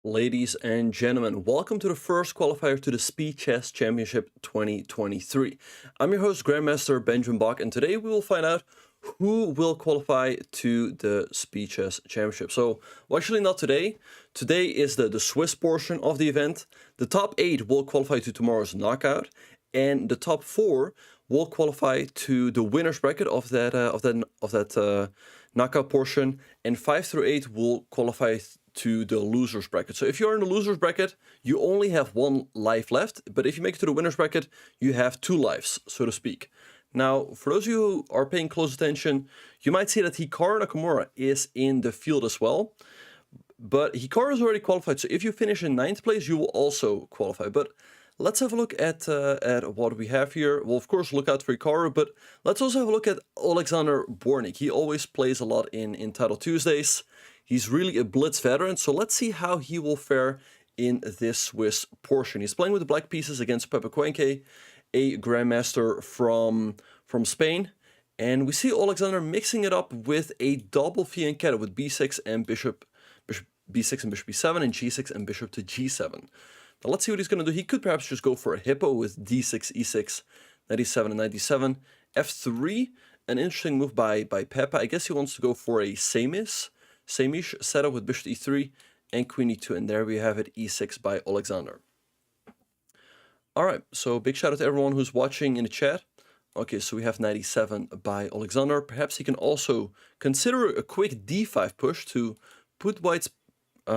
Ladies and gentlemen, welcome to the first qualifier to the Speed Chess Championship 2023. I'm your host, Grandmaster Benjamin Bach, and today we will find out who will qualify to the Speed Chess Championship. So, well, actually not today. Today is the Swiss portion of the event. The top 8 will qualify to tomorrow's knockout, and the top 4 will qualify to the winner's bracket of that knockout portion, and 5 through 8 will qualify to the loser's bracket. So if you're in the loser's bracket, you only have 1 life left, but if you make it to the winner's bracket, you have 2 lives, so to speak. Now, for those of you who are paying close attention, you might see that Hikaru Nakamura is in the field as well, but Hikaru is already qualified, so if you finish in 9th place, you will also qualify. But let's have a look at what we have here. We'll of course look out for Hikaru, but let's also have a look at Alexander Bornik. He always plays a lot in Title Tuesdays. He's really a blitz veteran, so let's see how he will fare in this Swiss portion. He's playing with the black pieces against Pepe, a grandmaster from Spain. And we see Alexander mixing it up with a double fianchetto with b6 and bishop b6 and bishop b7 and g6 and bishop to g7. Now let's see what he's going to do. He could perhaps just go for a hippo with d6, e6, 97 and 97. f3, an interesting move by Pepe. I guess he wants to go for a same-ish setup with bishop e3 and queen e2, and there we have it, e6 by Alexander. Alright, so big shout out to everyone who's watching in the chat. Okay, so we have 97 by Alexander. Perhaps he can also consider a quick d5 push to put white's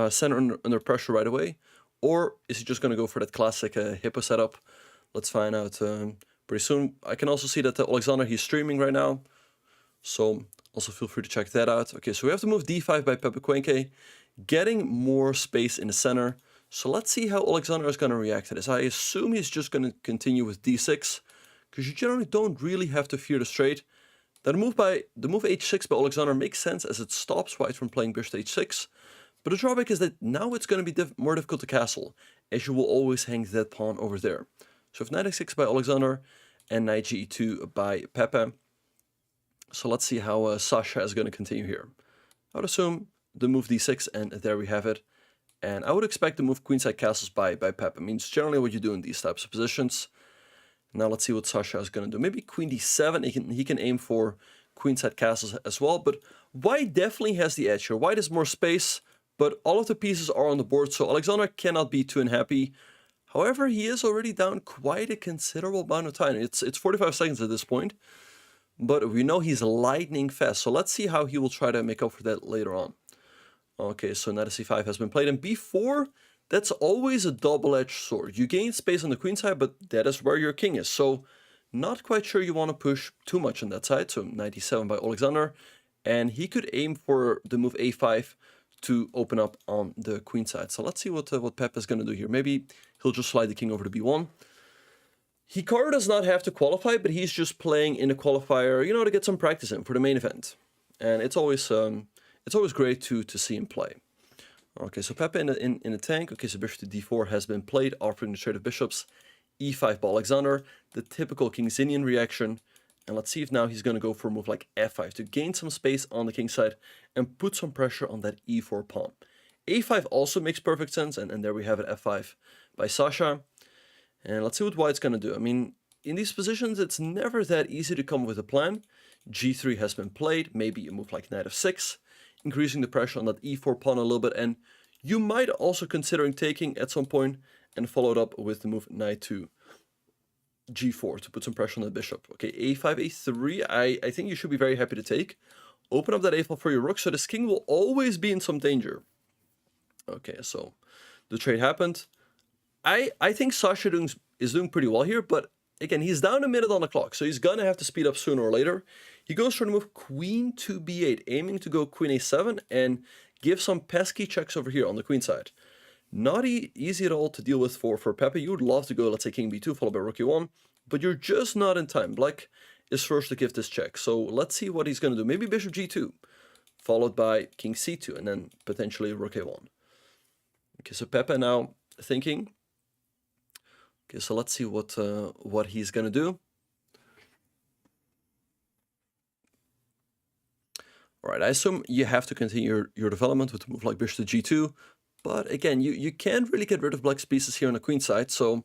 center under pressure right away, or is he just going to go for that classic hippo setup? Let's find out pretty soon. I can also see that Alexander, he's streaming right now, so also feel free to check that out. Okay, so we have to move d5 by Pepe, getting more space in the center. So let's see how Alexander is going to react to this. I assume he's just going to continue with d6, because you generally don't really have to fear the straight. The move h6 by Alexander makes sense as it stops white from playing bishop h6. But the drawback is that now it's going to be more difficult to castle, as you will always hang that pawn over there. So if knight x6 by Alexander and knight ge2 by Pepe. So let's see how Sasha is going to continue here. I would assume the move d6, and there we have it. And I would expect the move queenside castles by Pepe. I mean, it's generally what you do in these types of positions. Now let's see what Sasha is going to do. Maybe queen d7, he can aim for queenside castles as well. But white definitely has the edge here. White has more space, but all of the pieces are on the board, so Alexander cannot be too unhappy. However, he is already down quite a considerable amount of time. It's 45 seconds at this point. But we know he's lightning fast, so let's see how he will try to make up for that later on. Okay, so knight c5 has been played, and b4, that's always a double-edged sword. You gain space on the queen side, but that is where your king is, so not quite sure you want to push too much on that side. So knight e7 by Alexander, and he could aim for the move a5 to open up on the queen side. So let's see what Pepe is going to do here. Maybe he'll just slide the king over to b1. Hikaru does not have to qualify, but he's just playing in the qualifier, you know, to get some practice in for the main event. And it's always great to see him play. Okay, so Pepe in the tank. Okay, so bishop to d4 has been played, offering the trade of bishops. e5 by Alexander, the typical King's Indian reaction. And let's see if now he's going to go for a move like f5 to gain some space on the king side and put some pressure on that e4 pawn. a5 also makes perfect sense, and there we have it, f5 by Sasha. And let's see what white's going to do. I mean, in these positions, it's never that easy to come up with a plan. g3 has been played, maybe a move like knight f6, increasing the pressure on that e4 pawn a little bit. And you might also considering taking at some point and followed up with the move knight to g4 to put some pressure on the bishop. Okay, a5, a3, I think you should be very happy to take. Open up that a file for your rook, so this king will always be in some danger. Okay, so the trade happened. I think Sasha is doing pretty well here, but again, he's down a minute on the clock, so he's gonna have to speed up sooner or later. He goes for the move queen to b8, aiming to go queen a7 and give some pesky checks over here on the queen side. Not easy at all to deal with for Pepe. You would love to go, let's say, king b2 followed by rook e1, but you're just not in time. Black is first to give this check, so let's see what he's going to do. Maybe bishop g2, followed by king c2, and then potentially rook a1. Okay, so Pepe now thinking. Okay, so let's see what he's going to do. All right, I assume you have to continue your development with a move like bishop to g2, But again, you can't really get rid of black's pieces here on the queen side, so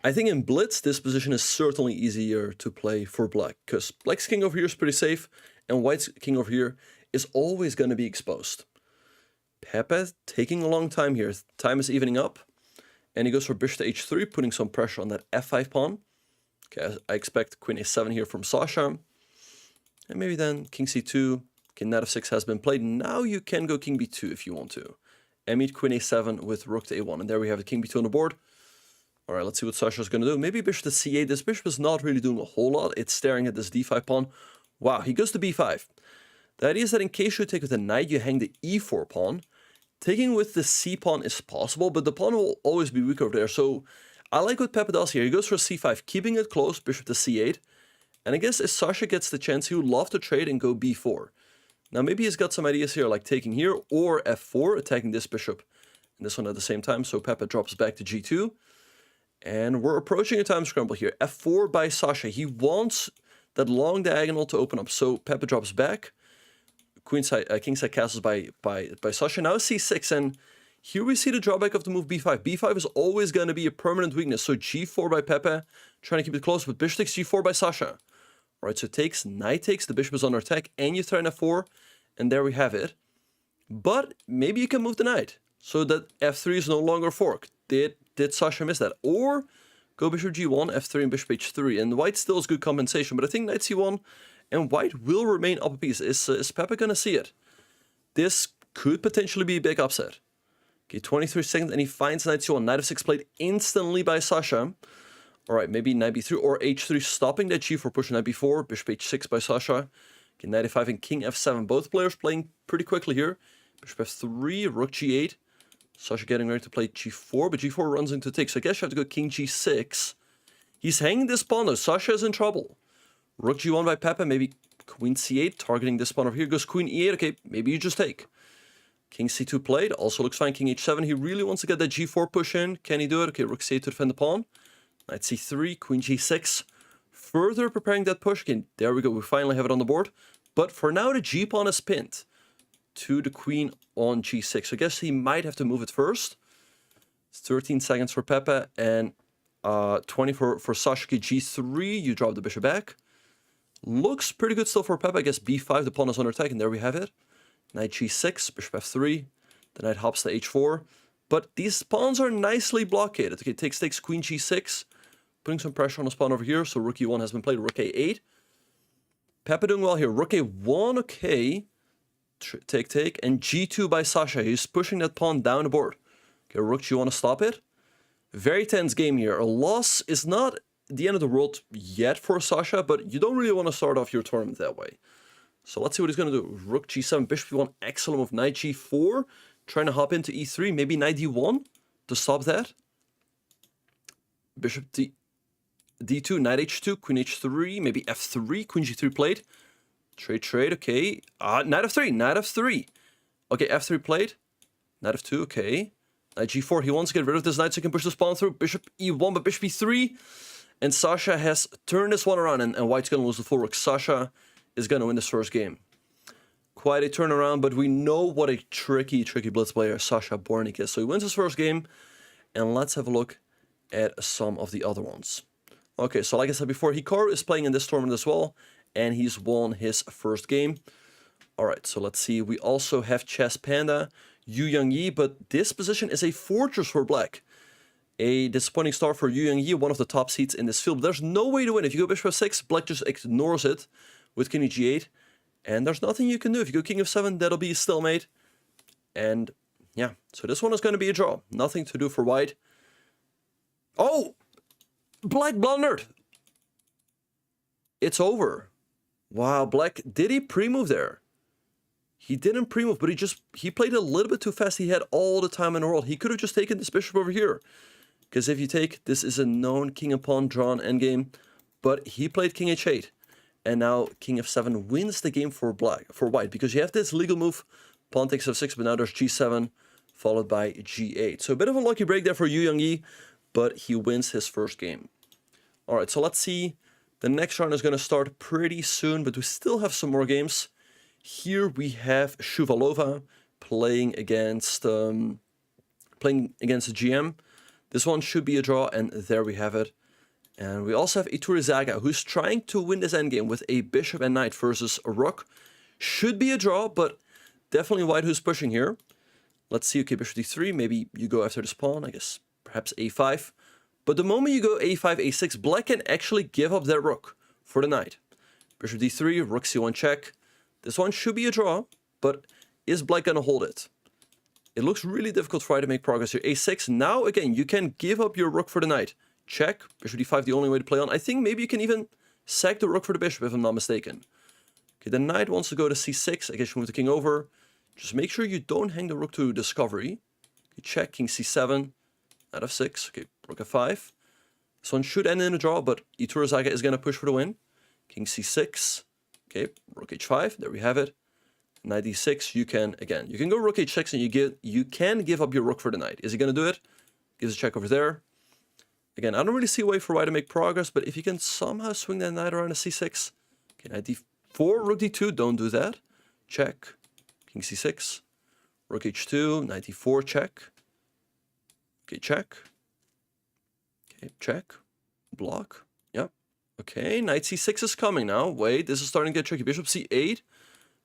I think in blitz, this position is certainly easier to play for black, because black's king over here is pretty safe, and white's king over here is always going to be exposed. Pepe taking a long time here. Time is evening up, and he goes for bishop to h3, putting some pressure on that f5 pawn. Okay, I expect queen a7 here from Sasha, and maybe then king c2. Okay, knight f6 has been played. Now you can go king b2 if you want to, and meet queen a7 with rook to a1, and there we have it, king b2 on the board. All right, let's see what Sasha's going to do. Maybe bishop to c8. This bishop is not really doing a whole lot. It's staring at this d5 pawn. Wow, he goes to b5. The idea is that in case you take with a knight, you hang the e4 pawn. Taking with the c pawn is possible, but the pawn will always be weak over there. So I like what Pepe does here. He goes for c5, keeping it close, bishop to c8. And I guess if Sasha gets the chance, he would love to trade and go b4. Now maybe he's got some ideas here, like taking here, or f4, attacking this bishop and this one at the same time. So Pepe drops back to g2. And we're approaching a time scramble here. f4 by Sasha. He wants that long diagonal to open up. So Pepe drops back. Queenside, kingside castles by Sasha. Now c6, and here we see the drawback of the move b5. b5 is always going to be a permanent weakness. So g4 by Pepe, trying to keep it close, but bishop takes g4 by Sasha. All right, so it takes, knight takes, the bishop is under attack, and you throw in f4, and there we have it. But maybe you can move the knight, so that f3 is no longer fork. Did Sasha miss that? Or go bishop g1, f3, and bishop h3, and white still is good compensation, but I think knight c1, and white will remain up a piece. Is Pepe going to see it? This could potentially be a big upset. Okay, 23 seconds, and he finds knight c1. Knight f6 played instantly by Sasha. All right, maybe knight b3 or h3, stopping that g4 push, knight b4, bishop h6 by Sasha. Okay, knight a5 and king f7. Both players playing pretty quickly here. Bishop f3, rook g8. Sasha getting ready to play g4, but g4 runs into take. So I guess you have to go king g6. He's hanging this pawn though. Sasha is in trouble. Rook g1 by Pepe, maybe queen c8, targeting this pawn over here. Goes queen e8, okay, maybe you just take. King c2 played, also looks fine. King h7, he really wants to get that g4 push in. Can he do it? Okay, rook c8 to defend the pawn. Knight c3, queen g6. Further preparing that push. Okay, there we go, we finally have it on the board. But for now, the g pawn is pinned to the queen on g6. So I guess he might have to move it first. It's 13 seconds for Pepe, and 20 for Sasha. Okay, g3, you drop the bishop back. Looks pretty good still for Pepe. I guess b5, the pawn is under attack, and there we have it. Knight g6, bishop f3, the knight hops to h4. But these pawns are nicely blockaded. Okay, takes queen g6, putting some pressure on his pawn over here. So rook e1 has been played, rook a8. Pepe doing well here. Rook a1, okay. Take, and g2 by Sasha. He's pushing that pawn down the board. Okay, rook g1 to stop it. Very tense game here. A loss is not the end of the world yet for Sasha, but you don't really want to start off your tournament that way. So let's see what he's going to do. Rook g7, bishop e1, excellent move. Knight g4, trying to hop into e3, maybe knight d1 to stop that. Bishop d2, knight h2, queen h3, maybe f3, queen g3 played. Trade, okay. Knight f3. Okay, f3 played. Knight f2, okay. Knight g4, he wants to get rid of this knight so he can push this pawn through. Bishop e1, but bishop e3. And Sasha has turned this one around, and white's going to lose the full rook. Sasha is going to win this first game. Quite a turnaround, but we know what a tricky blitz player Sasha Bornik is. So he wins his first game, and let's have a look at some of the other ones. Okay, so like I said before, Hikaru is playing in this tournament as well, and he's won his first game. All right, so let's see. We also have Chess Panda, Yangyi, but this position is a fortress for black. A disappointing start for Yangyi, one of the top seeds in this field. But there's no way to win. If you go bishop f6, black just ignores it with king g8. And there's nothing you can do. If you go king f7, that'll be a stalemate. And yeah, so this one is going to be a draw. Nothing to do for white. Oh! Black blundered! It's over. Wow, black, did he pre-move there? He didn't pre-move, but he played a little bit too fast. He had all the time in the world. He could have just taken this bishop over here. Because if you take, this is a known king and pawn drawn endgame. But he played king h8. And now king f7 wins the game for white. Because you have this legal move, pawn takes f6, but now there's g7, followed by g8. So a bit of a lucky break there for Yangyi, but he wins his first game. All right, so let's see. The next round is going to start pretty soon, but we still have some more games. Here we have Shuvalova playing against playing against a GM. This one should be a draw, and there we have it. And we also have Durarbayli, who's trying to win this endgame with a bishop and knight versus a rook. Should be a draw, but definitely white who's pushing here. Let's see, okay, bishop d3, maybe you go after this pawn, I guess perhaps a5. But the moment you go a5, a6, black can actually give up their rook for the knight. Bishop d3, rook c1 check. This one should be a draw, but is black gonna hold it? It looks really difficult for white to make progress here. a6, now again, you can give up your rook for the knight. Check, bishop d5, the only way to play on. I think maybe you can even sack the rook for the bishop, if I'm not mistaken. Okay, the knight wants to go to c6, I guess you move the king over. Just make sure you don't hang the rook to discovery. Okay, check, king c7, knight f6, okay, rook f5. This one should end in a draw, but Durarbayli is going to push for the win. King c6, okay, rook h5, there we have it. Knight d6, you can go rook h6 and you can give up your rook for the knight. Is he going to do it? Gives a check over there. Again, I don't really see a way for white to make progress, but if you can somehow swing that knight around a c6, okay, knight d4, rook d2, don't do that. Check, king c6, rook h2, knight d4, check. Okay, check. Okay, check. Block. Yep. Okay, knight c6 is coming now. Wait, this is starting to get tricky. Bishop c8,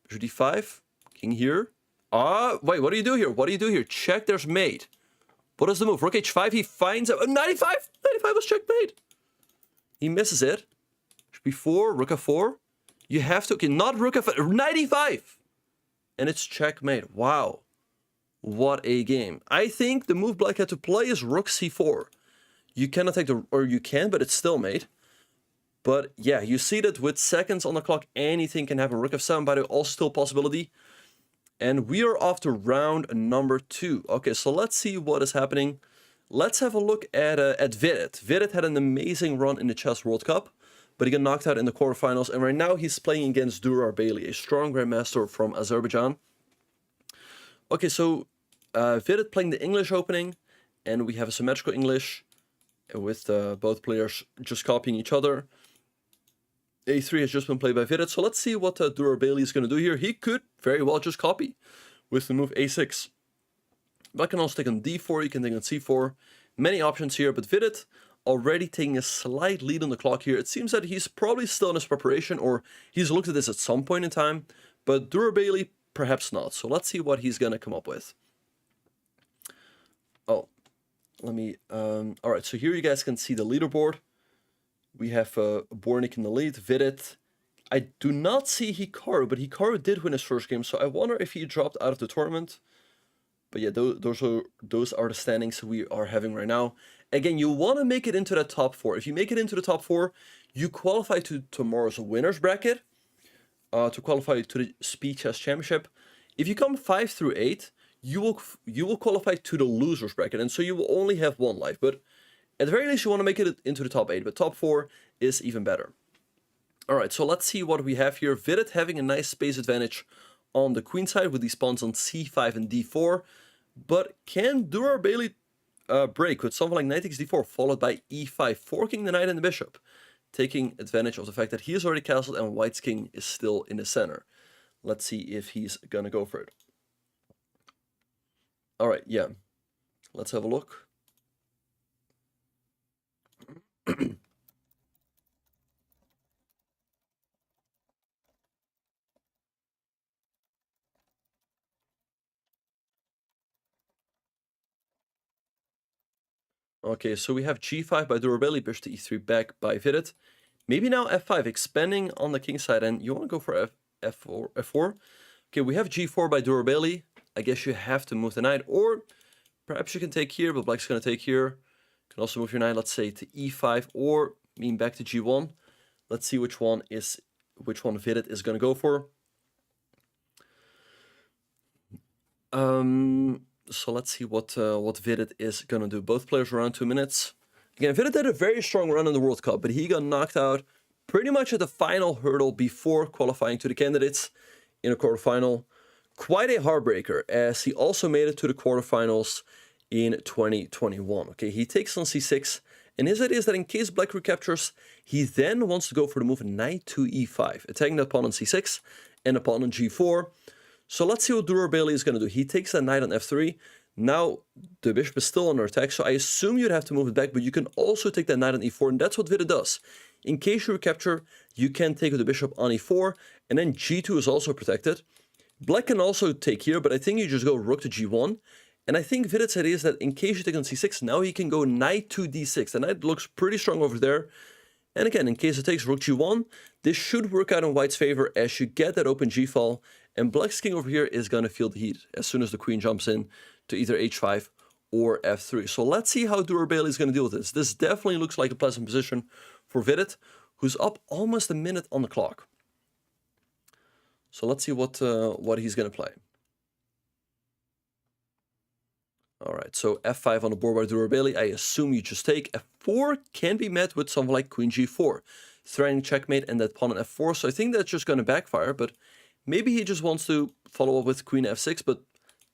bishop d5, king here. Wait, what do you do here? What do you do here? Check, there's mate. What is the move? Rook h5, he finds out. 95! 95 was checkmate. He misses it. Bishop b4, rook f4. You have to, okay, not rook f5, 95! And it's checkmate. Wow. What a game. I think the move black had to play is rook c4. You cannot take the, or you can, but it's still mate. But yeah, you see that with seconds on the clock, anything can happen. Rook f7, by the way, also still a possibility. And we are off to round number 2. Okay, so let's see what is happening. Let's have a look at Vidit. Vidit had an amazing run in the Chess World Cup, but he got knocked out in the quarterfinals. And right now he's playing against Durarbayli, a strong grandmaster from Azerbaijan. Okay, so Vidit playing the English opening, and we have a symmetrical English with both players just copying each other. a3 has just been played by Vidit, so let's see what Durarbayli is going to do here. He could very well just copy with the move a6. Black can also take on d4, you can take on c4. Many options here, but Vidit already taking a slight lead on the clock here. It seems that he's probably still in his preparation, or he's looked at this at some point in time, but Durarbayli perhaps not. So let's see what he's going to come up with. Oh, let me... Alright, so here you guys can see the leaderboard. We have Bornik in the lead, Vidit. I do not see Hikaru, but Hikaru did win his first game, so I wonder if he dropped out of the tournament. But yeah, those are the standings we are having right now. Again, you want to make it into the top 4. If you make it into the top 4, you qualify to tomorrow's winners bracket, to qualify to the Speed Chess Championship. If you come 5 through 8, you will qualify to the losers bracket, and so you will only have 1 life. But at the very least, you want to make it into the top 8, but top 4 is even better. Alright, so let's see what we have here. Vidit having a nice space advantage on the queen side with these pawns on c5 and d4. But can Durarbayli break with something like knight takes d4 followed by e5, forking the knight and the bishop, taking advantage of the fact that he is already castled and white's king is still in the center. Let's see if he's gonna go for it. Alright, yeah. Let's have a look. Okay, so we have g5 by Durarbayli, bishop to e3 back by Vidit. Maybe now f5, expanding on the king side, and you want to go for f4. Okay, we have g4 by Durarbayli. I guess you have to move the knight, or perhaps you can take here, but black's going to take here. You can also move your knight, let's say, to e5, or mean back to g1. Let's see which one Vidit is going to go for. So let's see what Vidit is going to do. Both players around 2 minutes. Again, Vidit had a very strong run in the World Cup, but he got knocked out pretty much at the final hurdle before qualifying to the candidates in a quarterfinal. Quite a heartbreaker, as he also made it to the quarterfinals in 2021. Okay, he takes on c6, and his idea is that in case black recaptures, he then wants to go for the move knight to e5, attacking the pawn on c6 and the pawn on g4. So let's see what Durarbayli is going to do. He takes a knight on f3. Now, the bishop is still under attack, so I assume you'd have to move it back, but you can also take that knight on e4, and that's what Vidit does. In case you recapture, you can take with the bishop on e4, and then g2 is also protected. Black can also take here, but I think you just go rook to g1. And I think Vidit's idea is that in case you take on c6, now he can go knight to d6. The knight looks pretty strong over there. And again, in case it takes rook g1, this should work out in white's favor as you get that open g-file. And black's king over here is going to feel the heat as soon as the queen jumps in to either h5 or f3. So let's see how Durarbayli is going to deal with this. This definitely looks like a pleasant position for Vidit, who's up almost a minute on the clock. So let's see what he's going to play. All right, so f5 on the board by Durarbayli. I assume you just take. f4 can be met with something like queen g4, threatening checkmate and that pawn on f4. So I think that's just going to backfire, but maybe he just wants to follow up with queen f6, but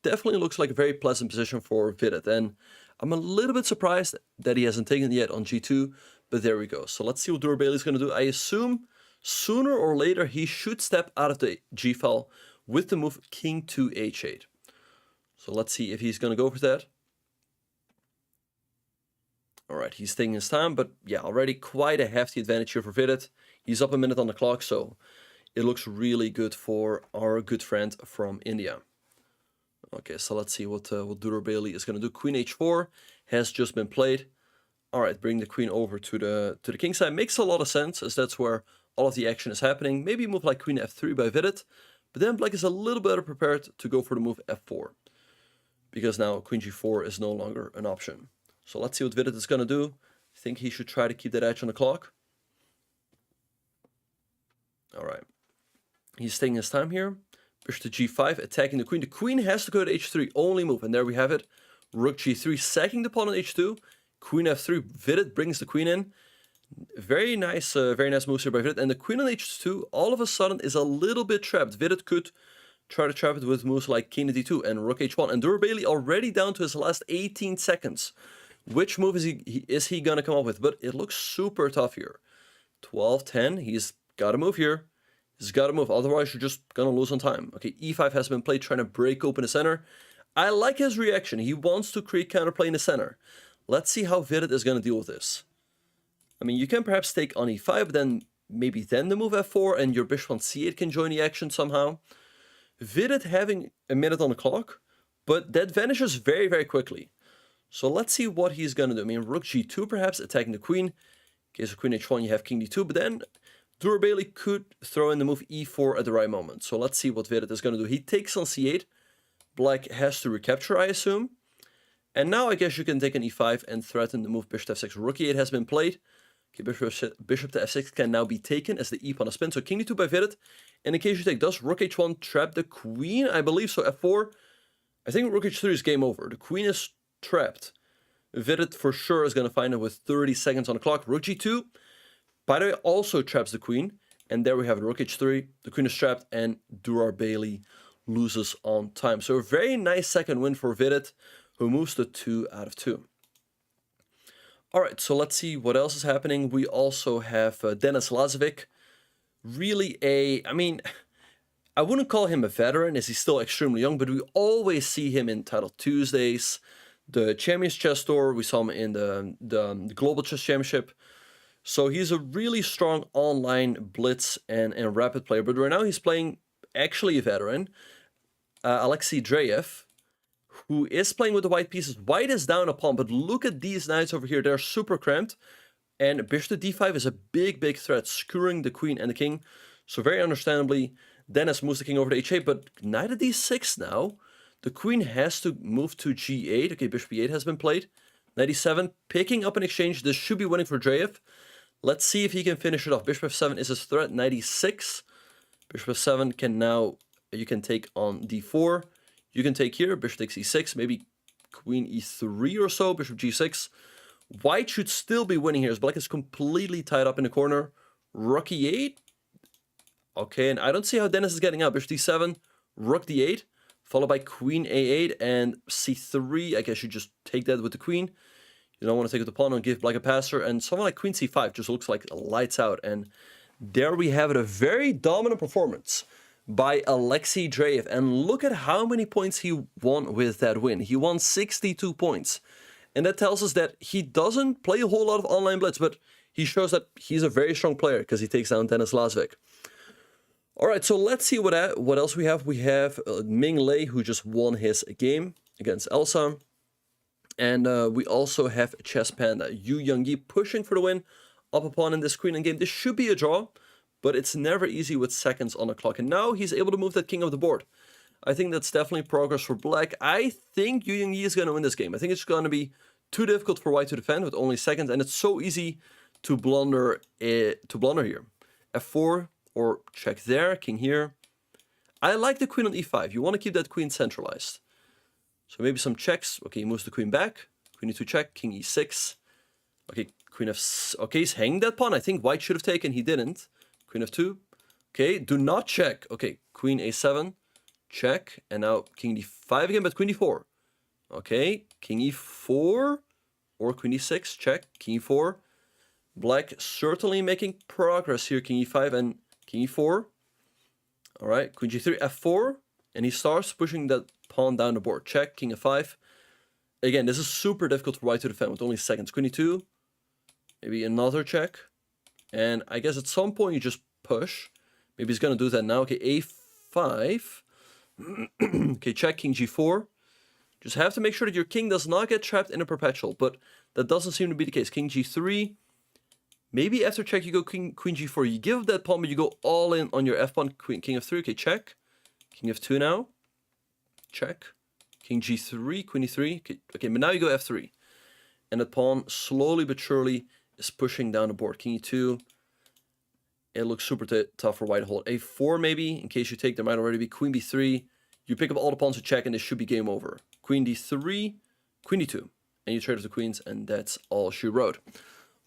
definitely looks like a very pleasant position for Vidit. And I'm a little bit surprised that he hasn't taken it yet on g2, but there we go. So let's see what Durarbayli is going to do. I assume sooner or later he should step out of the g-file with the move king to h8. So let's see if he's going to go for that. All right, he's taking his time, but yeah, already quite a hefty advantage here for Vidit. He's up a minute on the clock, so it looks really good for our good friend from India. Okay, so let's see what Durarbayli is going to do. Queen h4 has just been played. All right, bring the queen over to the king side. Makes a lot of sense, as that's where all of the action is happening. Maybe move like queen f3 by Vidit, but then black is a little better prepared to go for the move f4, because now queen g4 is no longer an option. So let's see what Vidit is going to do. I think he should try to keep that edge on the clock. All right. He's taking his time here. Bishop to g5, attacking the queen. The queen has to go to h3, only move. And there we have it. Rook g3, sacking the pawn on h2. Queen f3, Vidit brings the queen in. Very nice moves here by Vidit. And the queen on h2 all of a sudden is a little bit trapped. Vidit could try to trap it with moves like king to d2 and rook h1. And Durarbayli already down to his last 18 seconds. Which move is he going to come up with? But it looks super tough here. 12-10, he's got to move here. He's got to move, otherwise you're just going to lose on time. Okay, e5 has been played, trying to break open the center. I like his reaction. He wants to create counterplay in the center. Let's see how Vidit is going to deal with this. I mean, you can perhaps take on e5, but then maybe then the move f4, and your bishop on c8 can join the action somehow. Vidit having a minute on the clock, but that vanishes very, very quickly. So let's see what he's going to do. I mean, rook g2 perhaps, attacking the queen. In case of queen h1, you have king d2, but then Durarbayli could throw in the move e4 at the right moment. So let's see what Vidit is going to do. He takes on c8. Black has to recapture, I assume. And now I guess you can take an e5 and threaten the move bishop to f6. Rook e8 has been played. Okay, bishop to f6 can now be taken as the e pawn is spin. So king d2 by Vidit. And in case you take, does rook h1 trap the queen? I believe so. f4. I think rook h3 is game over. The queen is trapped. Vidit for sure is going to find it with 30 seconds on the clock. Rook g2, by the way, also traps the queen. And there we have it, rook h3. The queen is trapped and Durarbayli loses on time. So a very nice second win for Vidit, who moves to 2 out of 2. All right, so let's see what else is happening. We also have Denis Lazovic. Really I mean, I wouldn't call him a veteran as he's still extremely young, but we always see him in Title Tuesdays, the Champions Chess Tour. We saw him in the Global Chess Championship. So he's a really strong online blitz and rapid player. But right now he's playing actually a veteran, Alexei Dreyev, who is playing with the white pieces. White is down a pawn, but look at these knights over here. They're super cramped. And bishop to d5 is a big, big threat, skewering the queen and the king. So very understandably, Denis moves the king over to h8, but knight at d6 now. The queen has to move to g8. Okay, bishop e8 has been played. Knight e7, picking up an exchange. This should be winning for Dreyev. Let's see if he can finish it off. Bishop f7 is his threat. Knight e6. Bishop f7 can now, you can take on d4. You can take here, bishop takes e6, maybe queen e3 or so, bishop g6. White should still be winning here, as black is completely tied up in the corner. Rook e8. Okay, and I don't see how Denis is getting out. Bishop d7, rook d8, followed by queen a8 and c3. I guess you just take that with the queen. You don't want to take it with the pawn and give black a passer. And something like queen c5 just looks like lights out. And there we have it, a very dominant performance by Alexei Dreyev. And look at how many points he won with that win. He won 62 points. And that tells us that he doesn't play a whole lot of online blitz, but he shows that he's a very strong player because he takes down Dennis Lasvik. All right, so let's see what else we have. We have Ming Lei, who just won his game against Elsa. And we also have Chess Panda, Yangyi pushing for the win, up a pawn in this queen endgame. This should be a draw, but it's never easy with seconds on the clock. And now he's able to move that king off the board. I think that's definitely progress for black. I think Yangyi is going to win this game. I think it's going to be too difficult for white to defend with only seconds, and it's so easy to blunder here. F4 or check there, king here. I like the queen on e5. You want to keep that queen centralized. So maybe some checks. Okay, he moves the queen back. Queen e2 check, king e6. Okay, queen f... Okay, he's hanging that pawn. I think white should have taken. He didn't. Queen f2. Okay, do not check. Okay, queen a7. Check. And now king d5 again, but queen d4. Okay, king e4 or queen e6. Check. King e4. Black certainly making progress here. King e5 and king e4. All right, queen g3, f4. And he starts pushing that pawn down the board. Check, king f5. Again, this is super difficult for white to defend with only seconds. Queen e2. Maybe another check. And I guess at some point you just push. Maybe he's going to do that now. Okay, a5. Okay, check, king g4. Just have to make sure that your king does not get trapped in a perpetual. But that doesn't seem to be the case. King g3. Maybe after check you go queen g4. You give up that pawn, but you go all in on your f-pawn. King f3. Okay, check. King f2 now. Check. King g3, queen e3. Okay, but now you go f3. And the pawn slowly but surely is pushing down the board. King e2. It looks super tough for white to hold. a4 maybe, in case you take, there might already be queen b3. You pick up all the pawns to check, and this should be game over. Queen d3, queen d2. And you trade off the queens, and that's all she wrote.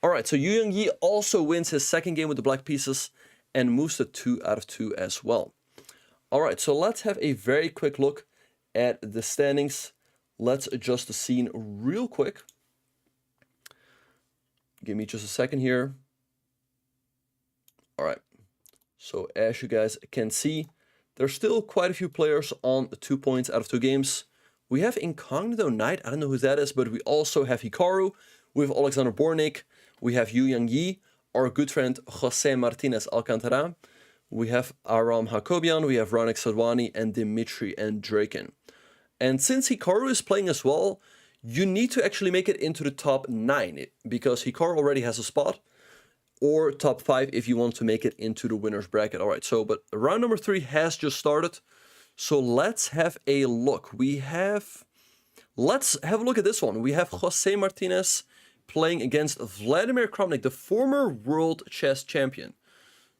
All right, so Yangyi also wins his second game with the black pieces and moves to 2 out of 2 as well. All right, so let's have a very quick look at the standings. Let's adjust the scene real quick. Give me just a second here. All right, so as you guys can see, there's still quite a few players on 2 points out of 2 games. We have Incognito Knight, I don't know who that is, but we also have Hikaru, we have Alexander Bornik, we have Yangyi, our good friend Jose Martinez Alcantara, we have Aram Hakobian, we have Ranik Sadwani, and Dimitri and Draken. And since Hikaru is playing as well, you need to actually make it into the top 9, because Hikaru already has a spot, or top 5 if you want to make it into the winner's bracket. All right, so, but round number 3 has just started, so let's have a look. Let's have a look at this one. We have Jose Martinez playing against Vladimir Kramnik, the former world chess champion.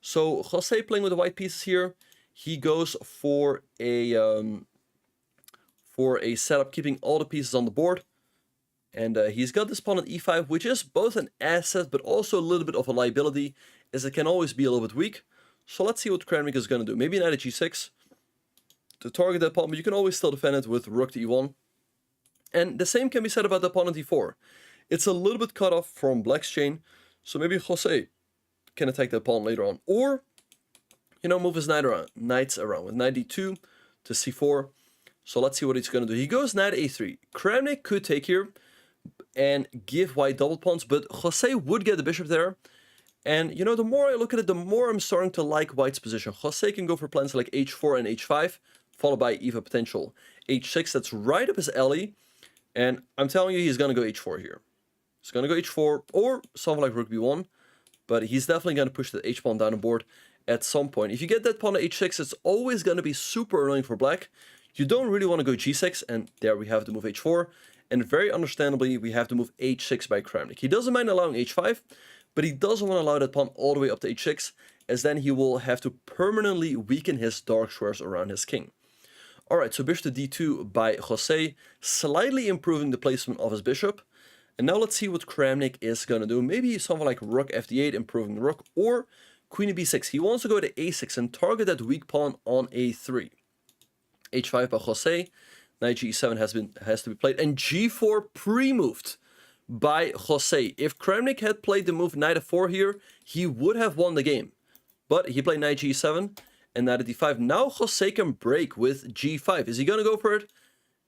So Jose playing with the white pieces here. He goes for a setup, keeping all the pieces on the board. And he's got this pawn at e5, which is both an asset, but also a little bit of a liability, as it can always be a little bit weak. So let's see what Kramnik is going to do. Maybe knight at g6 to target that pawn, but you can always still defend it with rook to e1. And the same can be said about the pawn at d4. It's a little bit cut off from black's chain, so maybe Jose can attack that pawn later on. Or, you know, move his knights around with knight d2 to c4. So let's see what he's going to do. He goes knight a3. Kramnik could take here and give white double pawns, but Jose would get the bishop there. And, you know, the more I look at it, the more I'm starting to like white's position. Jose can go for plans like h4 and h5, followed by even potential h6. That's right up his alley. And I'm telling you, he's going to go h4 here. He's going to go h4 or something like rook b1. But he's definitely going to push the h-pawn down the board at some point. If you get that pawn to h6, it's always going to be super annoying for black. You don't really want to go g6, and there we have the move h4. And very understandably, we have to move h6 by Kramnik. He doesn't mind allowing h5, but he doesn't want to allow that pawn all the way up to h6, as then he will have to permanently weaken his dark squares around his king. Alright, so bishop to d2 by Jose, slightly improving the placement of his bishop. And now let's see what Kramnik is going to do. Maybe something like rook f8, improving the rook, or queen to b6. He wants to go to a6 and target that weak pawn on a3. h5 by Jose. Knight g7 has to be played, and g4 pre-moved by Jose. If Kramnik had played the move knight f4 here, he would have won the game. But he played knight g7, and knight at d5. Now Jose can break with g5. Is he going to go for it?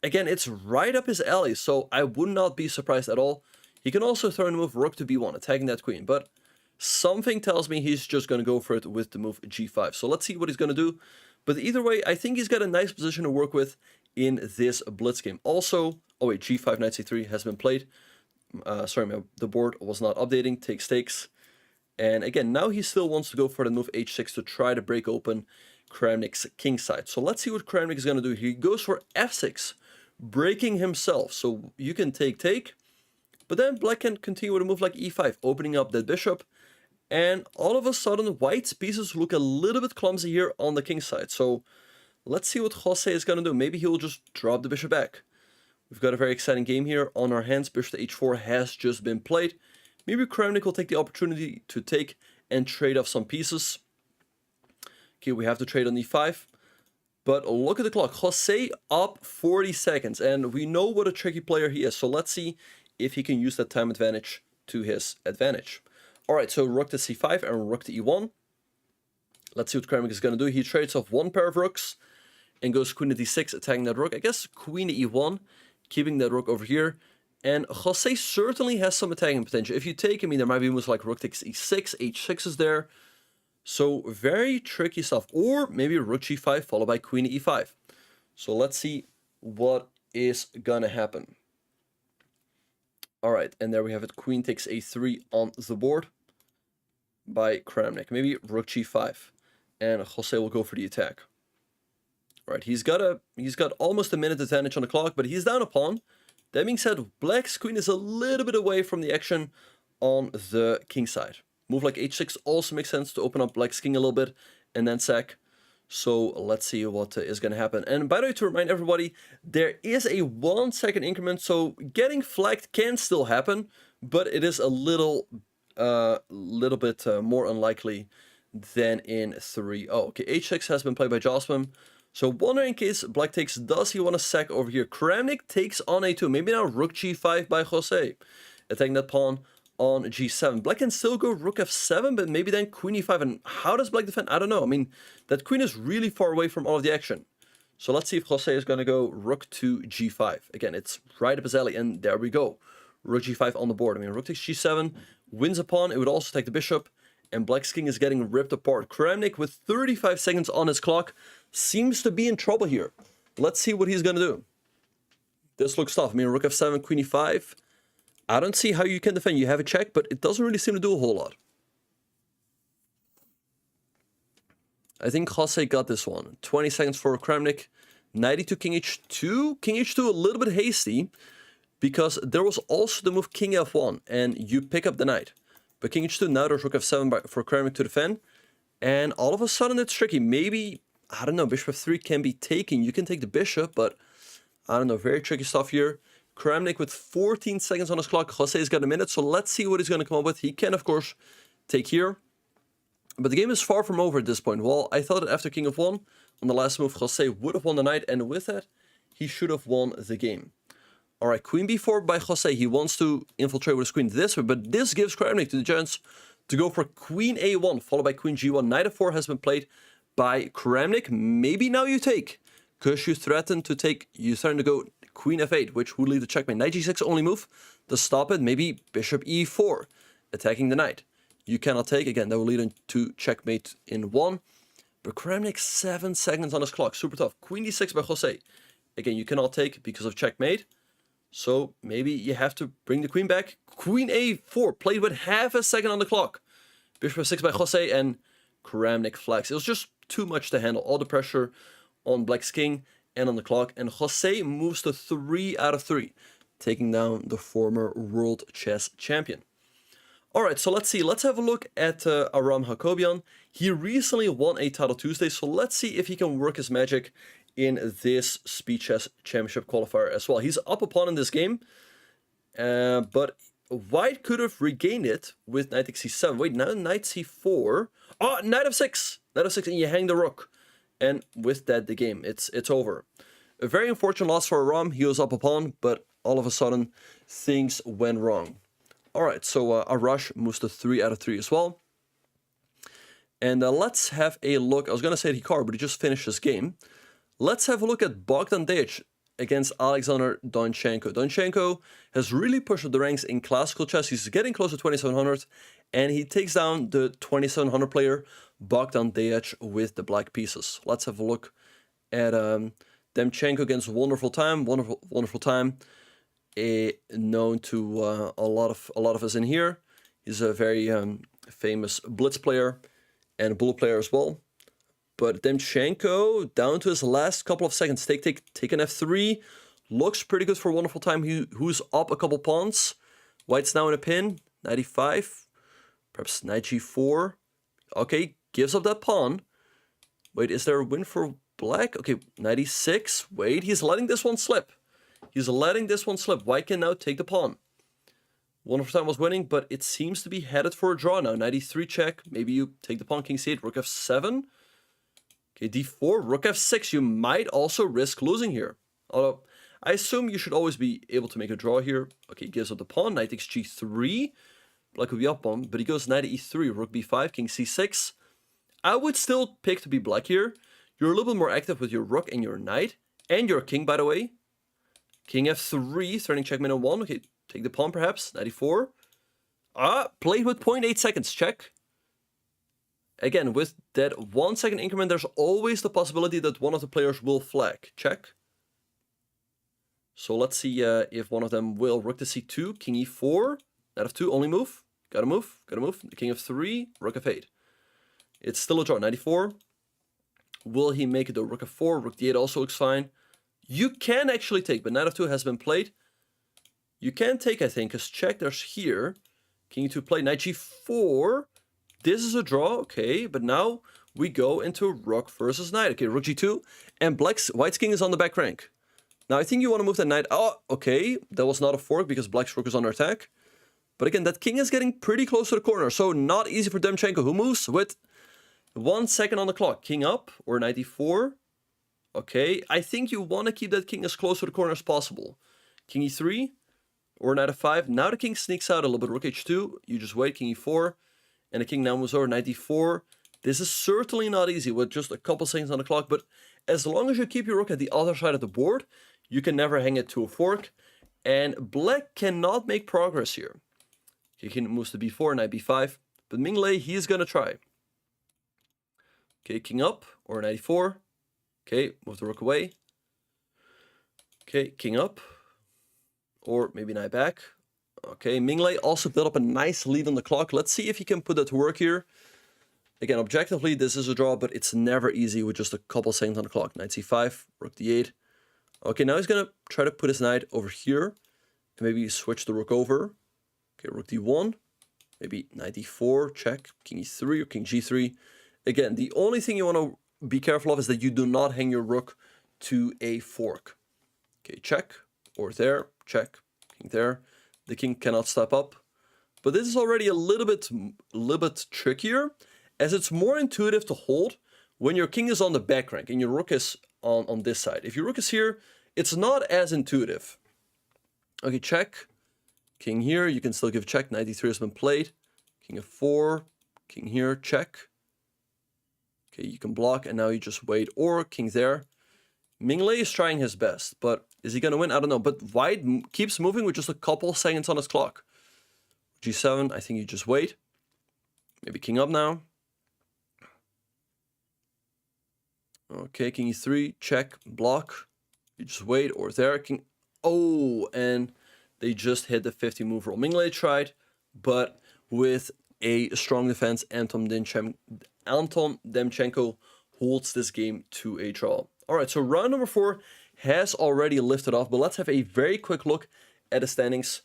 Again, it's right up his alley, so I would not be surprised at all. He can also throw in the move rook to b1, attacking that queen, but something tells me he's just going to go for it with the move g5. So let's see what he's going to do. But either way, I think he's got a nice position to work with in this blitz game. Also, oh wait, g5, knight c3 has been played. The board was not updating. Takes. And again, now he still wants to go for the move h6 to try to break open Kramnik's king side. So let's see what Kramnik is going to do. He goes for f6, breaking himself. So you can take. But then black can continue with a move like e5, opening up that bishop. And all of a sudden, white's pieces look a little bit clumsy here on the king side. So let's see what Jose is going to do. Maybe he will just drop the bishop back. We've got a very exciting game here on our hands. Bishop to h4 has just been played. Maybe Kramnik will take the opportunity to take and trade off some pieces. Okay, we have to trade on e5. But look at the clock. Jose up 40 seconds. And we know what a tricky player he is. So let's see if he can use that time advantage to his advantage. Alright, so rook to c5 and rook to e1. Let's see what Kramnik is going to do. He trades off one pair of rooks and goes queen to d6, attacking that rook. I guess queen to e1, keeping that rook over here. And Jose certainly has some attacking potential. If you take, I mean, there might be moves like rook takes e6, h6 is there. So very tricky stuff. Or maybe rook g5 followed by queen to e5. So let's see what is going to happen. Alright, and there we have it. Queen takes a3 on the board by Kramnik. Maybe rook g5. And Jose will go for the attack. Alright, he's got almost a minute advantage on the clock, but he's down a pawn. That being said, black's queen is a little bit away from the action on the king side. Move like h6 also makes sense to open up black's king a little bit and then sack. So let's see what is going to happen. And by the way, to remind everybody, there is a 1 second increment, so getting flagged can still happen, but it is a little bit more unlikely than in 3. Oh, okay, h6 has been played by Josman. So wondering in case black takes, does he want to sack over here? Kramnik takes on a2. Maybe now rook g5 by Jose. Attacking that pawn on g7. Black can still go rook f7, but maybe then queen e5. And how does black defend? I don't know. I mean, that queen is really far away from all of the action. So let's see if Jose is going to go rook to g5. Again, it's right up his alley, and there we go. Rook g5 on the board. I mean, rook takes g7, wins a pawn. It would also take the bishop, and black's king is getting ripped apart. Kramnik, with 35 seconds on his clock, seems to be in trouble here. Let's see what he's going to do. This looks tough. I mean, rook f7, queen e5. I don't see how you can defend. You have a check, but it doesn't really seem to do a whole lot. I think Jose got this one. 20 seconds for Kramnik. Knight to king h2. King h2 a little bit hasty, because there was also the move king f1, and you pick up the knight. But king h2, now there's rook f7 for Kramnik to defend. And all of a sudden it's tricky. Maybe, I don't know, bishop f3 can be taken. You can take the bishop, but I don't know, very tricky stuff here. Kramnik with 14 seconds on his clock. Jose's got a minute, so let's see what he's going to come up with. He can, of course, take here. But the game is far from over at this point. Well, I thought that after king f1, on the last move, Jose would have won the knight, and with that, he should have won the game. Alright, queen b4 by Jose. He wants to infiltrate with his queen this way, but this gives Kramnik the chance to go for queen a1, followed by queen g1. Knight f4 has been played by Kramnik. Maybe now you take, because you threaten to take, you're starting to go queen f8, which would lead to checkmate. Knight g6 only move to stop it. Maybe bishop e4, attacking the knight. You cannot take. Again, that will lead to checkmate in 1. But Kramnik, 7 seconds on his clock. Super tough. Queen d6 by Jose. Again, you cannot take because of checkmate. So maybe you have to bring the queen back. Queen a4, played with half a second on the clock. Bishop f6 by Jose, and Kramnik flags. It was just too much to handle. All the pressure on black's king and on the clock. And Jose moves to 3 out of 3, taking down the former world chess champion. Alright, so let's see. Let's have a look at Aram Hakobian. He recently won a title Tuesday, so let's see if he can work his magic in this Speed Chess Championship qualifier as well. He's up a pawn in this game, but white could have regained it with knight takes c7. Wait, now knight c4. Oh, knight f6. Knight f6, and you hang the rook. And with that, the game, it's over. A very unfortunate loss for Aram. He was up a pawn, but all of a sudden, things went wrong. Alright, so Arash moves to 3 out of 3 as well. And let's have a look. I was going to say Hikaru, but he just finished his game. Let's have a look at Bogdan Dejic against Alexander Donchenko. Donchenko has really pushed up the ranks in classical chess. He's getting close to 2700, and he takes down the 2700 player Bogdan Dejic with the black pieces. Let's have a look at Demchenko against Wonderful Time. Wonderful Time, known to a lot of us in here. He's a very famous blitz player and a bull player as well. But Demchenko, down to his last couple of seconds, take an f3. Looks pretty good for Wonderful Time, who's up a couple pawns. White's now in a pin, 95. Perhaps knight g4. Okay, gives up that pawn. Wait, is there a win for black? Okay, 96. Wait, he's letting this one slip. He's letting this one slip. White can now take the pawn. Wonderful Time was winning, but it seems to be headed for a draw now. 93 check. Maybe you take the pawn, king c8, rook f7. Okay, d4, rook f6. You might also risk losing here. Although, I assume you should always be able to make a draw here. Okay, he gives up the pawn, knight takes g3. Black would be up on, but he goes knight e3, rook b5, king c6. I would still pick to be black here. You're a little bit more active with your rook and your knight. And your king, by the way. King f3, threatening checkmate on 1. Okay, take the pawn perhaps, 94. Played with 0.8 seconds, check. Again, with that 1 second increment, there's always the possibility that one of the players will flag. Check. So let's see if one of them will. Rook to c2, king e4, knight f2, only move. Gotta move, gotta move. The king f3, rook f8. It's still a draw, 94. Will he make it to rook f4? Rook d8 also looks fine. You can actually take, but knight f2 has been played. You can take, I think, because check, there's here. King e2 play, knight g4. This is a draw, okay, but now we go into rook versus knight. Okay, rook g2, and white's king is on the back rank. Now, I think you want to move that knight. Oh, okay, that was not a fork because black's rook is under attack. But again, that king is getting pretty close to the corner, so not easy for Demchenko, who moves with 1 second on the clock. King up, or knight e4. Okay, I think you want to keep that king as close to the corner as possible. King e3, or knight f5. Now the king sneaks out a little bit. Rook h2, you just wait, king e4. And the king now moves over, knight d4. This is certainly not easy with just a couple seconds on the clock, but as long as you keep your rook at the other side of the board, you can never hang it to a fork. And black cannot make progress here. Okay, king moves to b4, knight b5. But Ming Lei, he's going to try. Okay, king up, or knight e4. Okay, move the rook away. Okay, king up. Or maybe knight back. Okay, Ming Lei also built up a nice lead on the clock. Let's see if he can put that to work here. Again, objectively, this is a draw, but it's never easy with just a couple seconds on the clock. Knight c5, rook d8. Okay, now he's going to try to put his knight over here. And maybe switch the rook over. Okay, rook d1. Maybe knight d4, check. King e3 or king g3. Again, the only thing you want to be careful of is that you do not hang your rook to a fork. Okay, check. Or there, check. King there. The king cannot step up. But this is already a little bit trickier, as it's more intuitive to hold when your king is on the back rank and your rook is on this side. If your rook is here, it's not as intuitive. Okay, check. King here, you can still give check. Knight d3 has been played. King f4, king here, check. Okay, you can block and now you just wait. Or king there. Ming Lei is trying his best, but is he going to win? I don't know. But white keeps moving with just a couple seconds on his clock. G7, I think you just wait. Maybe king up now. Okay, king e3, check, block. You just wait, or there, king... Oh, and they just hit the 50 move roll. Ming Lei tried, but with a strong defense, Anton Demchenko holds this game to a draw. All right, so round number 4 has already lifted off, but let's have a very quick look at the standings.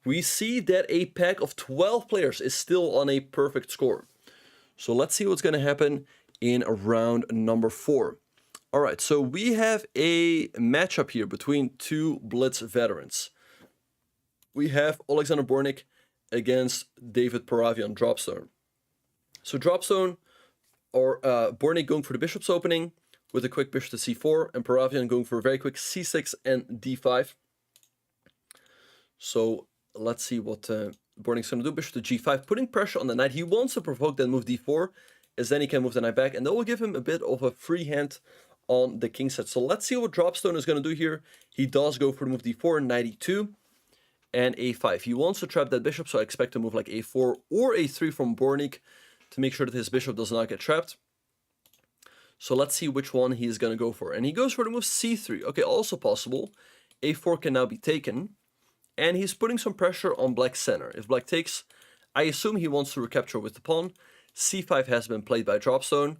We see that a pack of 12 players is still on a perfect score. So let's see what's going to happen in round number 4. All right, so we have a matchup here between two Blitz veterans. We have Alexander Bornik against David Paravian Dropstone. So Dropstone, or Bornik going for the bishop's opening with a quick bishop to c4, and Paravian going for a very quick c6 and d5. So let's see what Bornik's going to do. Bishop to g5, putting pressure on the knight. He wants to provoke that move d4, as then he can move the knight back, and that will give him a bit of a free hand on the king set. So let's see what Dropstone is going to do here. He does go for the move d4, knight e2, and a5. He wants to trap that bishop, so I expect to move like a4 or a3 from Bornik to make sure that his bishop does not get trapped. So let's see which one he's going to go for. And he goes for the move c3. Okay, also possible. a4 can now be taken. And he's putting some pressure on black's center. If black takes, I assume he wants to recapture with the pawn. c5 has been played by Dropstone.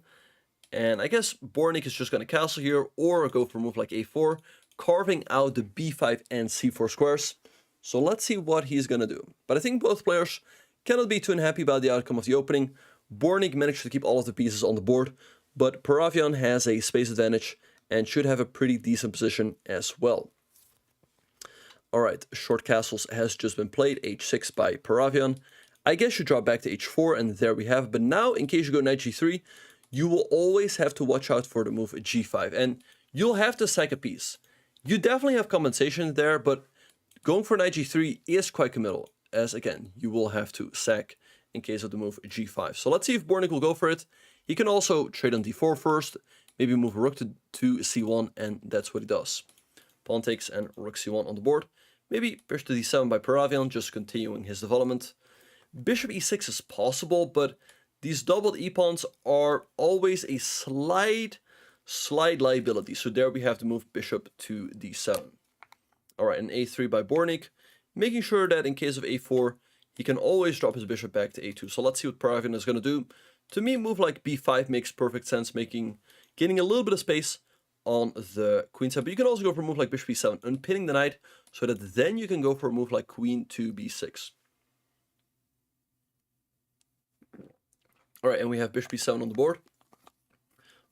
And I guess Bornik is just going to castle here or go for a move like a4, carving out the b5 and c4 squares. So let's see what he's going to do. But I think both players cannot be too unhappy about the outcome of the opening. Bornik managed to keep all of the pieces on the board, but Paravian has a space advantage and should have a pretty decent position as well. Alright, short castles has just been played, h6 by Paravian. I guess you drop back to h4 and there we have it. But now, in case you go knight g3, you will always have to watch out for the move g5. And you'll have to sack a piece. You definitely have compensation there, but going for knight g3 is quite committal, as again, you will have to sack in case of the move g5. So let's see if Bornik will go for it. He can also trade on d4 first, maybe move rook to c1, and that's what he does. Pawn takes and rook c1 on the board. Maybe bishop to d7 by Paravian, just continuing his development. Bishop e6 is possible, but these doubled e-pawns are always a slight liability. So there we have to move bishop to d7. Alright, and a3 by Bornik, making sure that in case of a4, he can always drop his bishop back to a2. So let's see what Paravian is going to do. To me, move like b5 makes perfect sense, gaining a little bit of space on the queen side. But you can also go for a move like bishop e7, unpinning the knight, so that then you can go for a move like queen to b6. Alright, and we have bishop e7 on the board.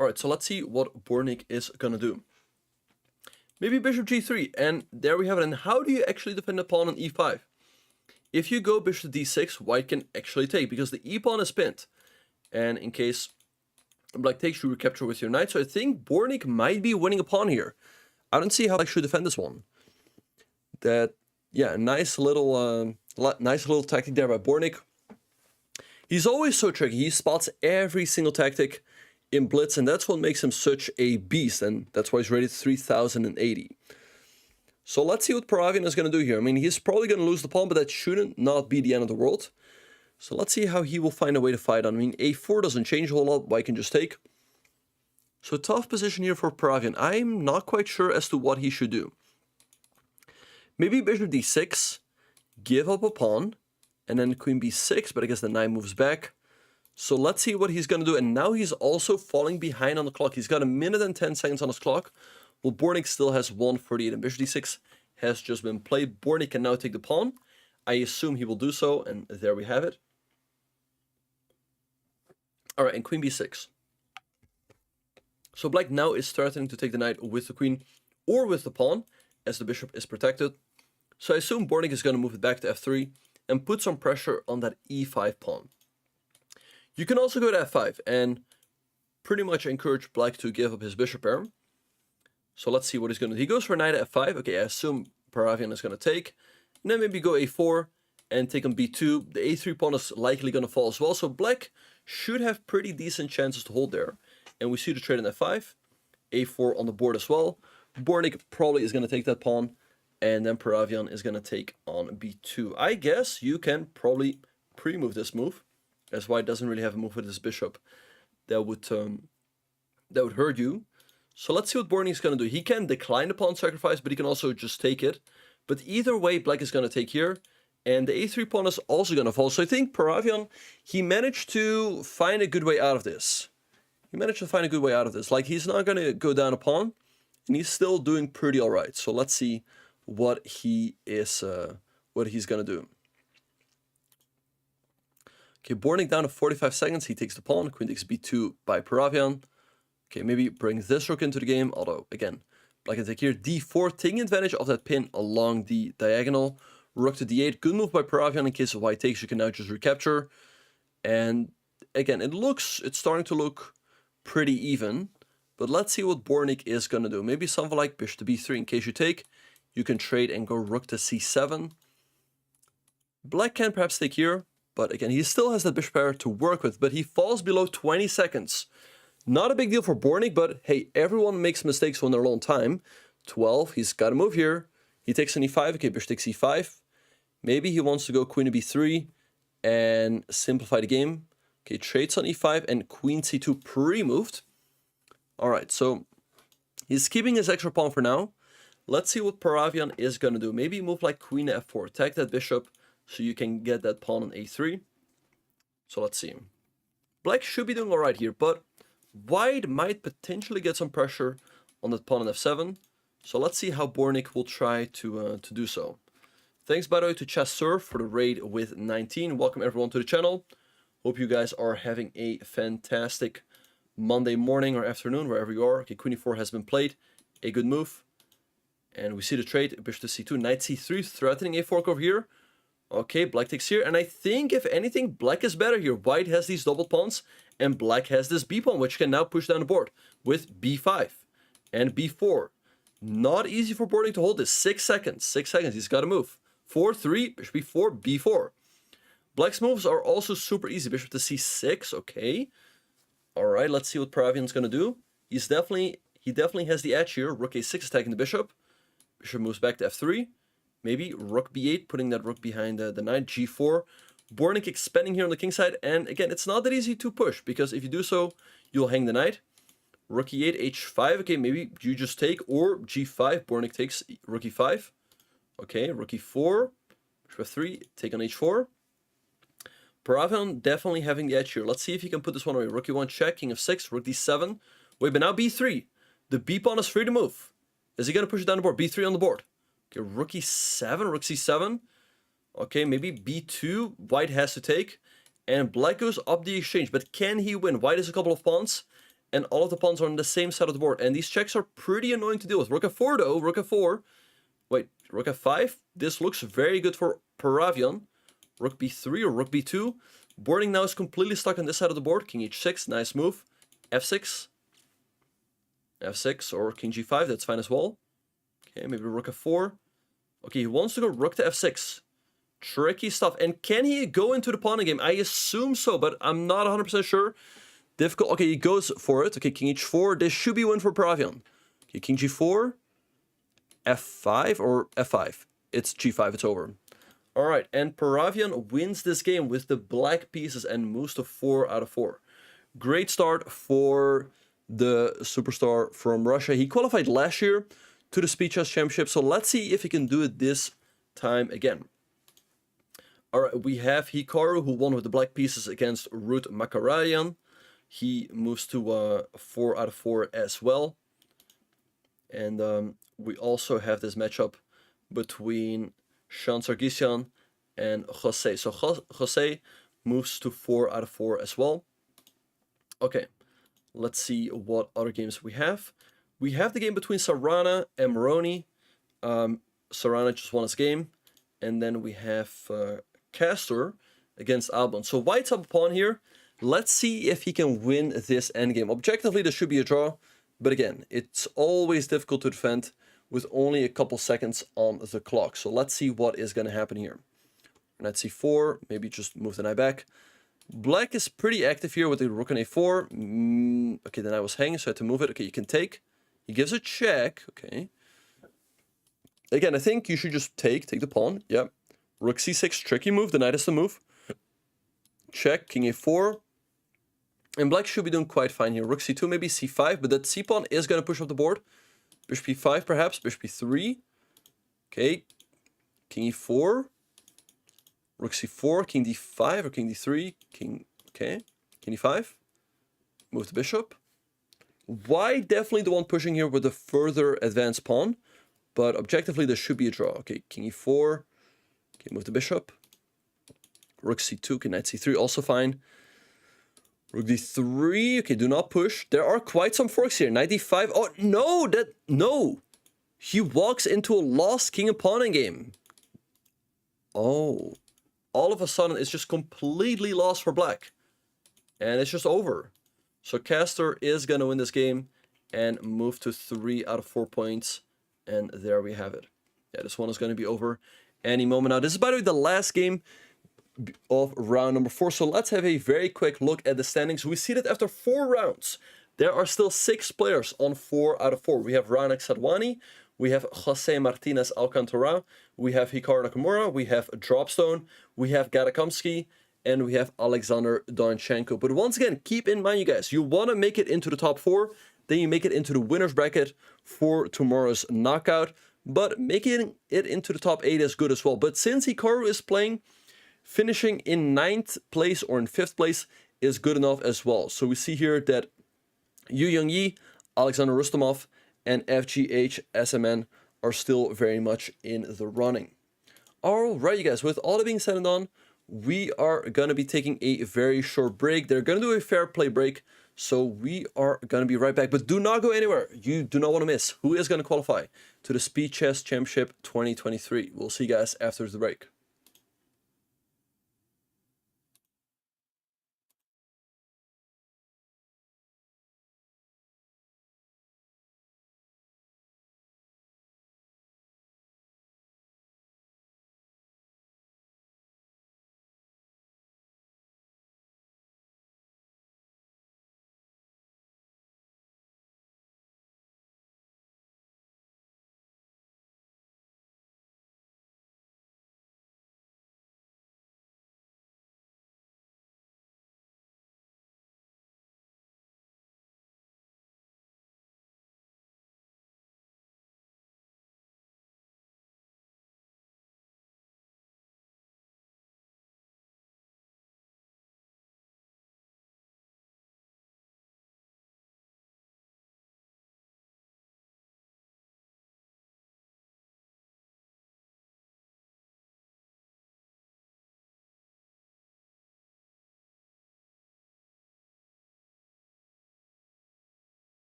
Alright, so let's see what Bornik is going to do. Maybe bishop g3, and there we have it. And how do you actually defend the pawn on e5? If you go bishop to d6, white can actually take, because the e-pawn is pinned. And in case black takes, you recapture with your knight. So I think Bornik might be winning a pawn here. I don't see how black should defend this one. Yeah, nice little tactic there by Bornik. He's always so tricky. He spots every single tactic in blitz, and that's what makes him such a beast, and that's why he's rated 3080. So let's see what Paravian is going to do here. I mean, he's probably going to lose the pawn, but that shouldn't not be the end of the world. So let's see how he will find a way to fight on. I mean, a4 doesn't change a whole lot, white can just take. So tough position here for Paravian. I'm not quite sure as to what he should do. Maybe bishop d6, give up a pawn, and then queen b6, but I guess the knight moves back. So let's see what he's going to do. And now he's also falling behind on the clock. He's got 1 minute and 10 seconds on his clock. Well, Bornik still has 1:48, and bishop d6 has just been played. Bornik can now take the pawn. I assume he will do so, and there we have it. Alright, and queen b6. So black now is threatening to take the knight with the queen or with the pawn, as the bishop is protected. So I assume Bornik is going to move it back to f3 and put some pressure on that e5 pawn. You can also go to f5 and pretty much encourage black to give up his bishop pair. So let's see what he's going to do. He goes for knight at f5. Okay, I assume Paravian is going to take. And then maybe go a4 and take on b2. The a3 pawn is likely going to fall as well. So black should have pretty decent chances to hold there. And we see the trade in f5. a4 on the board as well. Bornik probably is going to take that pawn. And then Paravian is going to take on b2. I guess you can probably pre-move this move, as white doesn't really have a move with his bishop that would hurt you. So let's see what Bornik is going to do. He can decline the pawn sacrifice, but he can also just take it. But either way, black is going to take here. And the a3 pawn is also going to fall. So I think Paravian, he managed to find a good way out of this. Like, he's not going to go down a pawn. And he's still doing pretty alright. So let's see what he's going to do. Okay, Bornik down to 45 seconds. He takes the pawn. Queen takes b2 by Paravian. Okay, maybe bring this rook into the game. Although, again, black can take here. d4, taking advantage of that pin along the diagonal. Rook to d8. Good move by Paravian. In case of white takes, you can now just recapture. And again, it's starting to look pretty even. But let's see what Bornik is going to do. Maybe something like bishop to b3. In case you take, you can trade and go rook to c7. Black can perhaps take here, But again, he still has that bishop pair to work with, but he falls below 20 seconds. Not a big deal for Bornik, but hey, everyone makes mistakes when they're low on time. 12, he's got to move here. He takes an e5, okay, bishop takes e5. Maybe he wants to go queen to b3 and simplify the game. Okay, trades on e5 and queen c2 pre-moved. All right, so he's keeping his extra pawn for now. Let's see what Paravian is going to do. Maybe move like queen to f4. Attack that bishop so you can get that pawn on a3. So let's see. Black should be doing all right here, but white might potentially get some pressure on that pawn on f7. So let's see how Bornik will try to do so. Thanks, by the way, to Chess Surf for the raid with 19. Welcome everyone to the channel. Hope you guys are having a fantastic Monday morning or afternoon, wherever you are. Okay, queen e4 has been played. A good move. And we see the trade, bishop to c2, knight c3, threatening a fork over here. Okay, black takes here. And I think, if anything, black is better here. White has these double pawns, and black has this b pawn, which can now push down the board with b5 and b4. Not easy for Bornik to hold this. 6 seconds. 6 seconds. He's got to move. 4, 3, bishop b4, b4. Black's moves are also super easy. Bishop to c6. Okay. All right, let's see what Paravian's going to do. He definitely has the edge here. Rook a6 attacking the bishop. Bishop moves back to f3. Maybe rook b8, putting that rook behind the knight. g4. Bornik expanding here on the king side. And again, it's not that easy to push, because if you do so, you'll hang the knight. Rook e8, h5. Okay, maybe you just take, or g5. Bornik takes rook e5. Okay, rook e4. Bishop f3. Take on h4. Paravian definitely having the edge here. Let's see if he can put this one away. Rook e1 check, king of 6, rook d7. Wait, but now b3. The b pawn is free to move. Is he going to push it down the board? b3 on the board. Okay, rook e7, rook c7. Okay, maybe b2. White has to take. And black goes up the exchange. But can he win? White has a couple of pawns. And all of the pawns are on the same side of the board. And these checks are pretty annoying to deal with. Rook f4 though. Rook f4. Wait, rook f5. This looks very good for Paravian. Rook b3 or rook b2. Bornik now is completely stuck on this side of the board. King h6, nice move. f6. f6 or king g5, that's fine as well. Okay, maybe rook f4. Okay, he wants to go rook to f6. Tricky stuff. And can he go into the pawn game? I assume so, but I'm not 100% sure. Difficult. Okay, he goes for it. Okay, king h4. This should be a win for Paravian. Okay, king g4. f5 or f5. It's g5, it's over. All right, and Paravian wins this game with the black pieces and moves to 4 out of 4. Great start for the superstar from Russia. He qualified last year to the Speed Chess Championship, so let's see if he can do it this time again. All right, we have Hikaru, who won with the black pieces against Ruud Makarayan. He moves to 4 out of 4 as well. And we also have this matchup between Sean Sargsyan and Jose. So Jose moves to 4 out of 4 as well. Okay, let's see what other games we have. We have the game between Sarana and Moroni. Sarana just won his game. And then we have Castor against Albon. So white's up a pawn here. Let's see if he can win this endgame. Objectively, this should be a draw. But again, it's always difficult to defend with only a couple seconds on the clock. So let's see what is going to happen here. Knight c4, maybe just move the knight back. Black is pretty active here with the rook on a4. Okay, then I was hanging, so I had to move it. Okay, you can take. He gives a check. Okay. Again, I think you should just take the pawn. Yep. Rook c6, tricky move. The knight has to move. Check, king a4. And black should be doing quite fine here. Rook c2, maybe c5, but that c pawn is going to push up the board. Bishop e5 perhaps, bishop e3. Okay, king e4. Rook c4, king d5 or king d3. King, okay, king e5. Move the bishop. White definitely the one pushing here with the further advanced pawn. But objectively, this should be a draw. Okay, king e4. Okay, move the bishop. Rook c2, okay, knight c3, also fine. Rook d3, okay, do not push. There are quite some forks here. Knight d5, oh, no! He walks into a lost king and pawn in game. Oh, all of a sudden, it's just completely lost for black. And it's just over. So Castor is going to win this game and move to 3 out of 4 points. And there we have it. Yeah, this one is going to be over any moment now. This is, by the way, the last game of round number 4. So let's have a very quick look at the standings. We see that after 4 rounds, there are still 6 players on 4 out of 4. We have Ranek Sadwani, we have Jose Martinez Alcantara, we have Hikaru Nakamura, we have Dropstone, we have Gara, and we have Alexander Donchenko. But once again, keep in mind, you guys, you want to make it into the top 4, then you make it into the winner's bracket for tomorrow's knockout. But making it into the top 8 is good as well. But since Hikaru is playing, finishing in 9th place or in 5th place is good enough as well. So we see here that Yangyi, Alexander Rustamov, and FGH SMN are still very much in the running. Alright, you guys, with all that being said and done, we are going to be taking a very short break. They're going to do a fair play break, so we are going to be right back. But do not go anywhere. You do not want to miss who is going to qualify to the Speed Chess Championship 2023. We'll see you guys after the break.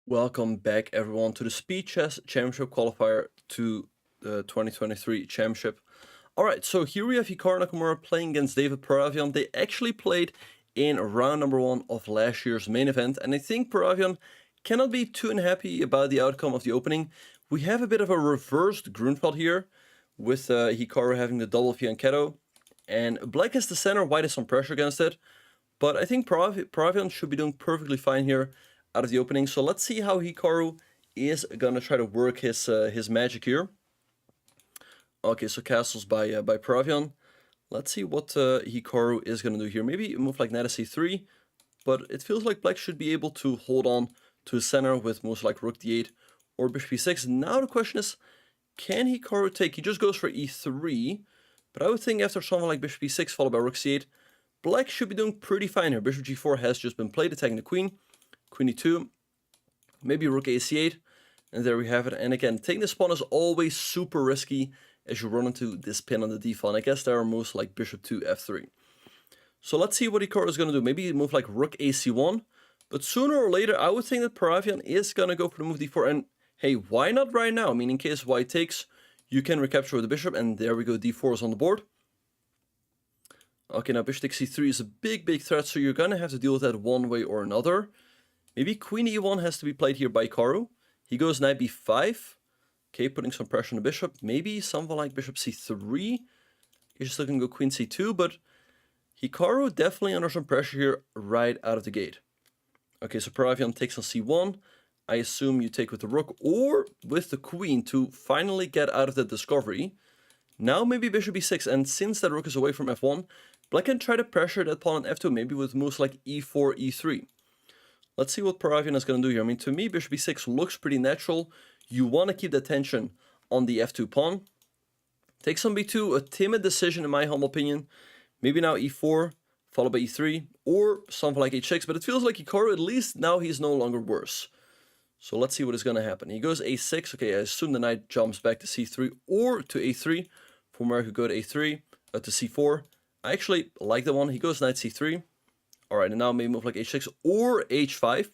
Welcome back, everyone, to the Speed Chess Championship Qualifier to the 2023 Championship. Alright, so here we have Hikaru Nakamura playing against David Paravian. They actually played in round number 1 of last year's main event, and I think Paravian cannot be too unhappy about the outcome of the opening. We have a bit of a reversed Grunfeld here, with Hikaru having the double fianchetto, and black has the center, white has some pressure against it, but I think Paravian should be doing perfectly fine here out of the opening. So let's see how Hikaru is gonna try to work his magic here. Okay, so castles by Paravian. Let's see what Hikaru is gonna do here. Maybe a move like knight c3, but it feels like black should be able to hold on to his center with moves like rook d8 or bishop e6. Now the question is, can Hikaru take? He just goes for e3, but I would think after something like bishop e6 followed by rook c8, black should be doing pretty fine here. Bishop g4 has just been played, attacking the queen. Queen e2, maybe rook ac8, and there we have it. And again, taking this pawn is always super risky as you run into this pin on the d-file. And I guess there are moves like bishop to f3. So let's see what Hikaru is going to do. Maybe move like rook ac1, but sooner or later I would think that Paravian is going to go for the move d4. And hey, why not right now? I mean, in case white takes, you can recapture with the bishop, and there we go, d4 is on the board. Okay, now bishop takes c3 is a big threat, so you're going to have to deal with that one way or another. Maybe queen e1 has to be played here by Hikaru. He goes knight b5. Okay, putting some pressure on the bishop. Maybe something like bishop c3. He's just looking to go queen c2, but Hikaru definitely under some pressure here right out of the gate. Okay, so Paravian takes on c1. I assume you take with the rook or with the queen to finally get out of the discovery. Now maybe bishop e6, and since that rook is away from f1, black can try to pressure that pawn on f2, maybe with moves like e4, e3. Let's see what Paravian is going to do here. I mean, to me, bishop e6 looks pretty natural. You want to keep the tension on the f2 pawn. Takes on b2, a timid decision in my humble opinion. Maybe now e4, followed by e3, or something like h6. But it feels like Hikaru, at least now he's no longer worse. So let's see what is going to happen. He goes a6. Okay, I assume the knight jumps back to c3 or to a3. From where he could go to a3, to c4. I actually like the one. He goes knight c3. Alright, and now maybe move like h6 or h5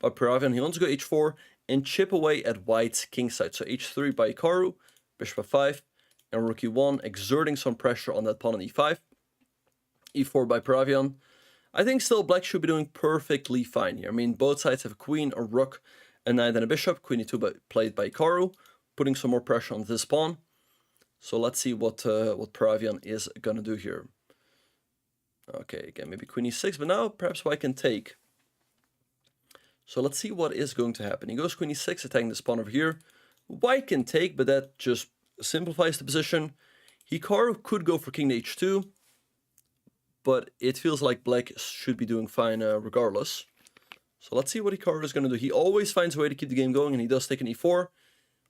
by Paravian. He wants to go h4 and chip away at white's king side. So h3 by Hikaru, bishop f5, and rook e1, exerting some pressure on that pawn on e5. e4 by Paravian. I think still black should be doing perfectly fine here. I mean, both sides have a queen, a rook, a knight, and a bishop. Queen e2 played by Hikaru, putting some more pressure on this pawn. So let's see what Paravian is going to do here. Okay, again, maybe queen e6, but now perhaps white can take. So let's see what is going to happen. He goes queen e6, attacking this pawn over here. White can take, but that just simplifies the position. Hikaru could go for king to h2, but it feels like black should be doing fine regardless. So let's see what Hikaru is going to do. He always finds a way to keep the game going, and he does take an e4.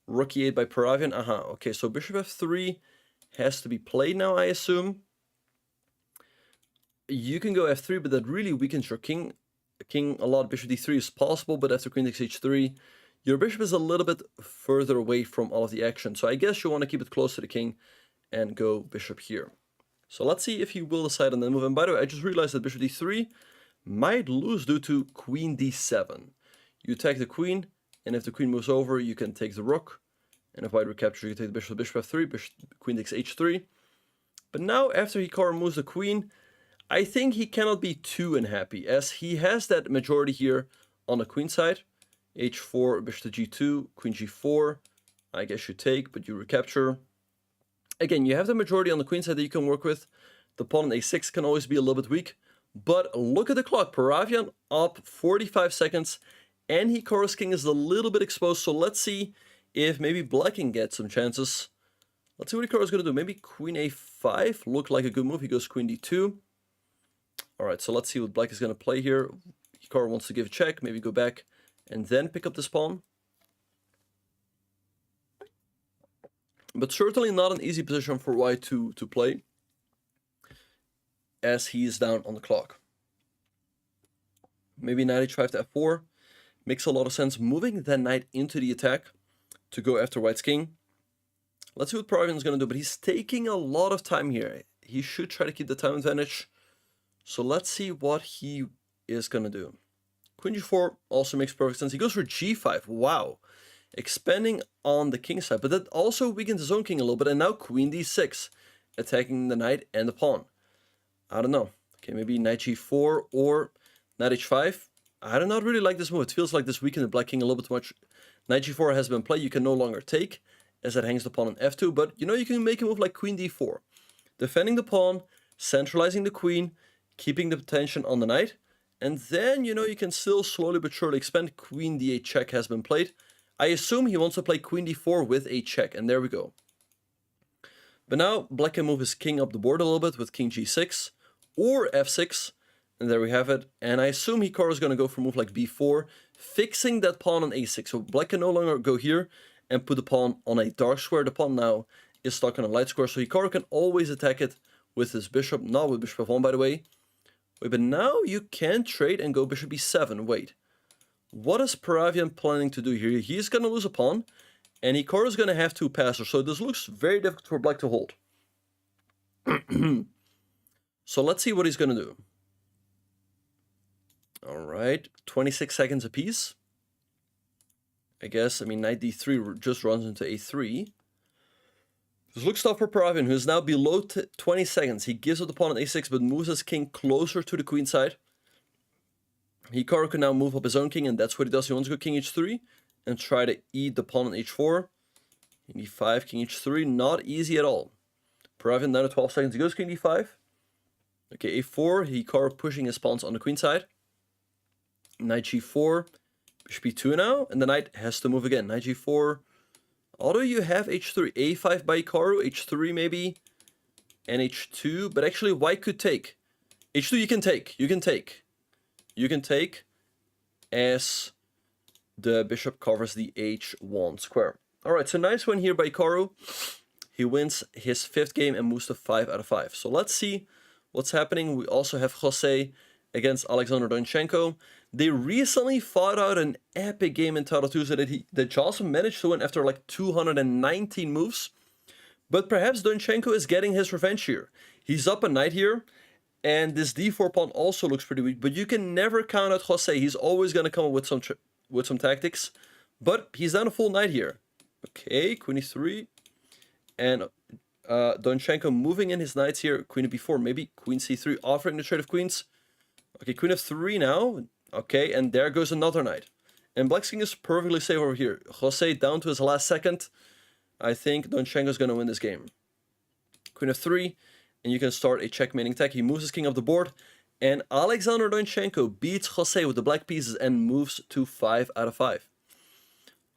Rook e8 by Paravian. Okay, so bishop f3 has to be played now, I assume. You can go f3, but that really weakens your king. A lot. Bishop d3 is possible, but after queen takes h3, your bishop is a little bit further away from all of the action. So I guess you want to keep it close to the king and go bishop here. So let's see if he will decide on the move. And by the way, I just realized that bishop d3 might lose due to queen d7. You attack the queen, and if the queen moves over, you can take the rook. And if white recaptures, you take the bishop f3, queen takes h3. But now, after Hikaru moves the queen, I think he cannot be too unhappy, as he has that majority here on the queen side. h4, bishop to g2, queen g4. I guess you take, but you recapture. Again, you have the majority on the queen side that you can work with. The pawn on a6 can always be a little bit weak. But look at the clock. Paravian up 45 seconds, and Hikaru's king is a little bit exposed. So let's see if maybe black can get some chances. Let's see what Hikaru is going to do. Maybe queen a5 looked like a good move. He goes queen d2. Alright, so let's see what black is going to play here. Hikaru wants to give a check, maybe go back, and then pick up this pawn. But certainly not an easy position for white to play, as he is down on the clock. Maybe knight h5 to f4. Makes a lot of sense. Moving that knight into the attack to go after white's king. Let's see what Paravian is going to do, but he's taking a lot of time here. He should try to keep the time advantage. So let's see what he is going to do. Queen g4 also makes perfect sense. He goes for g5. Wow. Expanding on the king side, but that also weakens his own king a little bit. And now queen d6, attacking the knight and the pawn. I don't know. Okay, maybe knight g4 or knight h5. I do not really like this move. It feels like this weakened the black king a little bit too much. Knight g4 has been played. You can no longer take, as it hangs the pawn on f2. But, you know, you can make a move like queen d4. Defending the pawn, centralizing the queen, keeping the tension on the knight. And then, you know, you can still slowly but surely expand. Queen d8 check has been played. I assume he wants to play queen d4 with a check. And there we go. But now, black can move his king up the board a little bit with king g6 or f6. And there we have it. And I assume Hikaru is going to go for a move like b4, fixing that pawn on a6. So black can no longer go here and put the pawn on a dark square. The pawn now is stuck on a light square. So Hikaru can always attack it with his bishop. Not with bishop f1, by the way. Wait, but now you can trade and go bishop e7. Wait. What is Paravian planning to do here? He's going to lose a pawn. And Hikaru is going to have two passers. So this looks very difficult for black to hold. So let's see what he's going to do. Alright, 26 seconds apiece. I guess, I mean, knight d3 just runs into a3. This looks tough for Paravian, who is now below 20 seconds. He gives up the pawn on a6, but moves his king closer to the queen side. Hikaru can now move up his own king, and that's what he does. He wants to go king h3 and try to eat the pawn on h4. King d5, king h3, not easy at all. Paravian down to 12 seconds. He goes king d5. Okay, a4, Hikaru pushing his pawns on the queen side. Knight g4, bishop e2 now, and the knight has to move again. Knight g4, although you have h3, a5 by Hikaru, h3 maybe, and h2, but actually white could take. h2 you can take, you can take as the bishop covers the h1 square. Alright, so nice win here by Hikaru. He wins his 5th game and moves to 5 out of 5. So let's see what's happening. We also have Jose against Alexander Donchenko. They recently fought out an epic game in Title 2 so that Johnson managed to win after like 219 moves. But perhaps Donchenko is getting his revenge here. He's up a knight here, and this d4 pawn also looks pretty weak. But you can never count out Jose. He's always going to come up with some tactics. But he's down a full knight here. Okay, queen e3. And Donchenko moving in his knights here. Queen b4, maybe queen c3, offering the trade of queens. Okay, queen f3 now. Okay, and there goes another knight. And black's king is perfectly safe over here. Jose down to his last second. I think Donchenko is going to win this game. Queen f3, and you can start a checkmating attack. He moves his king up the board. And Alexander Donchenko beats Jose with the black pieces and moves to 5 out of 5.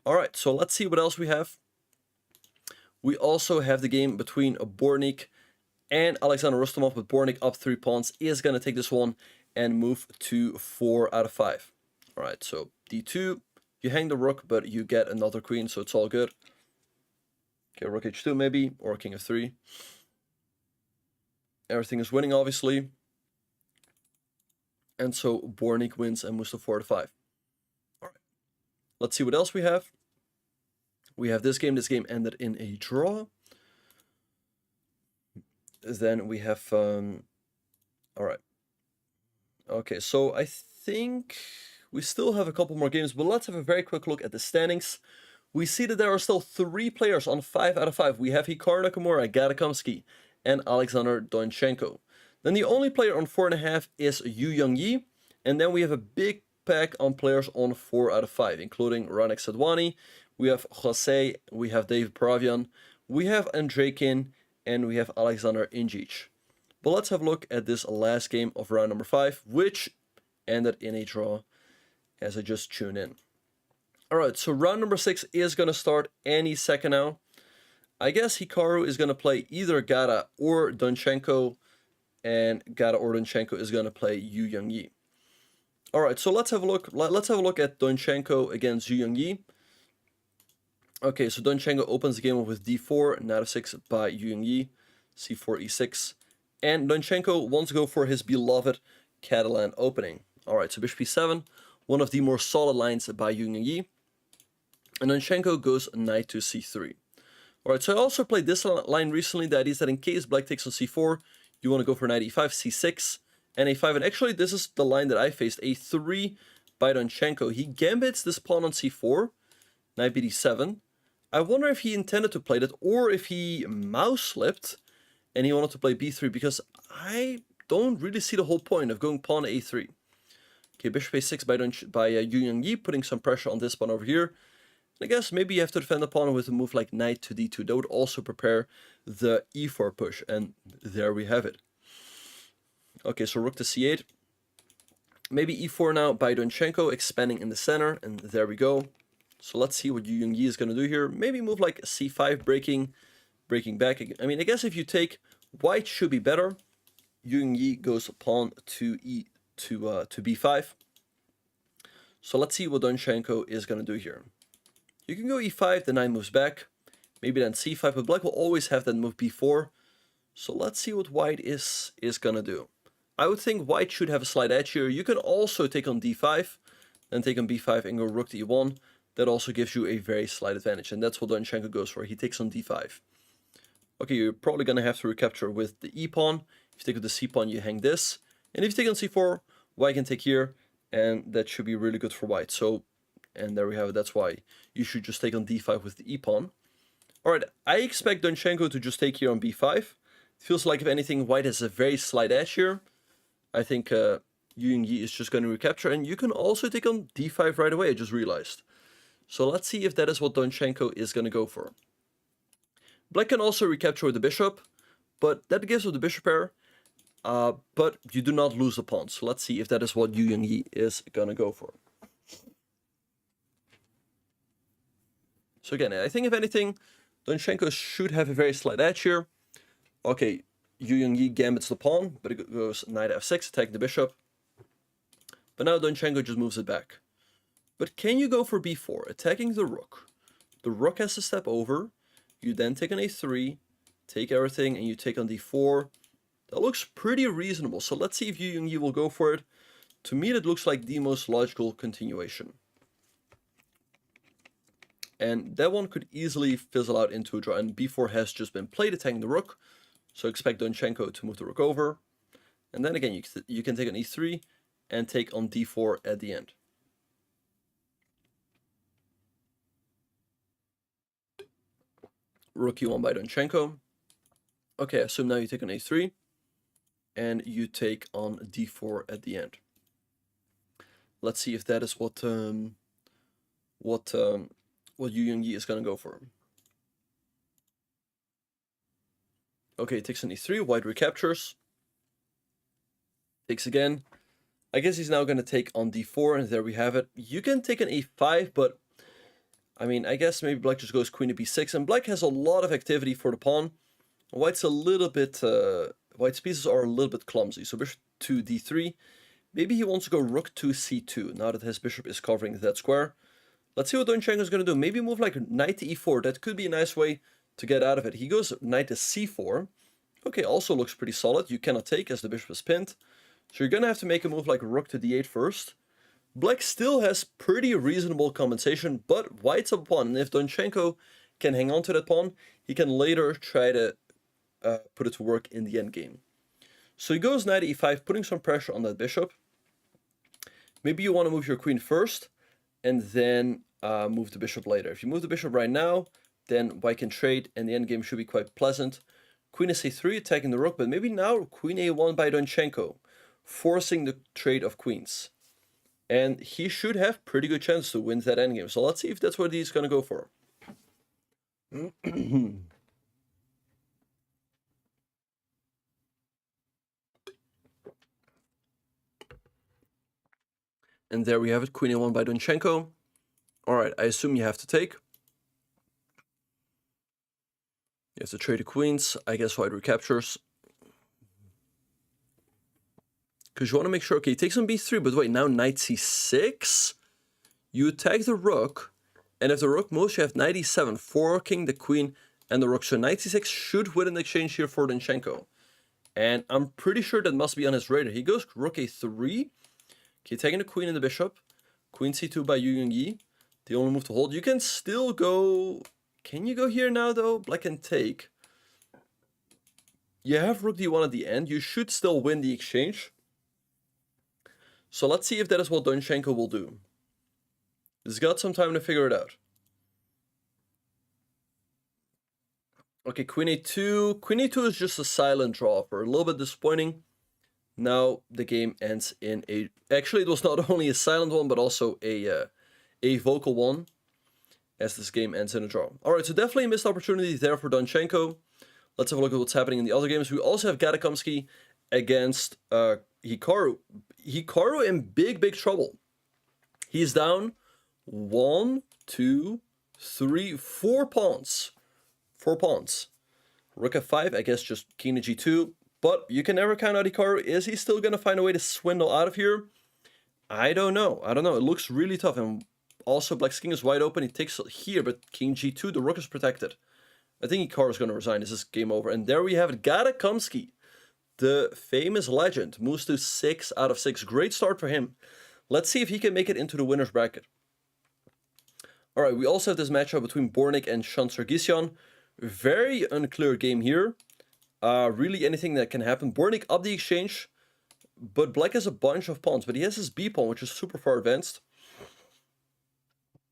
Alright, so let's see what else we have. We also have the game between Bornik and Alexander Rustamov, but Bornik up 3 pawns is going to take this one and move to 4 out of 5. Alright, so d2, you hang the rook, but you get another queen, so it's all good. Okay, rook h2 maybe, or king f3. Everything is winning, obviously. And so Bornik wins and moves to 4 out of 5. Alright, let's see what else we have. We have this game. This game ended in a draw. Then we have... Alright. Okay, so I think we still have a couple more games, but let's have a very quick look at the standings. We see that there are still 3 players on 5 out of 5. We have Hikaru Nakamura, Gara, and Alexander Donchenko. Then the only player on 4.5 is Yangyi, and then we have a big pack on players on 4 out of 5, including Ranek Sedwani, we have Jose, we have David Paravian, we have Andrejkin, and we have Alexander Injic. But let's have a look at this last game of round number 5, which ended in a draw as I just tuned in. Alright, so round number 6 is going to start any second now. I guess Hikaru is going to play either Gara or Donchenko, and Gara or Donchenko is going to play Yangyi. Alright, so let's have a look. Let's have a look at Donchenko against Yangyi. Okay, so Donchenko opens the game up with d4, knight f6 by Yangyi, c4, e6. And Donchenko wants to go for his beloved Catalan opening. Alright, so bishop e7, one of the more solid lines by Yangyi. And Donchenko goes knight to c3. Alright, so I also played this line recently. The idea is that in case black takes on c4, you want to go for knight e5, c6, and a5. And actually, this is the line that I faced, a3, by Donchenko. He gambits this pawn on c4, knight bd7. I wonder if he intended to play that, or if he mouse slipped and he wanted to play b3, because I don't really see the whole point of going pawn to a3. Okay, bishop a6 by Yangyi, putting some pressure on this pawn over here. I guess maybe you have to defend the pawn with a move like knight to d2. That would also prepare the e4 push, and there we have it. Okay, so rook to c8. Maybe e4 now by Donchenko, expanding in the center, and there we go. So let's see what Yangyi is going to do here. Maybe move like c5, breaking back. I mean, I guess if you take, white should be better. Yangyi goes pawn to b5. So let's see what Donchenko is going to do here. You can go e5, the knight moves back. Maybe then c5, but black will always have that move b4. So let's see what white is going to do. I would think white should have a slight edge here. You can also take on d5, then take on b5 and go rook to e1. That also gives you a very slight advantage, and that's what Donchenko goes for. He takes on d5. Okay, you're probably going to have to recapture with the e-pawn. If you take on the c-pawn, you hang this. And if you take on c4, white can take here, and that should be really good for white. So, and there we have it. That's why you should just take on d5 with the e-pawn. Alright, I expect Donchenko to just take here on b5. It feels like, if anything, white has a very slight edge here. I think Yangyi is just going to recapture, and you can also take on d5 right away, I just realized. So let's see if that is what Donchenko is going to go for. Black can also recapture with the bishop, but that gives up the bishop pair, but you do not lose the pawn. So let's see if that is what Yangyi is going to go for. So again, I think if anything, Donchenko should have a very slight edge here. Okay, Yangyi gambits the pawn, but it goes knight f6, attacking the bishop. But now Donchenko just moves it back. But can you go for b4, attacking the rook? The rook has to step over. You then take on a3, take everything, and you take on d4. That looks pretty reasonable. So let's see if Yangyi will go for it. To me, that looks like the most logical continuation. And that one could easily fizzle out into a draw. And b4 has just been played, attacking the rook. So expect Donchenko to move the rook over. And then again, you can take on e3 and take on d4 at the end. Rook e1 by Donchenko. Okay, I assume now you take on a3. And you take on d4 at the end. Let's see if that is what Yangyi is going to go for. Okay, takes on e3, white recaptures. Takes again. I guess he's now going to take on d4, and there we have it. You can take an a5, but I mean, I guess maybe black just goes queen to b6, and black has a lot of activity for the pawn. White's a little bit, white's pieces are a little bit clumsy. So bishop to d3. Maybe he wants to go rook to c2, now that his bishop is covering that square. Let's see what Donchenko is going to do. Maybe move like knight to e4. That could be a nice way to get out of it. He goes knight to c4. Okay, also looks pretty solid. You cannot take as the bishop is pinned. So you're going to have to make a move like rook to d8 first. Black still has pretty reasonable compensation, but white's up a pawn. And if Donchenko can hang on to that pawn, he can later try to put it to work in the endgame. So he goes knight to e5, putting some pressure on that bishop. Maybe you want to move your queen first, and then move the bishop later. If you move the bishop right now, then white can trade, and the endgame should be quite pleasant. Queen is a3, attacking the rook, but maybe now queen a1 by Donchenko, forcing the trade of queens. And he should have pretty good chance to win that endgame. So let's see if that's what he's going to go for. And there we have it, queen a1 by Donchenko. Alright, I assume you have to take. You have to trade the queens. I guess white recaptures. Because you want to make sure, okay, he takes on b3, but wait, now knight c6? You attack the rook, and if the rook moves, you have knight e7, forking the queen and the rook. So knight c6 should win an exchange here for Donchenko. And I'm pretty sure that must be on his radar. He goes rook a3. Okay, taking the queen and the bishop. Queen c2 by Yangyi. The only move to hold. You can still go... Can you go here now, though? Black can take. You have rook d1 at the end. You should still win the exchange. So let's see if that is what Donchenko will do. He's got some time to figure it out. Okay, Queen A2. Queen A2 is just a silent draw for a little bit disappointing. Now the game ends in a... Actually, it was not only a silent one, but also a vocal one, as this game ends in a draw. Alright, so definitely a missed opportunity there for Donchenko. Let's have a look at what's happening in the other games. We also have Gara against Hikaru. Hikaru in big trouble. He's down 1, 2, 3, 4 pawns. 4 pawns. Rook F5, I guess just King to G2. But you can never count out Hikaru. Is he still going to find a way to swindle out of here? I don't know. It looks really tough. And also, Black's king is wide open. He takes it here, but King G2, the rook is protected. I think Hikaru is going to resign. This is game over. And there we have it. Gara, the famous legend, moves to 6 out of 6. Great start for him. Let's see if he can make it into the winner's bracket. Alright, we also have this matchup between Bornik and Shan Sargsyan. Very unclear game here. Really anything that can happen. Bornik up the exchange, but Black has a bunch of pawns, but he has his B pawn, which is super far advanced.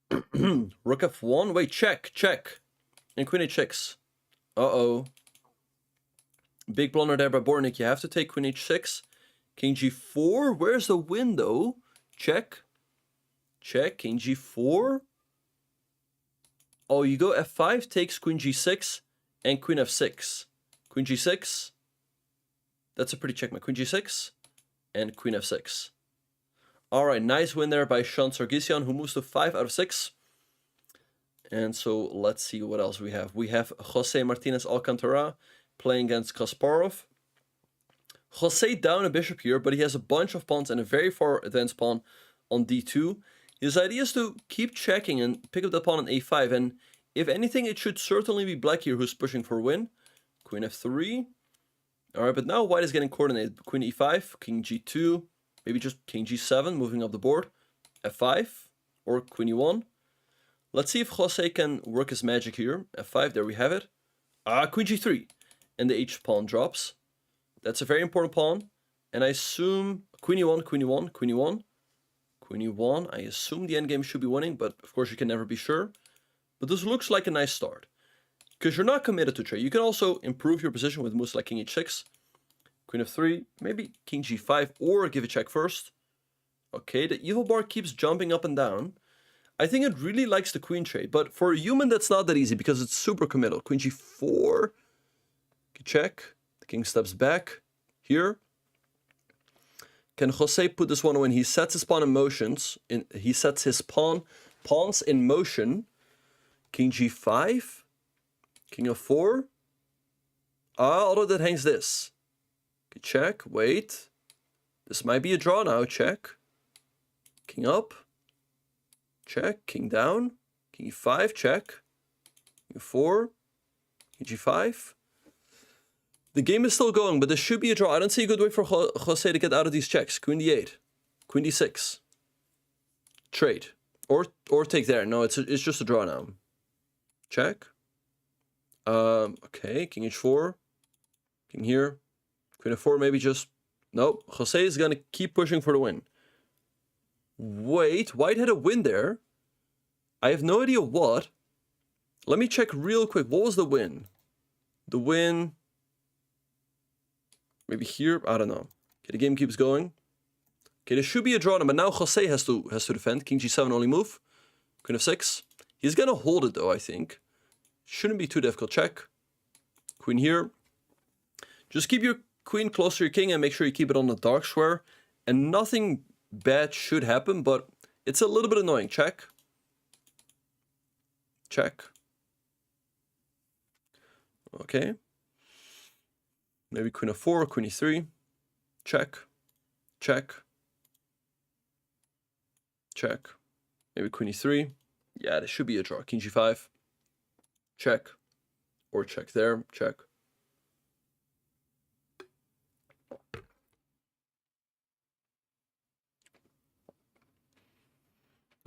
Rook F1, wait, check. And Queen H6. Uh-oh. Big blunder there by Bornik. You have to take Queen H6. King G4, where's the window? Check. King G4. Oh, you go F5, takes Queen G6, and Queen F6. Queen G6. That's a pretty checkmate. Queen G6 and Queen F6. Alright, nice win there by Shan Sargsyan, who moves to 5 out of 6. And so let's see what else we have. We have Jose Martinez Alcantara playing against Kasparov. Jose down a bishop here, but he has a bunch of pawns and a very far advanced pawn on D2. His idea is to keep checking and pick up the pawn on A5. And if anything, it should certainly be Black here who's pushing for a win. Queen F3. Alright, but now White is getting coordinated. Queen E5, King G2, maybe just King G7, moving up the board. F5, or Queen E1. Let's see if Jose can work his magic here. F5, there we have it. Queen G3. And the H pawn drops. That's a very important pawn. And I assume Queen E1, Queen E1, Queen E1. Queen E1, I assume the endgame should be winning, but of course you can never be sure. But this looks like a nice start. Because you're not committed to trade. You can also improve your position with moves like King H6. Queen F3, maybe King G5, or give a check first. Okay, the evil bar keeps jumping up and down. I think it really likes the queen trade, but for a human that's not that easy because it's super committal. Queen G4, check. The king steps back here. Can Jose put this one away? He sets his pawn in motions. He sets his pawns in motion. King G5. King F4. Although that hangs this. Okay, check. Wait. This might be a draw now. Check. King up. Check. King down. King E5. Check. King F4. King G5. The game is still going, but this should be a draw. I don't see a good way for Jose to get out of these checks. Queen D8. Queen D6. Trade. Or take there. No, it's just a draw now. Check. Okay, King H4. King here. Queen F4, maybe just... Nope. Jose is going to keep pushing for the win. Wait, White had a win there. I have no idea what. Let me check real quick. What was the win? The win... Maybe here? I don't know. Okay, the game keeps going. Okay, there should be a draw now, but now Jose has to defend. King G7 only move. Queen F6. He's going to hold it though, I think. Shouldn't be too difficult. Check. Queen here. Just keep your queen close to your king and make sure you keep it on the dark square. And nothing bad should happen, but it's a little bit annoying. Check. Check. Okay. Maybe Queen F4, Queen E3. Check. Check. Check. Maybe Queen E3. Yeah, there should be a draw. King G5. Check. Or check there. Check.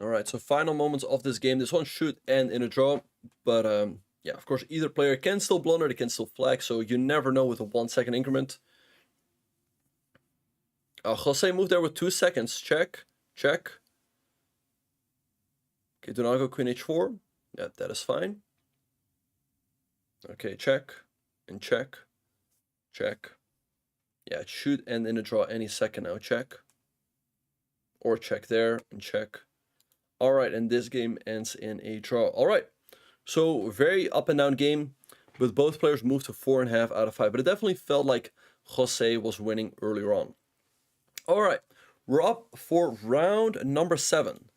Alright, so final moments of this game. This one should end in a draw, but yeah, of course, either player can still blunder, they can still flag, so you never know with a 1 second increment. Jose moved there with 2 seconds. Check. Check. Okay, do not go queen h4. Yeah, that is fine. Okay, check. And check. Check. Yeah, it should end in a draw any second now. Check. Or check there and check. All right, and this game ends in a draw. All right, so very up and down game, with both players moved to 4.5 out of 5. But it definitely felt like Jose was winning earlier on. All right, we're up for round number 7.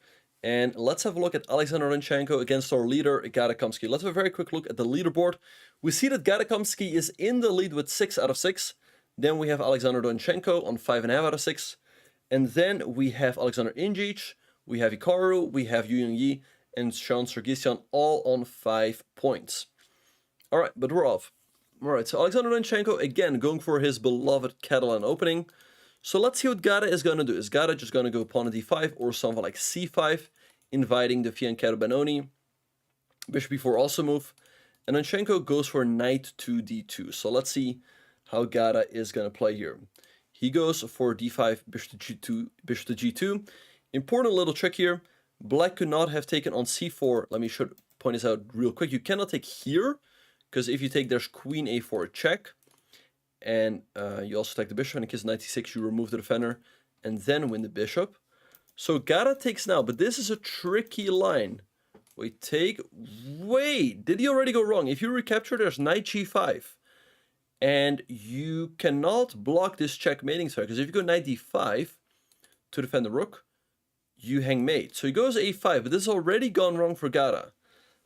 And let's have a look at Alexander Donchenko against our leader, Gara. Let's have a very quick look at the leaderboard. We see that Gara is in the lead with 6 out of 6. Then we have Alexander Donchenko on 5.5 out of 6. And then we have Alexander Ingic, we have Hikaru, we have Yangyi, and Sean Sargsyan all on 5 points. All right, but we're off. All right, so Alexander Donchenko, again, going for his beloved Catalan opening. So let's see what Gara is going to do. Is Gara just going to go pawn to d5 or something like c5, inviting the Fianchetto Benoni? Bishop b4 also move. And Donchenko goes for knight to d2. So let's see how Gara is going to play here. He goes for d5, bishop to g2, bishop to g2. Important little trick here. Black could not have taken on c4. Let me point this out real quick. You cannot take here, because if you take, there's queen a4 check. And you also take the bishop, and in case knight c6, you remove the defender and then win the bishop. So Gara takes now, but this is a tricky line. Wait, did he already go wrong? If you recapture, there's knight g5. And you cannot block this checkmating threat, because if you go knight d5 to defend the rook, you hang mate. So he goes a5, but this has already gone wrong for Gara.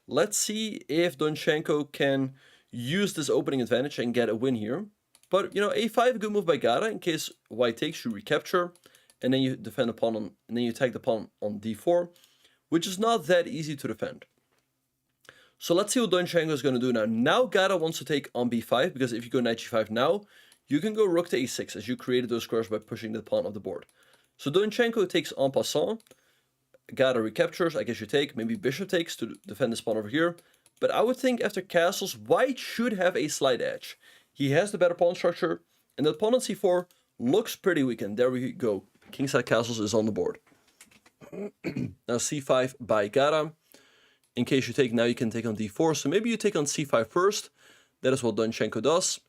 Let's see if Donchenko can use this opening advantage and get a win here. But, you know, a5, a good move by Gara. In case white takes, you recapture, and then you defend the pawn on, and then you attack the pawn on d4, which is not that easy to defend. So let's see what Donchenko is going to do now. Now Gara wants to take on b5, because if you go knight g5 now, you can go rook to a6, as you created those squares by pushing the pawn off the board. So Donchenko takes en passant. Gara recaptures, I guess you take. Maybe bishop takes to defend this pawn over here. But I would think after castles, white should have a slight edge. He has the better pawn structure, and the pawn on c4 looks pretty weak. And there we go. Kingside castles is on the board. Now c5 by Gara. In case you take, now you can take on d4. So maybe you take on c5 first. That is what Donchenko does.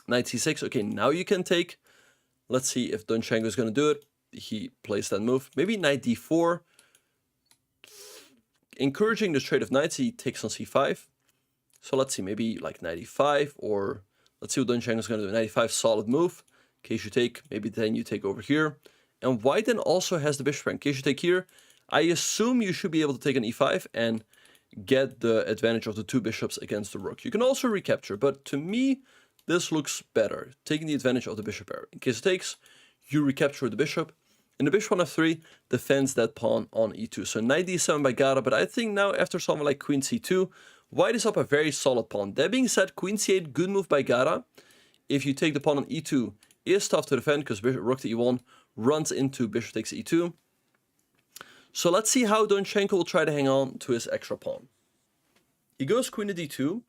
Knight c6. Okay, now you can take. Let's see if Donchenko is going to do it. He plays that move. Maybe knight d4. Encouraging the trade of knights, he takes on c5. So let's see, maybe like knight e5, or let's see what Donchenko is going to do. Knight e5, solid move. In case you take, maybe then you take over here. And white then also has the bishop rank. In case you take here, I assume you should be able to take an e5 and get the advantage of the 2 bishops against the rook. You can also recapture, but to me, this looks better, taking the advantage of the bishop pair. In case it takes, you recapture the bishop, and the bishop on f3 defends that pawn on e2. So knight d7 by Gara, but I think now after something like queen c2, white is up a very solid pawn. That being said, queen c8, good move by Gara. If you take the pawn on e2, is tough to defend, because rook to e1 runs into bishop takes e2. So let's see how Donchenko will try to hang on to his extra pawn. He goes queen to d2.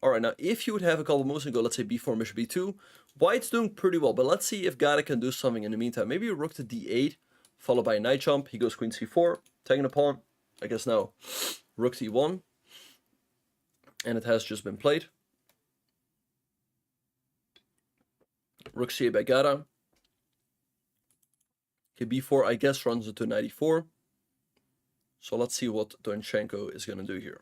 All right, now if you would have a couple moves and go, let's say b4, bishop b2, white's doing pretty well. But let's see if Gara can do something in the meantime. Maybe a rook to d8, followed by a knight jump. He goes queen c4, taking the pawn. I guess now rook to e1. And it has just been played. Rook c8 by Gara. Okay, b4, I guess, runs into knight e4. So let's see what Donchenko is going to do here.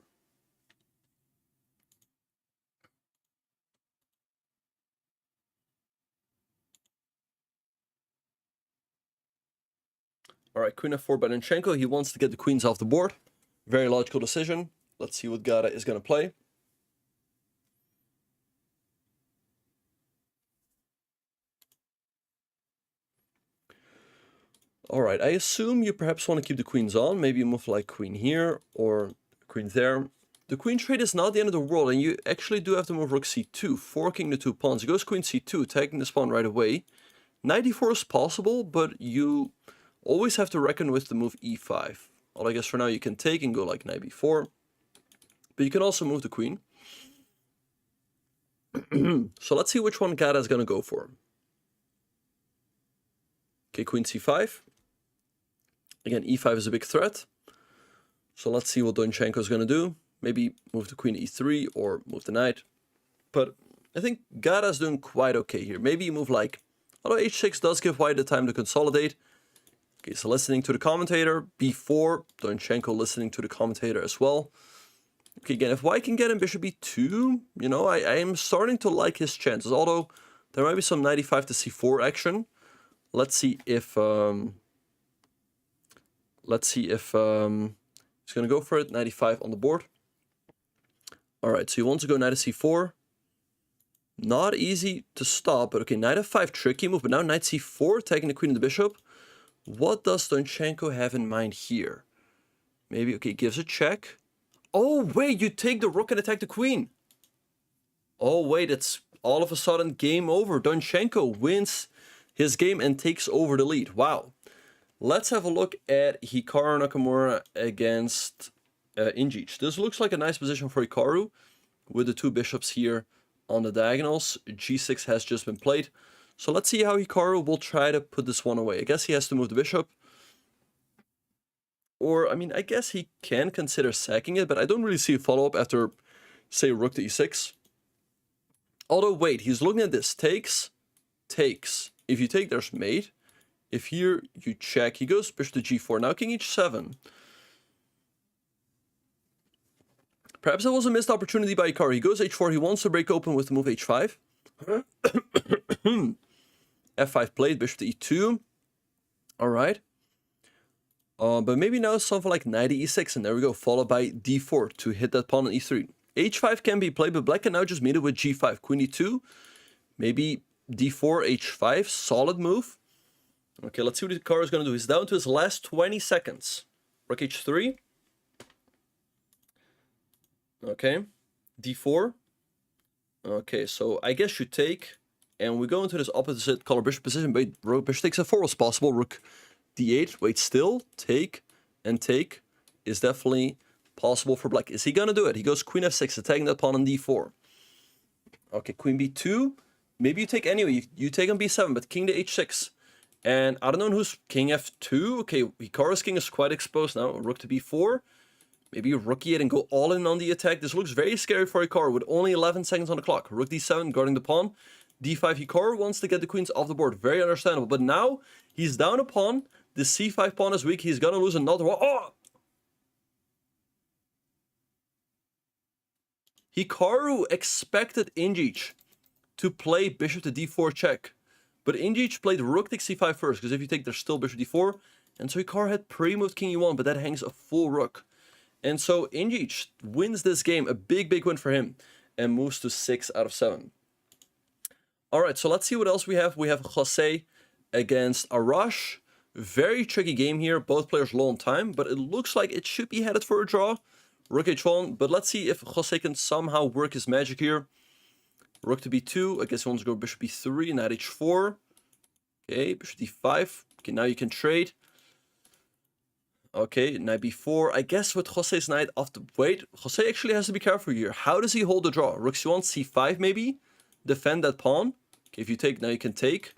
All right, queen f4 by Donchenko. He wants to get the queens off the board. Very logical decision. Let's see what Gara is going to play. All right, I assume you perhaps want to keep the queens on. Maybe you move like queen here or queen there. The queen trade is not the end of the world, and you actually do have to move rook c2, forking the 2 pawns. It goes queen c2, taking this pawn right away. Knight e4 is possible, but you always have to reckon with the move e5. Well, I guess for now you can take and go like knight b4. But you can also move the queen. So let's see which one Gara is going to go for. Okay, queen c5. Again, e5 is a big threat. So let's see what Donchenko is going to do. Maybe move the queen e3 or move the knight. But I think Gara is doing quite okay here. Maybe you move like... Although h6 does give white the time to consolidate. Okay, so listening to the commentator before Donchenko listening to the commentator as well. Okay, again, if white can get in bishop e2, you know, I am starting to like his chances. Although there might be some knight e5 to c4 action. Let's see if he's going to go for it. Knight e5 on the board. All right, so he wants to go knight to c4. Not easy to stop, but okay, knight f5, tricky move. But now knight c4, taking the queen and the bishop. What does Donchenko have in mind here? Maybe, okay, gives a check. Oh, wait, you take the rook and attack the queen. Oh, wait, it's all of a sudden game over. Donchenko wins his game and takes over the lead. Wow. Let's have a look at Hikaru Nakamura against Yangyi. This looks like a nice position for Hikaru with the two bishops here on the diagonals. G6 has just been played. So let's see how Hikaru will try to put this one away. I guess he has to move the bishop. Or, I mean, I guess he can consider sacking it, but I don't really see a follow-up after, say, rook to e6. Although, wait, he's looking at this. Takes, takes. If you take, there's mate. If here you check, he goes bishop to g4. Now king h7. Perhaps that was a missed opportunity by Hikaru. He goes h4. He wants to break open with the move h5. f5 played, bishop to e2. All right. But maybe now something like knight to e6. And there we go, followed by d4 to hit that pawn on e3. h5 can be played, but black can now just meet it with g5. Queen e2. Maybe d4, h5. Solid move. Okay, let's see what Hikaru is going to do. He's down to his last 20 seconds. Rook h3. Okay. d4. Okay, so I guess you take. And we go into this opposite color bishop position. Wait, rook bishop takes f4 was possible. Rook d8. Wait, still. Take and take is definitely possible for black. Is he going to do it? He goes queen f6, attacking that pawn on d4. Okay, queen b2. Maybe you take anyway. You take on b7, but king to h6. And I don't know who's king f2. Okay, Hikaru's king is quite exposed now. Rook to b4. Maybe rook e8 and go all in on the attack. This looks very scary for Hikaru with only 11 seconds on the clock. Rook d7 guarding the pawn. d5 Hikaru wants to get the queens off the board. Very understandable. But now he's down a pawn. The c5 pawn is weak. He's going to lose another one. Oh! Hikaru expected Yangyi to play bishop to d4 check. But Yangyi played rook takes c5 first, because if you take, there's still bishop d4. And so Hikaru had pre-moved king e1, but that hangs a full rook. And so Yangyi wins this game, a big, big win for him, and moves to 6 out of 7. All right, so let's see what else we have. We have Jose against Arash. Very tricky game here. Both players low on time, but it looks like it should be headed for a draw. Rook h1, but let's see if Jose can somehow work his magic here. Rook to b2. I guess he wants to go bishop b3, knight h4. Okay, bishop d5. Okay, now you can trade. Okay, knight b4. I guess with Jose's knight off the... Wait, Jose actually has to be careful here. How does he hold the draw? Rook c1, c5 maybe? Defend that pawn. Okay, if you take, now you can take.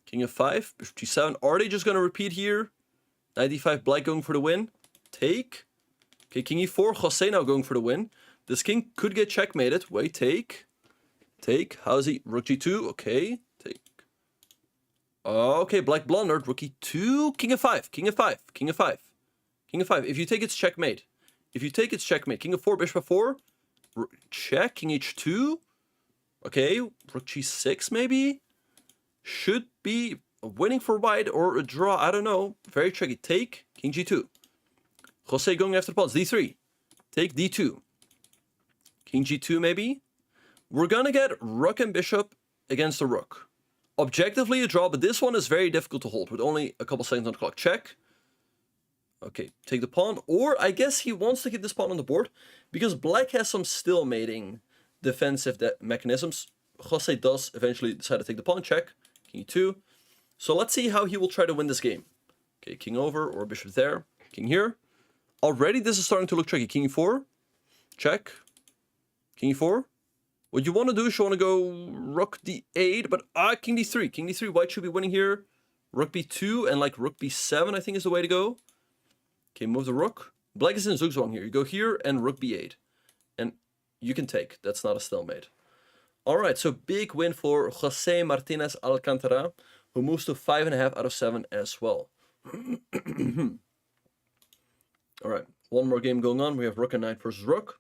King f5, bishop g7. Are they just going to repeat here? Knight d5, black going for the win. Take. Okay, king e4. Jose now going for the win. This king could get checkmated. Wait, take. Take. How's he? Rook g2. Okay. Take. Okay, black blundered. Rook e2. King f5. King f5. King f5. King f5. If you take, it's checkmate. If you take, it's checkmate. King f4. Bishop f4. Check. King h2. Okay. Rook g6 maybe. Should be winning for white or a draw. I don't know. Very tricky. Take. King g2. Jose going after the pawns. d3. Take d2. King g2 maybe. We're going to get rook and bishop against the rook. Objectively a draw, but this one is very difficult to hold with only a couple seconds on the clock. Check. Okay, take the pawn. Or I guess he wants to keep this pawn on the board because black has some stillmating defensive mechanisms. Jose does eventually decide to take the pawn. Check. King e2. So let's see how he will try to win this game. Okay, king over or bishop there. King here. Already this is starting to look tricky. King e4. Check. King e4. What you want to do is you want to go rook d8, but king d3. King d3, white should be winning here. Rook b2 and like rook b7, I think is the way to go. Okay, move the rook. Black is in zugzwang here. You go here and rook b8. And you can take. That's not a stalemate. Alright, so big win for Jose Martinez Alcantara, who moves to 5.5 out of 7 as well. Alright, one more game going on. We have rook and knight versus rook.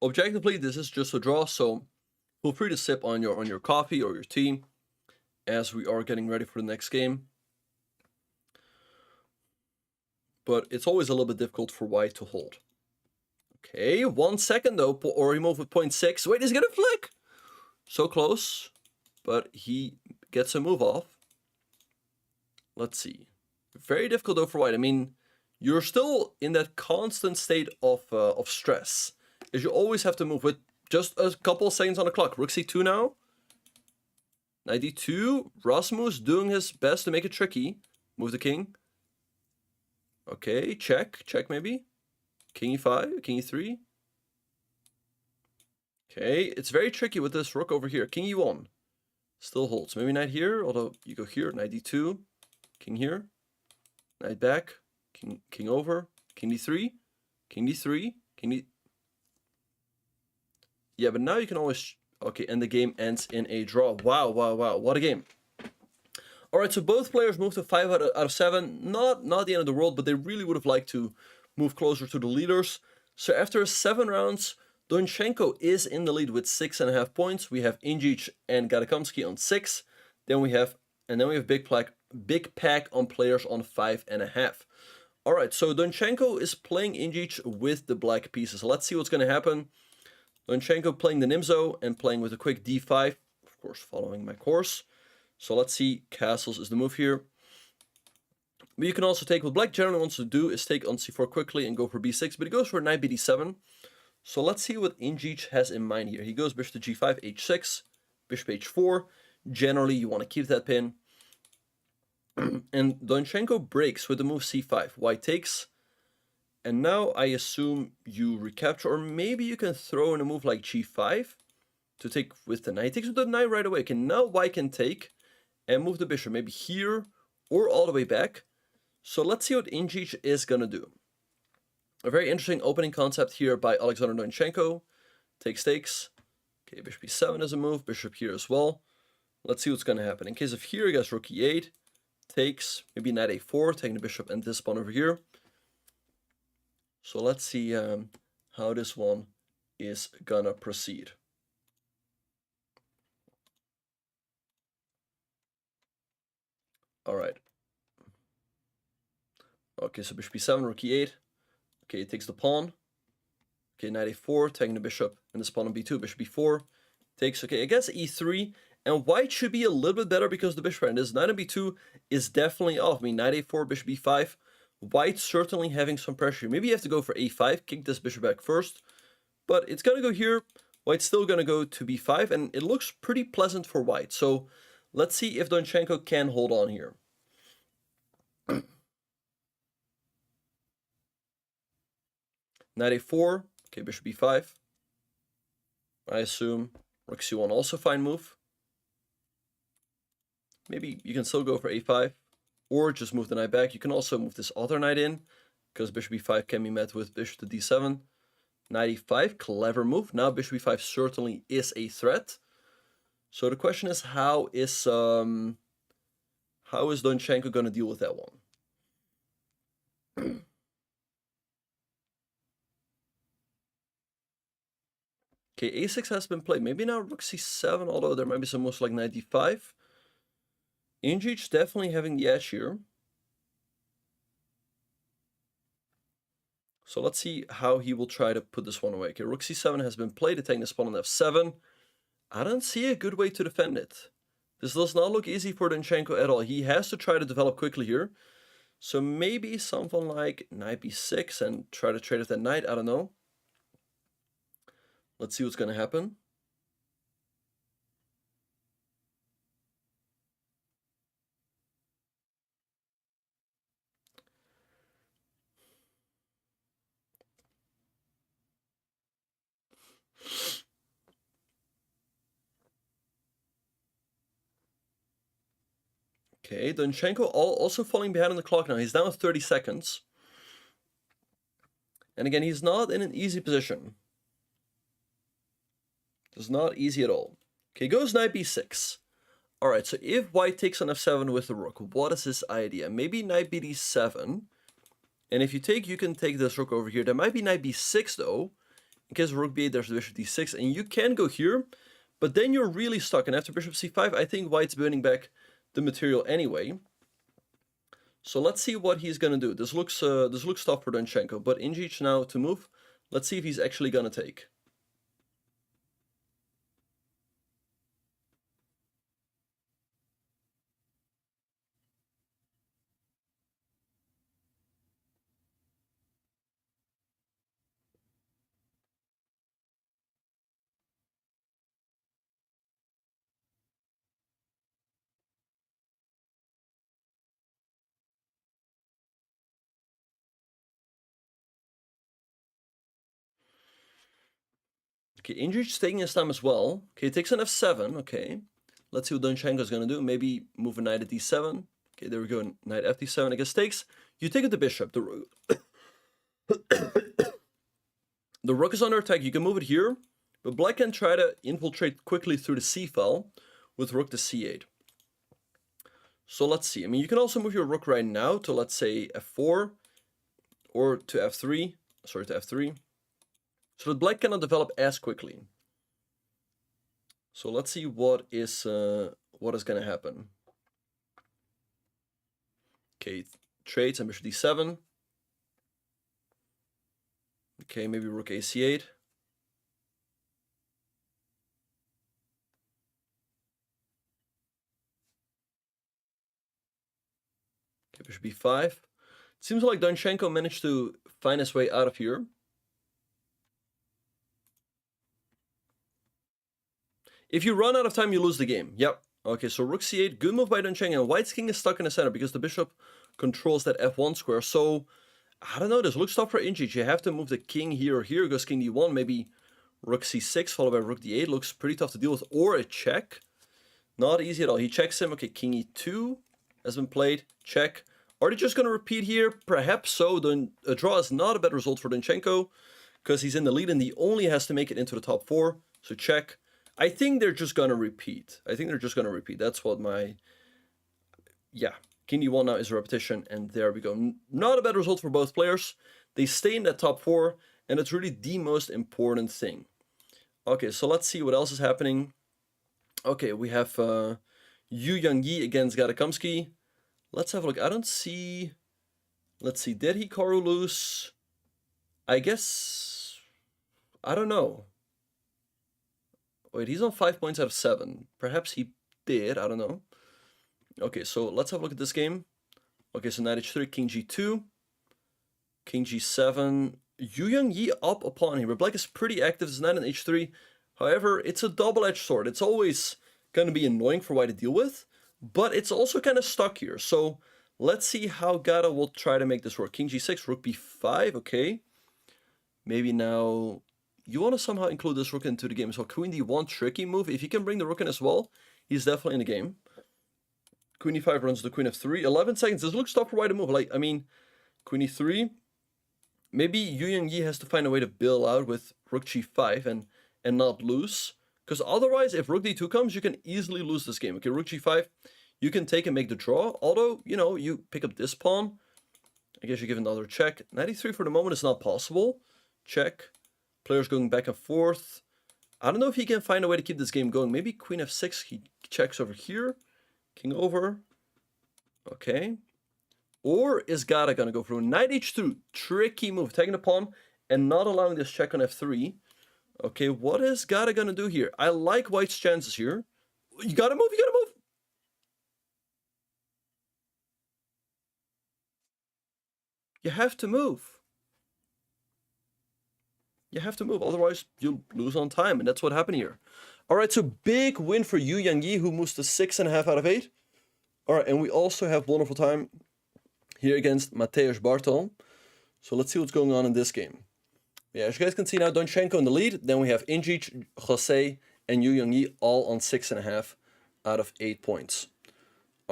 Objectively, this is just a draw, so feel free to sip on your coffee or your tea as we are getting ready for the next game. But it's always a little bit difficult for white to hold. Okay, 1 second though, or he moved with 0.6. Wait, he's gonna flick! So close, but he gets a move off. Let's see. Very difficult though for white. I mean, you're still in that constant state of stress, as you always have to move with just a couple of seconds on the clock. Rook c2 now. Knight d2. Rasmus doing his best to make it tricky. Move the king. Okay, check maybe. King e5, king e3. Okay, it's very tricky with this rook over here. King e1 still holds. Maybe knight here, although you go here, knight d2, king here, knight back, king over, king d3, king d3, king d... Yeah, but now you can always... Okay, and the game ends in a draw. Wow, what a game. Alright, so both players moved to 5 out of 7. Not the end of the world, but they really would have liked to move closer to the leaders. So after 7 rounds, Donchenko is in the lead with 6.5 points. We have Ingic and Gadakomsky on 6. Then we have Big Pack on players on 5.5. Alright, so Donchenko is playing Ingic with the black pieces. Let's see what's going to happen. Donchenko playing the Nimzo and playing with a quick d5. Of course, following my course. So let's see, castles is the move here. But you can also take, what black generally wants to do is take on c4 quickly and go for b6, but he goes for knight bd7. So let's see what Ingic has in mind here. He goes bishop to g5, h6, bishop h4. Generally, you want to keep that pin. And Donchenko breaks with the move c5. White takes. And now I assume you recapture, or maybe you can throw in a move like g5 to take with the knight. He takes with the knight right away. Okay, now white can take and move the bishop, maybe here or all the way back. So let's see what Ingic is going to do. A very interesting opening concept here by Alexander Donchenko. Takes. Okay, bishop e7 is a move, bishop here as well. Let's see what's going to happen. In case of here, I guess rook e8, takes, maybe knight a4, taking the bishop and this pawn over here. So let's see how this one is going to proceed. All right. Okay, so bishop e7, rook e8. Okay, it takes the pawn. Okay, knight a4, taking the bishop and this pawn on b2, bishop b4. Takes, okay, I guess e3. And white should be a little bit better because the bishop and this knight on b2 is definitely off. I mean, knight a4, bishop b5. White certainly having some pressure. Maybe you have to go for a5, kick this bishop back first. But it's going to go here. White's still going to go to b5, and it looks pretty pleasant for white. So let's see if Donchenko can hold on here. Knight a4, okay, bishop b5. I assume rook c1 also fine move. Maybe you can still go for a5, or just move the knight back. You can also move this other knight in, because bishop b5 can be met with bishop to d7. Knight e5, clever move. Now bishop b5 certainly is a threat. So the question is, how is Donchenko going to deal with that one? Okay, a6 has been played. Maybe now rook c7, although there might be some moves like knight d5. Ingic definitely having the edge here. So let's see how he will try to put this one away. Okay, rook c7 has been played, attacking this pawn on f7. I don't see a good way to defend it. This does not look easy for Donchenko at all. He has to try to develop quickly here. So maybe something like knight b6 and try to trade with that knight. I don't know. Let's see what's going to happen. Okay, Donchenko also falling behind on the clock now. He's down 30 seconds. And again, he's not in an easy position. It's not easy at all. Okay, goes knight b6. Alright, so if white takes on f7 with the rook, what is his idea? Maybe knight bd7. And if you take, you can take this rook over here. There might be knight b6 though. In case of rook b8, there's the bishop d6. And you can go here, but then you're really stuck. And after bishop c5, I think white's winning back the material anyway. So let's see what he's gonna do. This looks tough for Donchenko, but Yangyi now to move. Let's see if he's actually gonna take. Okay, Yangyi's taking his time as well. Okay, takes an f7. Okay, let's see what Donchenko is gonna do. Maybe move a knight at d7. Okay, there we go. Knight fd7. I guess takes. You take it the bishop. The rook is under attack. You can move it here, but black can try to infiltrate quickly through the c file with rook to c8. So let's see. I mean, you can also move your rook right now to, let's say, f4 or to f3. Sorry, to f3. So that black cannot develop as quickly. So let's see what is going to happen. Okay, trades and bishop d7. Okay, maybe rook ac8. Okay, bishop b5. It seems like Donchenko managed to find his way out of here. If you run out of time, you lose the game. Yep. Okay, so rook c8, good move by Donchenko. And white's king is stuck in the center because the bishop controls that f1 square. So, I don't know, this looks tough for Yangyi. You have to move the king here or here. Goes king d1, maybe rook c6 followed by rook d8. Looks pretty tough to deal with. Or a check. Not easy at all. He checks him. Okay, king e2 has been played. Check. Are they just going to repeat here? Perhaps so. A draw is not a bad result for Donchenko because he's in the lead and he only has to make it into the top 4. So check. I think they're just going to repeat. That's what my... Yeah. King d1 now is a repetition. And there we go. Not a bad result for both players. They stay in that top 4. And it's really the most important thing. Okay, so let's see what else is happening. Okay, we have Yangyi against Gara. Let's have a look. I don't see... Let's see. Did Hikaru lose? I guess... I don't know. Wait, he's on 5 points out of 7. Perhaps he did. I don't know. Okay, so let's have a look at this game. Okay, so knight h3, king g2, king g7. Yangyi up upon here. But black is pretty active. It's knight on h3. However, it's a double-edged sword. It's always going to be annoying for white to deal with. But it's also kind of stuck here. So let's see how Gara will try to make this work. King g6, rook b5. Okay. Maybe now... You want to somehow include this rook into the game. So queen d1, tricky move. If you can bring the rook in as well, he's definitely in the game. Queen e5 runs the queen f3. 11 seconds. This looks tough for white to move. Like, I mean, queen e3. Maybe Yangyi has to find a way to bail out with rook g5 and not lose. Because otherwise, if rook d2 comes, you can easily lose this game. Okay, rook g5, you can take and make the draw. Although, you know, you pick up this pawn. I guess you give another check. Knight e3 for the moment is not possible. Check. Players going back and forth. I don't know if he can find a way to keep this game going. Maybe queen f6, he checks over here. King over. Okay. Or is Gara going to go through? Knight h2, tricky move. Taking the pawn and not allowing this check on f3. Okay, what is Gara going to do here? I like white's chances here. You got to move, you got to move. You have to move. You have to move, otherwise you'll lose on time, and that's what happened here. All right, so big win for Yangyi, who moves to 6.5 out of 8. All right, and we also have wonderful time here against Mateusz Bartel. So let's see what's going on in this game. Yeah, as you guys can see now, Donchenko in the lead. Then we have Yangyi, Jose, and Yangyi all on 6.5 out of 8 points.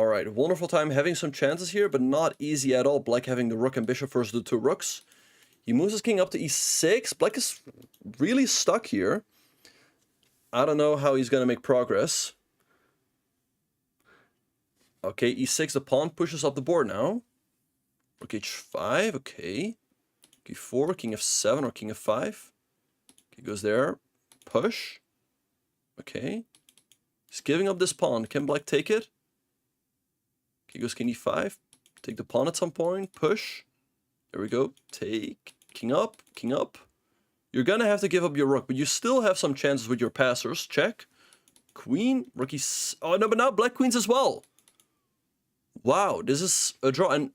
All right, wonderful time having some chances here, but not easy at all. Black having the rook and bishop versus the two rooks. He moves his king up to e6. Black is really stuck here. I don't know how he's going to make progress. Okay, e6, the pawn pushes up the board now. Rook h5, okay. Q4, king f7 or king f5. Okay, goes there. Push. Okay. He's giving up this pawn. Can black take it? Okay, goes king e5. Take the pawn at some point. Push. There we go. Take. King up. King up. You're going to have to give up your rook, but you still have some chances with your passers. Check. Queen. Rook e... Oh, no, but now black queens as well. Wow, this is a draw. And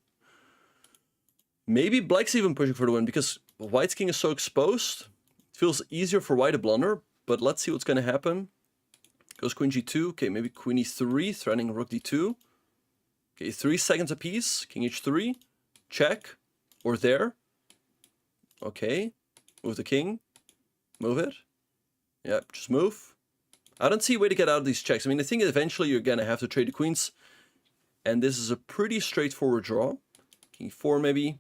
maybe black's even pushing for the win because white's king is so exposed. It feels easier for white to blunder, but let's see what's going to happen. Goes queen g2. Okay, maybe queen e3, threatening rook d2. Okay, 3 seconds apiece. King h3. Check. Or there. Okay. Move the king. Move it. Yep, just move. I don't see a way to get out of these checks. I mean, I think eventually you're going to have to trade the queens. And this is a pretty straightforward draw. King 4 maybe.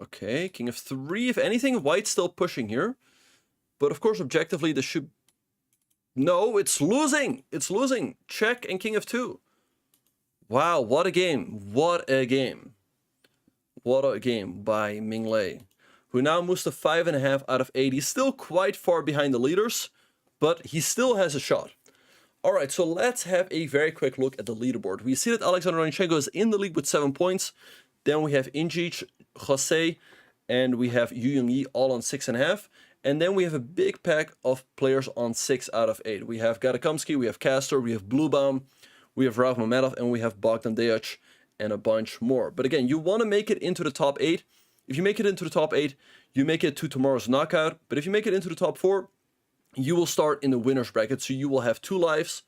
Okay, king of 3. If anything, white's still pushing here. But of course, objectively, this should... No, it's losing! It's losing! Check and king of 2. Wow, what a game. What a game. What a game by Ming Lei, who now moves to 5.5 out of 8. He's still quite far behind the leaders, but he still has a shot. All right, so let's have a very quick look at the leaderboard. We see that Alexander Donchenko is in the league with 7 points. Then we have Yangyi, Jose, and we have Yangyi all on 6.5. And then we have a big pack of players on 6 out of 8. We have Gara, we have Castor, we have Bluebaum, we have Rav Mamedov, and we have Bogdan Dejac, and a bunch more. But again, you want to make it into the top 8. If you make it into the top 8, you make it to tomorrow's knockout. But if you make it into the top 4, you will start in the winner's bracket, so you will have 2 lives.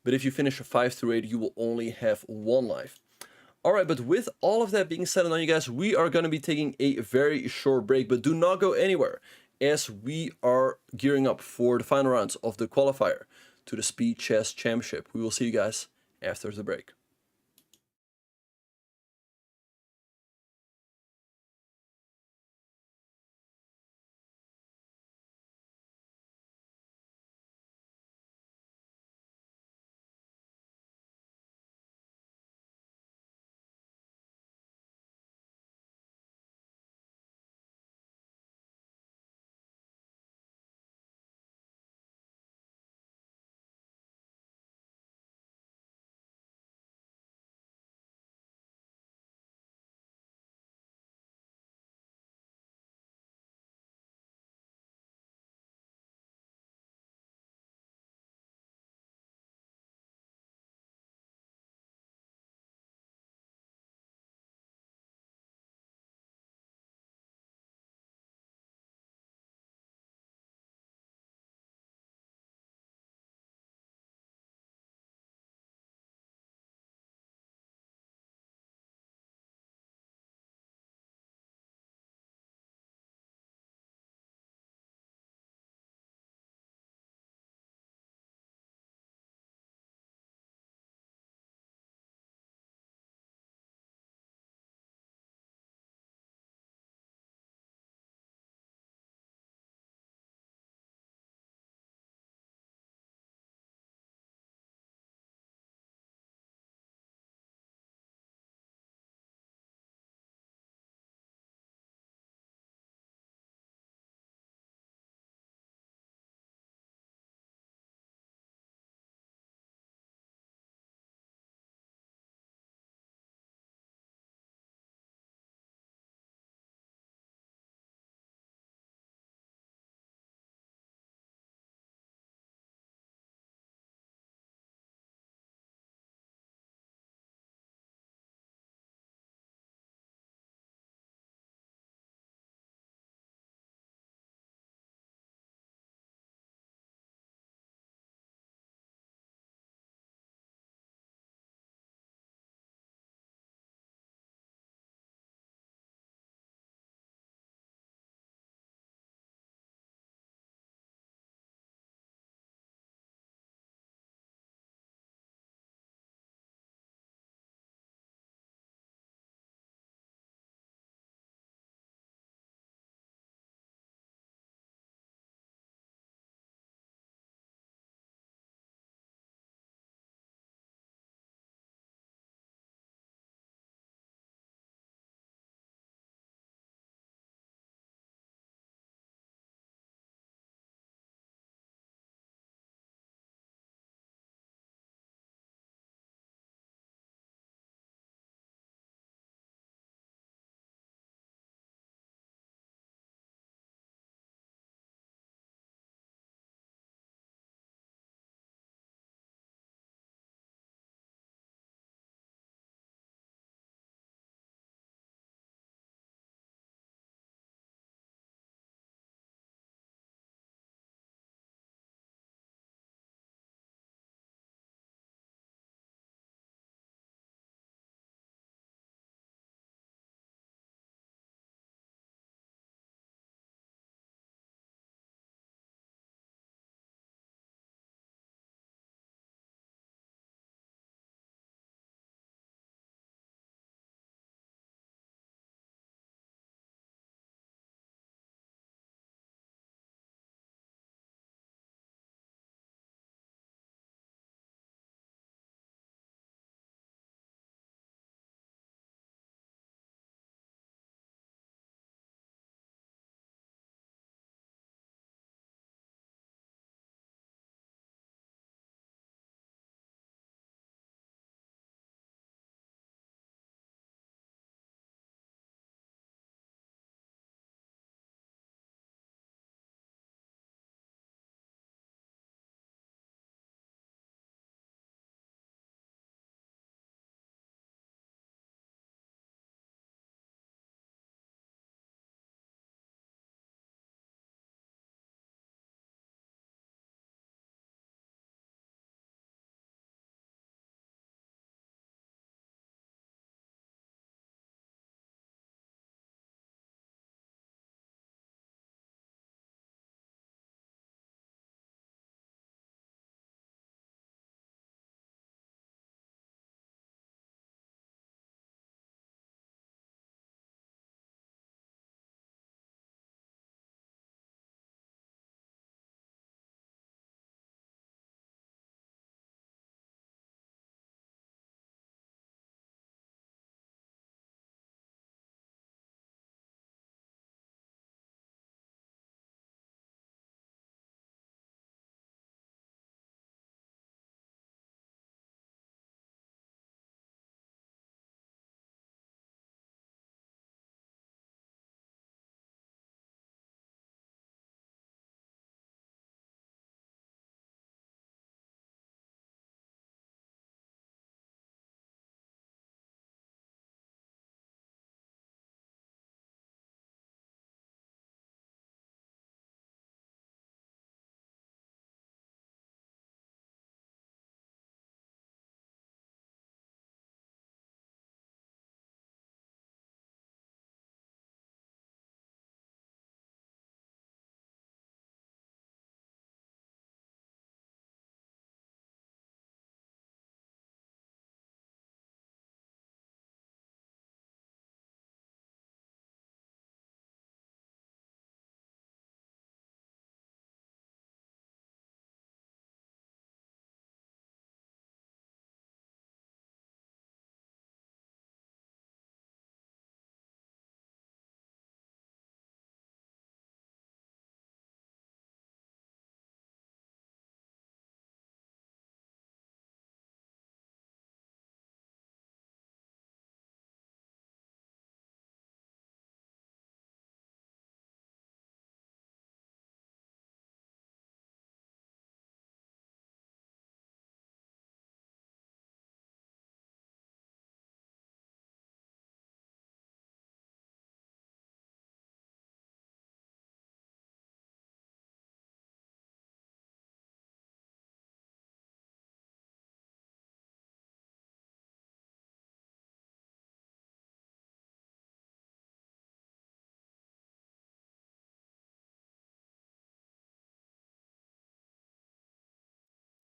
But if you finish a 5 through 8, you will only have 1 life. All right, but with all of that being said and done, you guys, we are going to be taking a very short break, but do not go anywhere as we are gearing up for the final rounds of the qualifier to the Speed Chess Championship. We will see you guys after the break.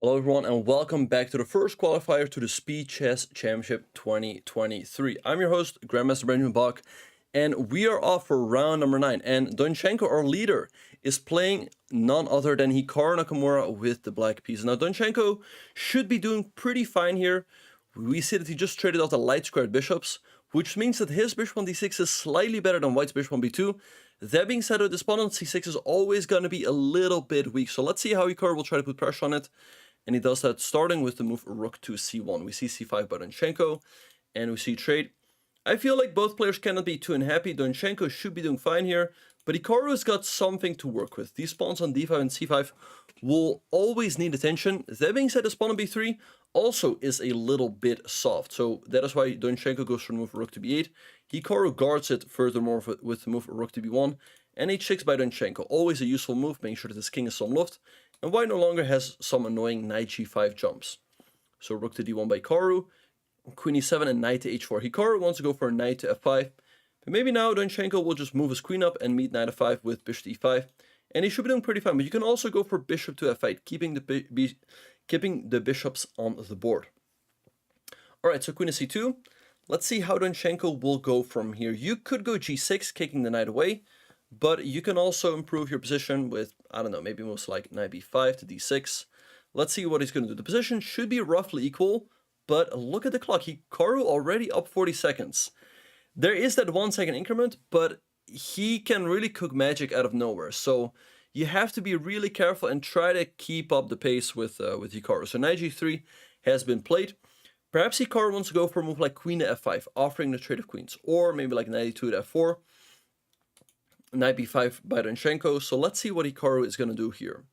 Hello everyone and welcome back to the first qualifier to the Speed Chess Championship 2023. I'm your host, Grandmaster Benjamin Bach, and we are off for round number 9. And Donchenko, our leader, is playing none other than Hikaru Nakamura with the black piece. Now Donchenko should be doing pretty fine here. We see that he just traded out the light squared bishops, which means that his bishop on d6 is slightly better than white's bishop on b2. That being said, this pawn on c6 is always going to be a little bit weak. So let's see how Hikaru will try to put pressure on it. And he does that starting with the move rook to c1. We see c5 by Donchenko, and we see trade. I feel like both players cannot be too unhappy. Donchenko should be doing fine here, but Hikaru's got something to work with. These pawns on d5 and c5 will always need attention. That being said, this pawn on b3 also is a little bit soft. So that is why Donchenko goes for the move rook to b8. Hikaru guards it furthermore with the move rook to b1. And h6 by Donchenko. Always a useful move, making sure that his king is some loft. And white no longer has some annoying knight g5 jumps. So rook to d1 by Hikaru, queen e7 and knight to h4. Hikaru wants to go for a knight to f5. But maybe now Donchenko will just move his queen up and meet knight f5 with bishop to e5. And he should be doing pretty fine. But you can also go for bishop to f8, keeping the bishops on the board. Alright, so queen to c2. Let's see how Donchenko will go from here. You could go g6, kicking the knight away. But you can also improve your position with, I don't know, maybe most like knight b5 to d6. Let's see what he's going to do. The position should be roughly equal, but look at the clock. Hikaru already up 40 seconds. There is that 1 second increment, but he can really cook magic out of nowhere. So you have to be really careful and try to keep up the pace with Hikaru. So knight g3 has been played. Perhaps Hikaru wants to go for a move like queen to f5, offering the trade of queens. Or maybe like knight e2 to f4. Knight b5 by Donchenko. So let's see what Hikaru is going to do here.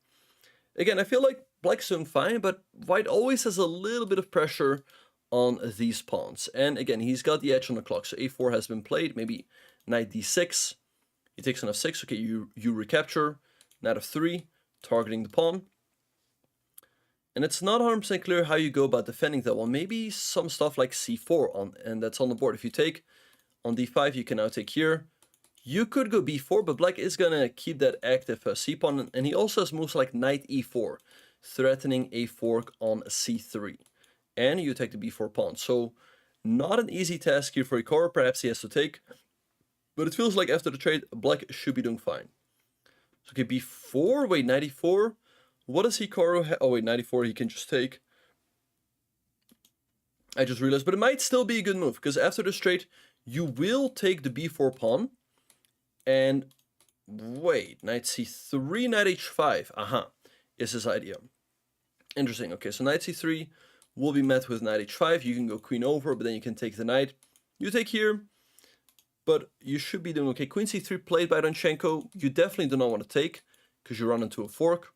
Again, I feel like black's doing fine, but white always has a little bit of pressure on these pawns. And again, he's got the edge on the clock. So a4 has been played. Maybe knight d6. He takes on f6. Okay, you recapture. Knight f3, targeting the pawn. And it's not 100% clear how you go about defending that one. Maybe some stuff like c4 on, and that's on the board. If you take on d5, you can now take here. You could go b4, but black is going to keep that active c-pawn. And he also has moves like knight e4, threatening a fork on c3. And you take the b4 pawn. So not an easy task here for Hikaru. Perhaps he has to take. But it feels like after the trade, black should be doing fine. So okay, b4. Wait, knight e4. What does Hikaru have? Oh wait, knight e4 he can just take. I just realized. But it might still be a good move. Because after this trade, you will take the b4 pawn. And wait, knight c3, knight h5, is his idea. Interesting, okay, so knight c3 will be met with knight h5. You can go queen over, but then you can take the knight. You take here, but you should be doing okay. Queen c3 played by Donchenko. You definitely do not want to take, because you run into a fork.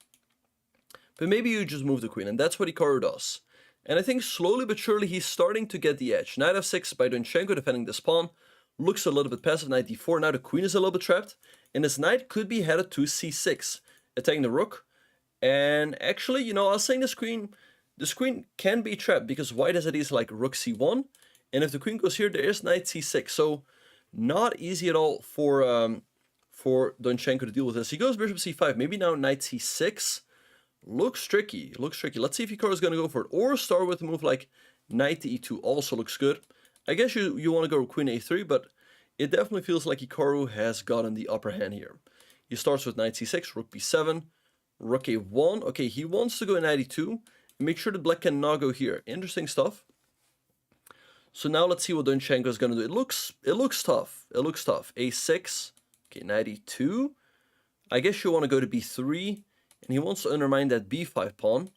But maybe you just move the queen, and that's what Hikaru does. And I think slowly but surely he's starting to get the edge. Knight f6 by Donchenko defending this pawn. Looks a little bit passive. Knight d4. Now the queen is a little bit trapped. And this knight could be headed to c6. Attacking the rook. And actually, you know, I was saying this queen can be trapped. Because white has ideas like rook c1. And if the queen goes here, there is knight c6. So not easy at all for Donchenko to deal with this. He goes bishop c5. Maybe now knight c6. Looks tricky. Looks tricky. Let's see if Hikaru is going to go for it. Or start with a move like knight to e2. Also looks good. I guess you want to go queen a3, but it definitely feels like Hikaru has gotten the upper hand here. He starts with knight c6, rook b7, rook a1. Okay, he wants to go knight e2. Make sure that black cannot go here. Interesting stuff. So now let's see what Donchenko is going to do. It looks tough. It looks tough. a6. Okay, knight e2. I guess you want to go to b3, and he wants to undermine that b5 pawn.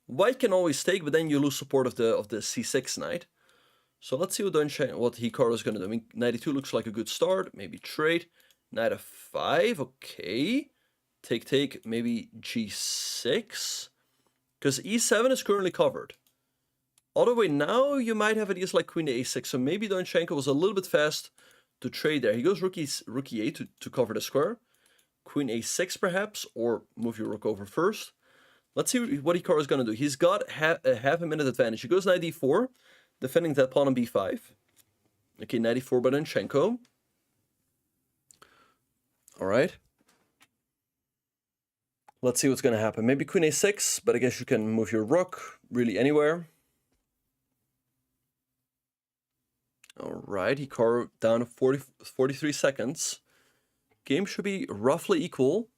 White can always take, but then you lose support of the c6 knight. So let's see what Hikaru is going to do. I mean, knight e2 looks like a good start. Maybe trade. Knight f5. Okay. Take. Maybe g6. Because e7 is currently covered. Other way, now you might have ideas like queen to a6. So maybe Donchenko was a little bit fast to trade there. He goes rook e8 to cover the square. Queen a6 perhaps. Or move your rook over first. Let's see what Hikaru is going to do. He's got half a minute advantage. He goes knight d4. Defending that pawn on b5. Okay, knight e4 by Donchenko. Alright. Let's see what's going to happen. Maybe queen a6, but I guess you can move your rook really anywhere. All right, Hikaru down to 43 seconds. Game should be roughly equal.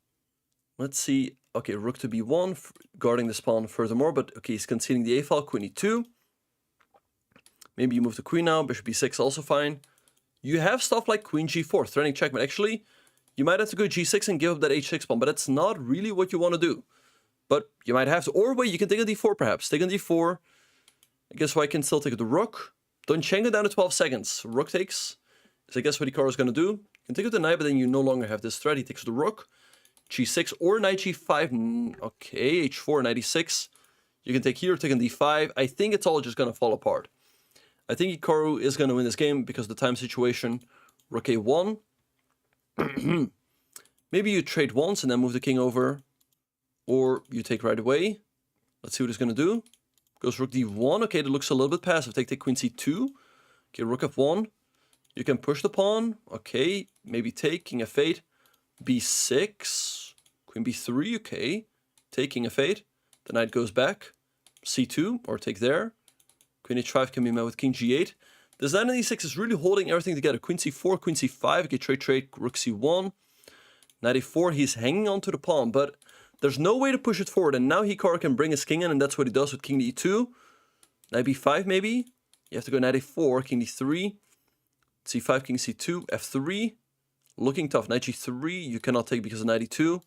Let's see. Okay, rook to b1, guarding the pawn furthermore, but okay, he's conceding the a file, queen e2. Maybe you move the queen now, bishop b6 also fine. You have stuff like queen g4, threatening checkmate. Actually, you might have to go g6 and give up that h6 pawn, but that's not really what you want to do. But you might have to, or wait, you can take on d4 perhaps. Take on d4. I guess I can still take the rook. Donchenko down to 12 seconds. Rook takes. So I guess what Hikaru is going to do. You can take with the knight, but then you no longer have this threat. He takes the rook. g6 or knight g5. Okay, h4, knight e6. You can take here, take on d5. I think it's all just going to fall apart. I think Hikaru is going to win this game because of the time situation. Rook a1. Maybe you trade once and then move the king over. Or you take right away. Let's see what he's going to do. Goes rook d1. Okay, that looks a little bit passive. Take queen c2. Okay, rook f1. You can push the pawn. Okay, maybe take king f8. b6. Queen b3. Okay. Take king f8. The knight goes back. c2 or take there. Queen h5 can be met with king g8. This knight on e6 is really holding everything together. Queen c4, queen c5. Okay, trade, rook c1. Knight a4, he's hanging on to the pawn, but there's no way to push it forward. And now Hikaru can bring his king in, and that's what he does with king e2. Knight b5 maybe. You have to go knight a4, king d3. c5, king c2, f3. Looking tough. Knight g3, you cannot take because of knight e2.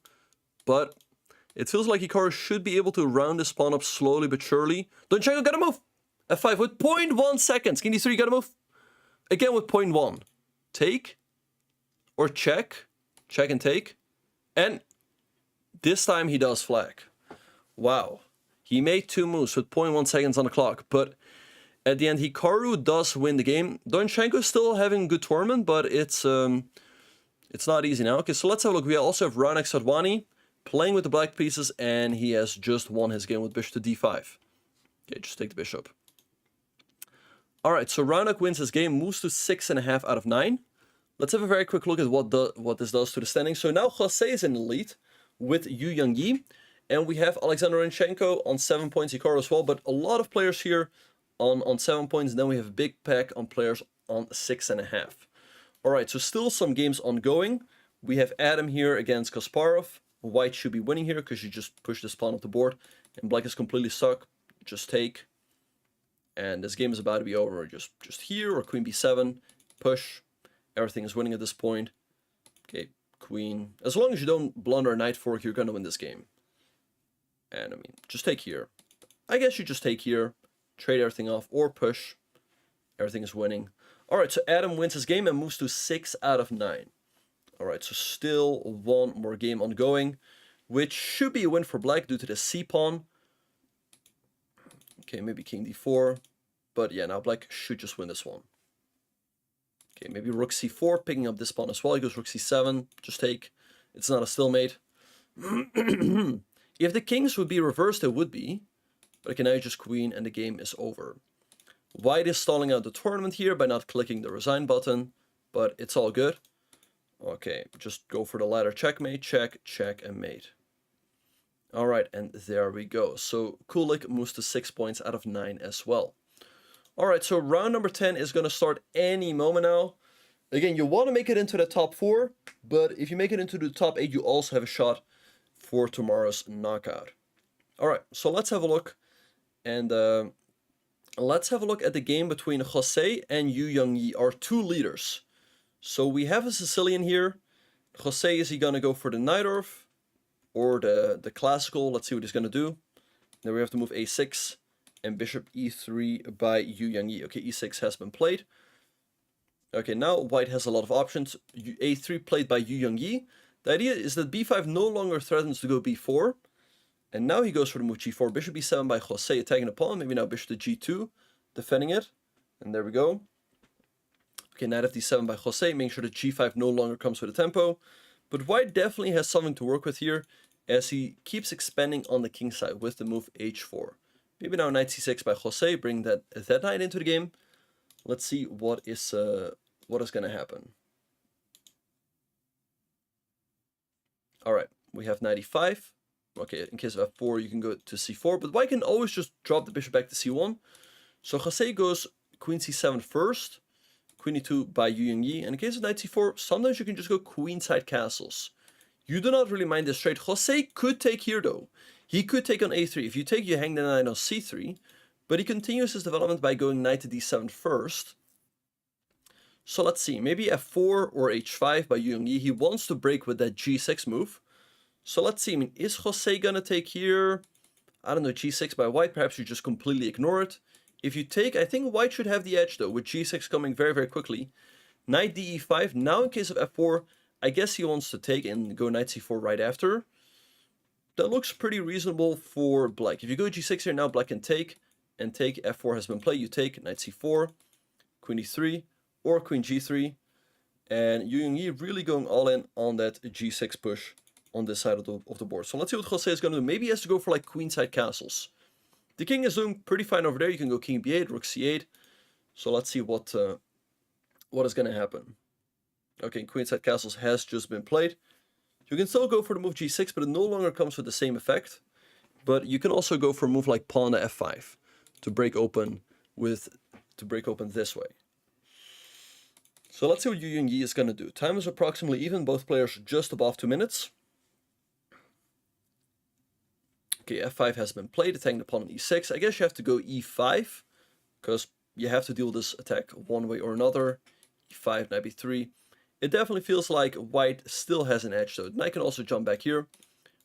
But it feels like Hikaru should be able to round this pawn up slowly but surely. Donchenko, gotta move! f5 with 0.1 seconds. King d3, gotta move. Again with 0.1. Take. Or check. Check and take. And this time he does flag. Wow. He made 2 moves with 0.1 seconds on the clock. But at the end, Hikaru does win the game. Donchenko is still having a good tournament, but it's not easy now. Okay, so let's have a look. We also have Raunak Sadwani playing with the black pieces, and he has just won his game with bishop to d5. Okay, just take the bishop. Alright, so Raunak wins his game, moves to 6.5 out of 9. Let's have a very quick look at what this does to the standing. So now Jose is in the lead with Yangyi, and we have Alexander Donchenko on 7 points, Hikaru as well, but a lot of players here on 7 points, and then we have a big pack on players on 6.5. Alright, so still some games ongoing. We have Adam here against Kasparov. White should be winning here because you just push this pawn off the board, and black is completely stuck. Just take. And this game is about to be over. Just here, or queen b7, push. Everything is winning at this point. Okay, queen. As long as you don't blunder knight fork, you're going to win this game. And I mean, just take here. I guess you just take here, trade everything off, or push. Everything is winning. Alright, so Adam wins his game and moves to 6 out of 9. Alright, so still one more game ongoing, which should be a win for black due to the c-pawn. Okay, maybe king d4. But yeah, now black should just win this one. Okay, maybe rook c4, picking up this pawn as well. He goes rook c7, just take. It's not a stalemate. If the kings would be reversed, it would be. But okay, now you just queen and the game is over. White is stalling out the tournament here by not clicking the resign button. But it's all good. Okay, just go for the ladder checkmate, check, check, and mate. Alright, and there we go. So Kulik moves to 6 points out of 9 as well. Alright, so round number 10 is going to start any moment now. Again, you want to make it into the top 4, but if you make it into the top 8, you also have a shot for tomorrow's knockout. Alright, so let's have a look. And let's have a look at the game between Jose and Yangyi, our 2 leaders. So we have a Sicilian here. Jose, is he going to go for the Najdorf or the classical? Let's see what he's going to do. Then we have to move a6 and bishop e3 by Yangyi. Okay, e6 has been played. Okay, now white has a lot of options. a3 played by Yangyi. The idea is that b5 no longer threatens to go b4. And now he goes for the move g4. Bishop e7 by Jose, attacking the pawn. Maybe now bishop to g2, defending it. And there we go. Okay, knight fd7 by Jose, making sure that g5 no longer comes with a tempo. But white definitely has something to work with here, as he keeps expanding on the king side with the move h4. Maybe now knight c6 by Jose, bring that knight into the game. Let's see what is going to happen. Alright, we have knight e5. Okay, in case of f4, you can go to c4, but white can always just drop the bishop back to c1. So Jose goes queen c7 first, queen e2 by Yangyi, and in case of knight c4, sometimes you can just go queenside castles. You do not really mind this trade. Jose could take here though. He could take on a3. If you take, you hang the knight on c3, but he continues his development by going knight to d7 first. So let's see, maybe f4 or h5 by Yangyi. He wants to break with that g6 move. So let's see, I mean, is Jose gonna take here? I don't know, g6 by white, perhaps you just completely ignore it. If you take, I think white should have the edge though, with g6 coming very, very quickly. Knight de5, now in case of f4, I guess he wants to take and go knight c4 right after. That looks pretty reasonable for black. If you go g6 here, now black can take, and take, f4 has been played, you take knight c4, queen e3, or queen g3, and Yangyi really going all in on that g6 push on this side of the board. So let's see what Jose is going to do. Maybe he has to go for like queenside castles. The king is doing pretty fine over there. You can go king b8, rook c8. So let's see what is going to happen. Okay, queenside castles has just been played. You can still go for the move g6, but it no longer comes with the same effect. But you can also go for a move like pawn to f5 to break open this way. So let's see what Yangyi is going to do. Time is approximately even. Both players just above 2 minutes. Okay, f5 has been played, attacking the pawn on e6. I guess you have to go e5, because you have to deal with this attack one way or another. e5, knight b3. It definitely feels like white still has an edge, though. Knight can also jump back here,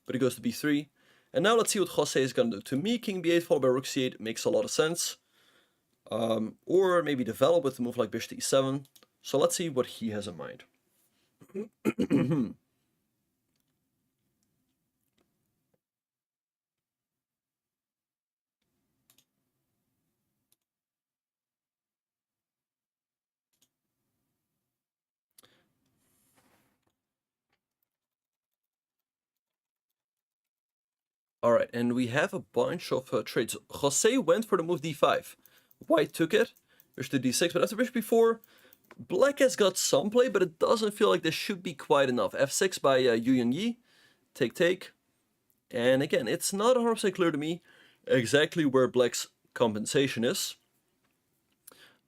but it goes to b3. And now let's see what Jose is going to do. To me, king b8 followed by rook c8 makes a lot of sense. Or maybe develop with a move like bishop to e7. So let's see what he has in mind. All right, and we have a bunch of trades. Jose went for the move d5. White took it, bishop to d6, but after bishop b4, black has got some play, but it doesn't feel like this should be quite enough. f6 by Yangyi, take. And again, it's not 100% clear to me exactly where black's compensation is.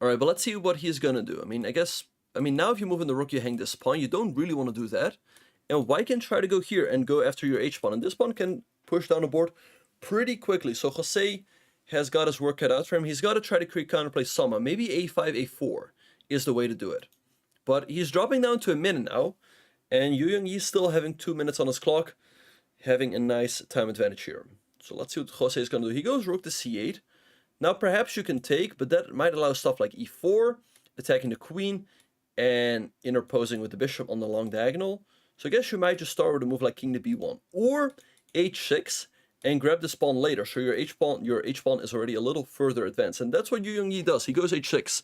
All right, but let's see what he's gonna do. I mean, now if you move in the rook, you hang this pawn. You don't really want to do that. And white can try to go here and go after your h-pawn, and this pawn can push down the board pretty quickly. So Jose has got his work cut out for him. He's got to try to create counterplay somehow. Maybe a5, a4 is the way to do it. But he's dropping down to a minute now, and Yangyi is still having 2 minutes on his clock, having a nice time advantage here. So let's see what Jose is going to do. He goes rook to c8. Now perhaps you can take, but that might allow stuff like e4, attacking the queen, and interposing with the bishop on the long diagonal. So I guess you might just start with a move like king to b1, or h6, and grab this pawn later. So your h-pawn is already a little further advanced. And that's what Yangyi does. He goes h6,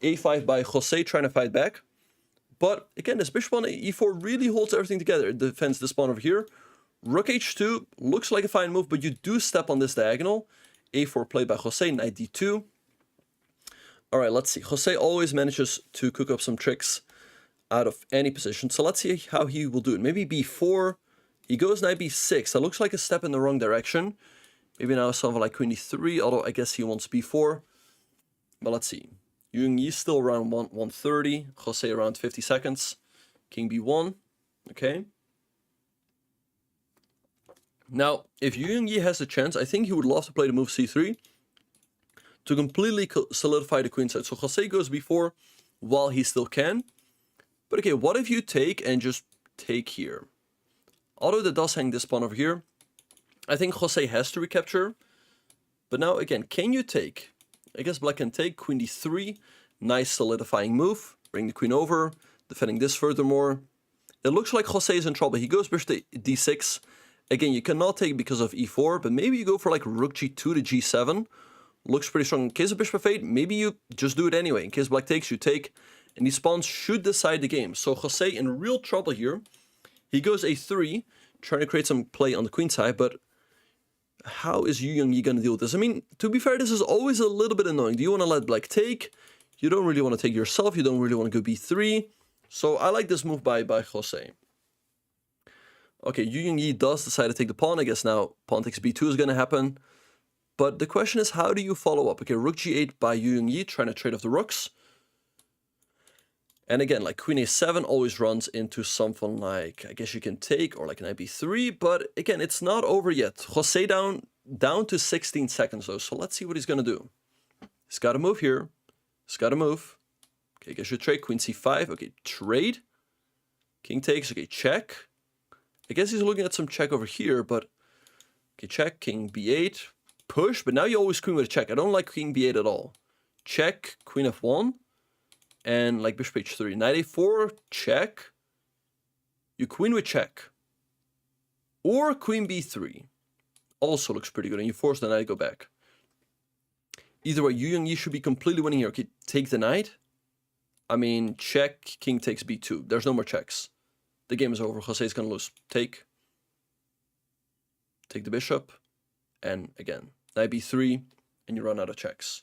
a5 by Jose trying to fight back. But again, this bishop on e4 really holds everything together. It defends this pawn over here. Rook h2 looks like a fine move, but you do step on this diagonal. a4 played by Jose, knight d2. All right, let's see. Jose always manages to cook up some tricks out of any position. So let's see how he will do it. Maybe b4. He goes knight b6. That looks like a step in the wrong direction. Maybe now something like queen e3, although I guess he wants b4. But let's see. Yangyi is still around 130. Jose around 50 seconds. King b1. Okay. Now, if Yangyi has a chance, I think he would love to play the move c3 to completely solidify the queen side. So Jose goes b4 while he still can. But okay, what if you take and just take here? Although that does hang this pawn over here, I think Jose has to recapture. But now again, can you take? I guess black can take, queen d3, nice solidifying move, bring the queen over, defending this furthermore. It looks like Jose is in trouble. He goes bishop to d6. Again, you cannot take because of e4, but maybe you go for like rook g2 to g7. Looks pretty strong. In case of bishop f8, maybe you just do it anyway. In case black takes, you take, and these pawns should decide the game. So Jose in real trouble here. He goes a3, trying to create some play on the queen side, but how is Yangyi going to deal with this? I mean, to be fair, this is always a little bit annoying. Do you want to let black take? You don't really want to take yourself. You don't really want to go b3. So I like this move by Jose. Okay, Yangyi does decide to take the pawn. I guess now pawn takes b2 is going to happen. But the question is, how do you follow up? Okay, rook g8 by Yangyi, trying to trade off the rooks. And again, like queen a7 always runs into something like, I guess you can take, or like an b3. But again, it's not over yet. Jose down to 16 seconds though. So let's see what he's going to do. He's got to move here. He's got to move. Okay, I guess you trade. Queen c5. Okay, trade. King takes. Okay, check. I guess he's looking at some check over here, but... Okay, check. King b8. Push, but now you always queen with a check. I don't like king b8 at all. Check. Queen f1. And like bishop h3. Knight a4. Check. You queen with check. Or queen b3. Also looks pretty good. And you force the knight to go back. Either way, Yangyi should be completely winning here. Okay, take the knight. I mean, check, king takes b2. There's no more checks. The game is over. Jose is going to lose. Take the bishop. And again, knight b3. And you run out of checks.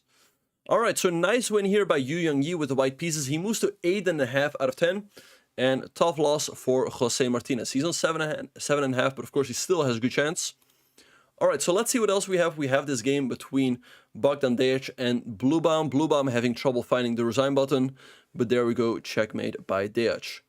All right, so nice win here by Yangyi with the white pieces. He moves to 8.5 out of 10. And tough loss for Jose Martinez. He's on 7.5, but of course he still has a good chance. All right, so let's see what else we have. We have this game between Bogdan Dejic and Bluebaum. Bluebaum having trouble finding the resign button, but there we go, checkmate by Dejic.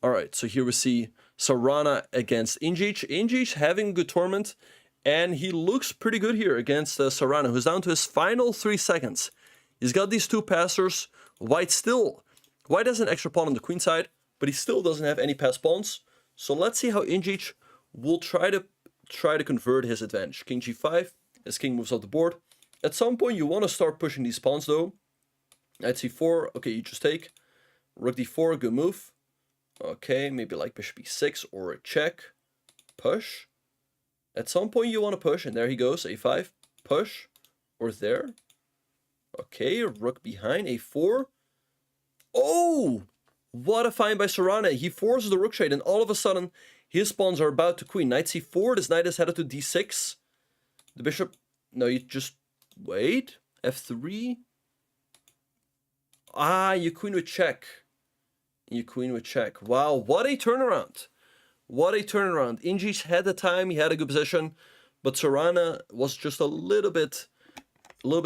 All right, so here we see Sarana against Injic. Injic having a good tournament, and he looks pretty good here against Sarana, who's down to his final 3 seconds. He's got these two passers. White has an extra pawn on the queen side, but he still doesn't have any passed pawns. So let's see how Injic will try to convert his advantage. King g5, as king moves up the board. At some point, you want to start pushing these pawns, though. Knight c4, okay, you just take. Rook d4, good move. Okay, maybe like bishop e6 or a check. Push. At some point, you want to push, and there he goes, a5. Push. Or there. Okay, rook behind, a4. Oh! What a find by Sarana. He forces the rook trade, and all of a sudden, his pawns are about to queen. Knight c4, this knight is headed to d6. The bishop, no, you just wait. f3. Ah, you queen with check. You queen with check. Wow, what a turnaround. What a turnaround. Injic had the time, he had a good position, but Sarana was just a little bit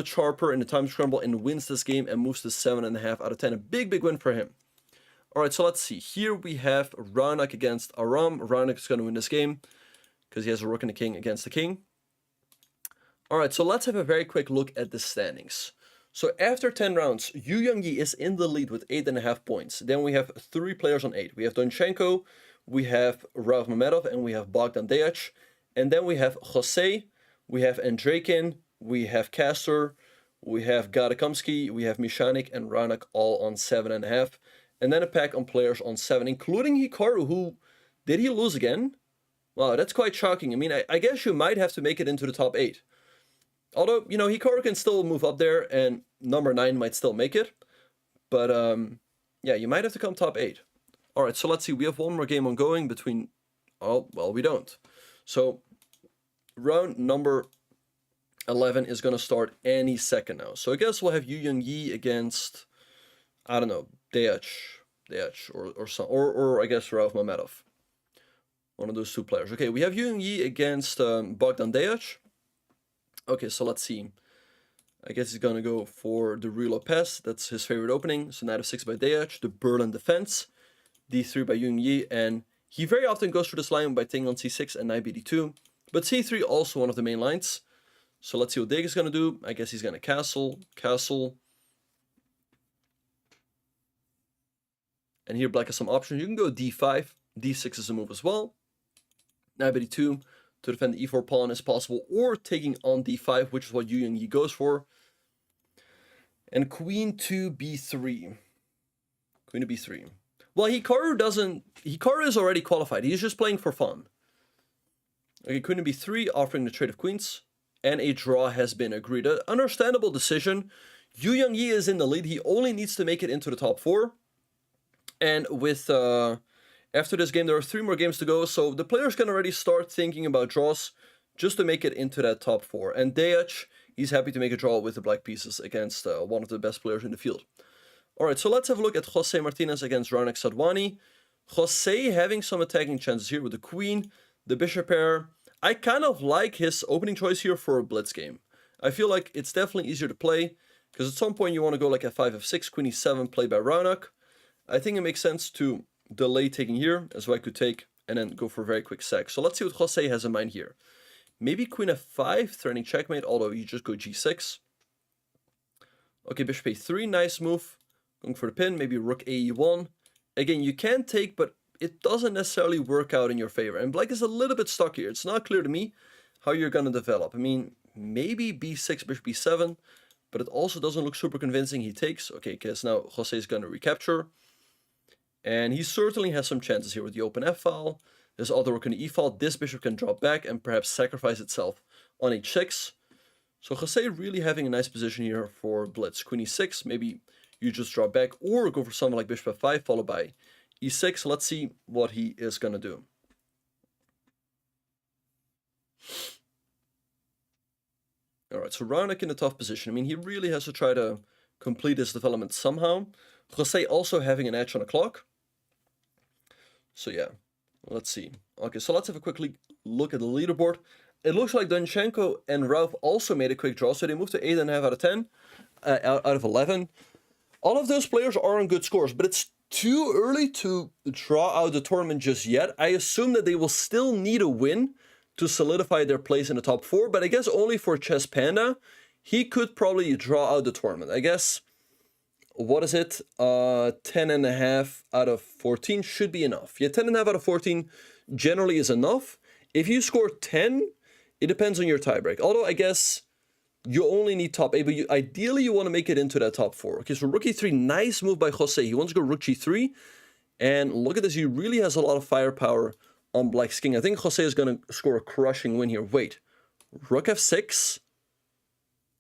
sharper in the time scramble and wins this game and moves to 7.5 out of 10. A big win for him. All right, so let's see. Here we have Kramnik against Aram. Kramnik is going to win this game because he has a rook and a king against the king. All right, so let's have a very quick look at the standings. So after 10 rounds, Yangyi is in the lead with 8.5 points. Then we have 3 players on 8. We have Donchenko, we have Rauf Mamedov, and we have Bogdan Dejic. And then we have Jose, we have Andrekin, we have Castor, we have Gadakomsky, we have Mishanik, and Kramnik all on 7.5. And then a pack on players on 7, including Hikaru, who, did he lose again? Wow, that's quite shocking. I mean, I guess you might have to make it into the top 8. Although, you know, Hikaru can still move up there, and number 9 might still make it. But, yeah, you might have to come top 8. All right, so let's see. We have one more game ongoing between... Oh, well, we don't. So, round number 11 is going to start any second now. So I guess we'll have Yangyi against... I don't know, Dejic or I guess Rauf Mamedov. One of those two players. Okay, we have Yangyi against Bogdan Dejic. Okay, so let's see. I guess he's gonna go for the Rue Lopez. That's his favorite opening. So knight f6 by Dejic, the Berlin defense, d3 by Yangyi, and he very often goes for this line by taking on c6 and knight bd2. But c3 also one of the main lines. So let's see what Dejic is gonna do. I guess he's gonna castle. And here black has some options. You can go d5. d6 is a move as well. Knight b2 to defend the e4 pawn is possible. Or taking on d5, which is what Yangyi goes for. And queen to b3. Queen to b3. Well, Hikaru is already qualified. He's just playing for fun. Okay, queen to b3, offering the trade of queens. And a draw has been agreed. An understandable decision. Yangyi is in the lead. He only needs to make it into the top 4. And with after this game, there are 3 more games to go, so the players can already start thinking about draws just to make it into that top 4. And Dejic, he's happy to make a draw with the black pieces against one of the best players in the field. All right, so let's have a look at Jose Martinez against Raunik Sadhwani. Jose having some attacking chances here with the queen. The bishop pair, I kind of like his opening choice here for a blitz game. I feel like it's definitely easier to play, because at some point you want to go like f5, f6, queen e7, played by Raunak. I think it makes sense to delay taking here, as well I could take, and then go for a very quick sack. So let's see what Jose has in mind here. Maybe queen f5, threatening checkmate, although you just go g6. Okay, bishop a3, nice move. Going for the pin, maybe rook ae1. Again, you can take, but it doesn't necessarily work out in your favor. And black is a little bit stuck here. It's not clear to me how you're going to develop. I mean, maybe b6, bishop b7, but it also doesn't look super convincing. He takes. Okay, because now Jose is going to recapture. And he certainly has some chances here with the open f-file. There's other rook on the e-file. This bishop can drop back and perhaps sacrifice itself on h6. So Jose really having a nice position here for blitz. Queen e6, maybe you just drop back or go for something like bishop f5 followed by e6. Let's see what he is going to do. Alright, so Raunak in a tough position. I mean, he really has to try to complete his development somehow. Jose also having an edge on the clock. So yeah, let's see. Okay, so let's have a quick look at the leaderboard. It looks like Donchenko and Ralph also made a quick draw, so they moved to 8.5 out of 10, out of 11. All of those players are on good scores, but it's too early to draw out the tournament just yet. I assume that they will still need a win to solidify their place in the top 4, but I guess only for Chess Panda, he could probably draw out the tournament. I guess, what is it? 10.5 out of 14 should be enough. Yeah, 10.5 out of 14 generally is enough. If you score 10, it depends on your tiebreak. Although I guess you only need top 8, but ideally you want to make it into that top 4. Okay, so rook e3, nice move by Jose. He wants to go rook g3. And look at this, he really has a lot of firepower on black's king. I think Jose is going to score a crushing win here. Wait, rook f6.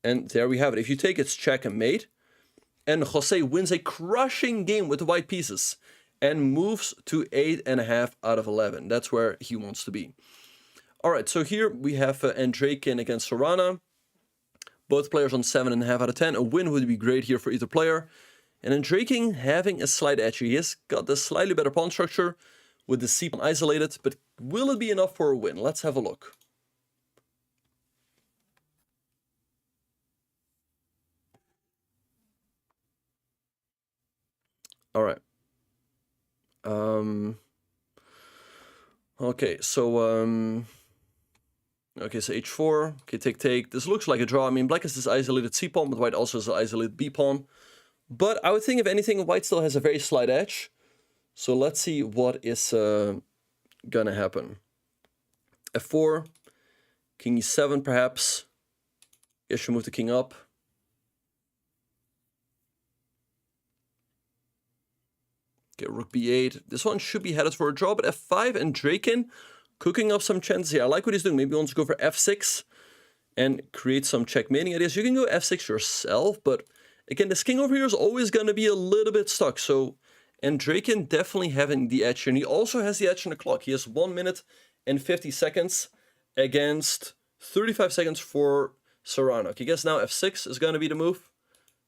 And there we have it. If you take, it's check and mate. And Jose wins a crushing game with the white pieces and moves to 8.5 out of 11. That's where he wants to be. All right, so here we have Andreikin against Sorana. Both players on 7.5 out of 10. A win would be great here for either player. And Andreikin having a slight edge. He has got the slightly better pawn structure with the c pawn isolated. But will it be enough for a win? Let's have a look. All right. Okay, so okay, so h4. Okay, take. This looks like a draw. I mean, black has this isolated c pawn, but white also has an isolated b pawn. But I would think, if anything, white still has a very slight edge. So let's see what is gonna happen. f4, king e7, perhaps. Guess you move the king up. Okay, rook b8. This one should be headed for a draw, but f5 and Andreikin cooking up some chances here. I like what he's doing. Maybe he wants to go for f6 and create some checkmating ideas. You can go f6 yourself, but again, this king over here is always going to be a little bit stuck. So Andreikin definitely having the edge here. And he also has the edge on the clock. He has 1 minute and 50 seconds against 35 seconds for Sorana. Okay, I guess now f6 is going to be the move.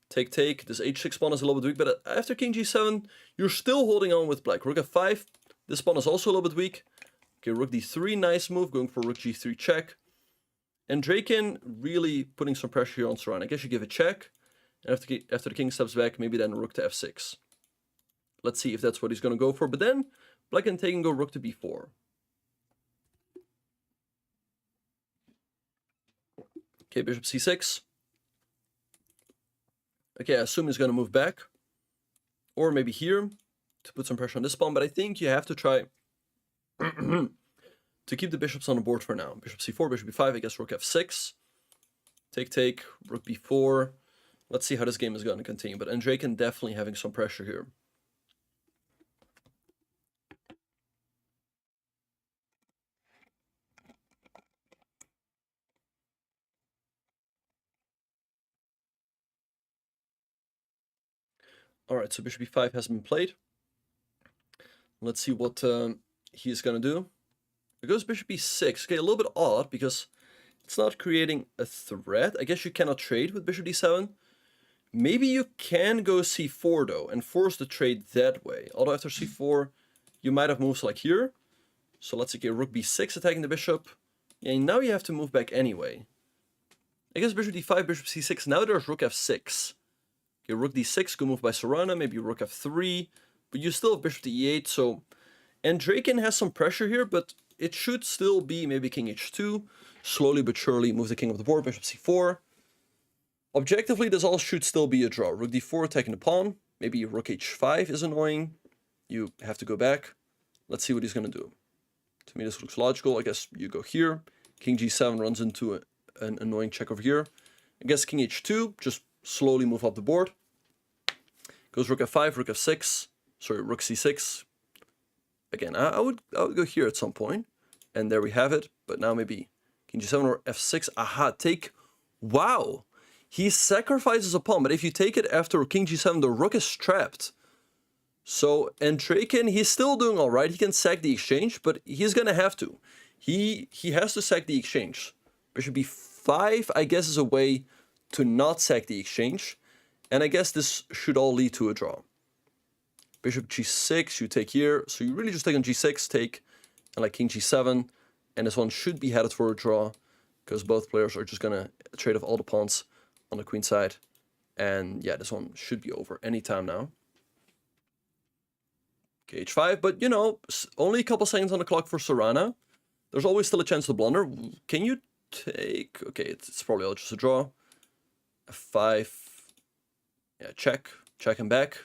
Take. This h6 pawn is a little bit weak, but after king g7, you're still holding on with black. Rook f5. This pawn is also a little bit weak. Okay, rook d3, nice move. Going for rook g3 check. Andreikin really putting some pressure here on Sorana. I guess you give a check. And after the king steps back, maybe then rook to f6. Let's see if that's what he's going to go for. But then black can take and go rook to b4. Okay, bishop c6. Okay, I assume he's going to move back. Or maybe here to put some pressure on this pawn. But I think you have to try to keep the bishops on the board for now. Bishop c4, bishop b5, I guess rook f6. Take, rook b4. Let's see how this game is going to continue. But Andreikin definitely having some pressure here. All right, so bishop b5 has been played. Let's see what he is going to do. It goes bishop b6. Okay, a little bit odd because it's not creating a threat. I guess you cannot trade with bishop d7. Maybe you can go c4 though and force the trade that way. Although after c4, you might have moves like here. So let's see, okay, rook b6 attacking the bishop. Yeah, now you have to move back anyway. I guess bishop d5, bishop c6. Now there's rook f6. Okay, rook d6 could move by Serrano, maybe rook f3. But you still have bishop to e8, so... And Draken has some pressure here, but it should still be maybe king h2. Slowly but surely move the king off the board, bishop c4. Objectively, this all should still be a draw. Rook d4 attacking the pawn. Maybe rook h5 is annoying. You have to go back. Let's see what he's going to do. To me, this looks logical. I guess you go here. King g7 runs into an annoying check over here. I guess king h2, just slowly move up the board. Goes rook f5, rook f6. Sorry, rook c6. Again, I would go here at some point. And there we have it. But now maybe king g7 or f6. Aha, take. Wow. He sacrifices a pawn. But if you take it after king g7, the rook is trapped. So, and Draken, he's still doing all right. He can sack the exchange, but he's going to have to. He has to sack the exchange. Bishop b5, I guess, is a way to not sack the exchange. And I guess this should all lead to a draw. Bishop g6, you take here. So you really just take on g6, take, and like king g7. And this one should be headed for a draw, because both players are just going to trade off all the pawns on the queen side. And yeah, this one should be over anytime now. Okay, h5, but you know, only a couple seconds on the clock for Serrano. There's always still a chance to blunder. Can you take... Okay, it's probably all just a draw. f5. Yeah, check. Check him back.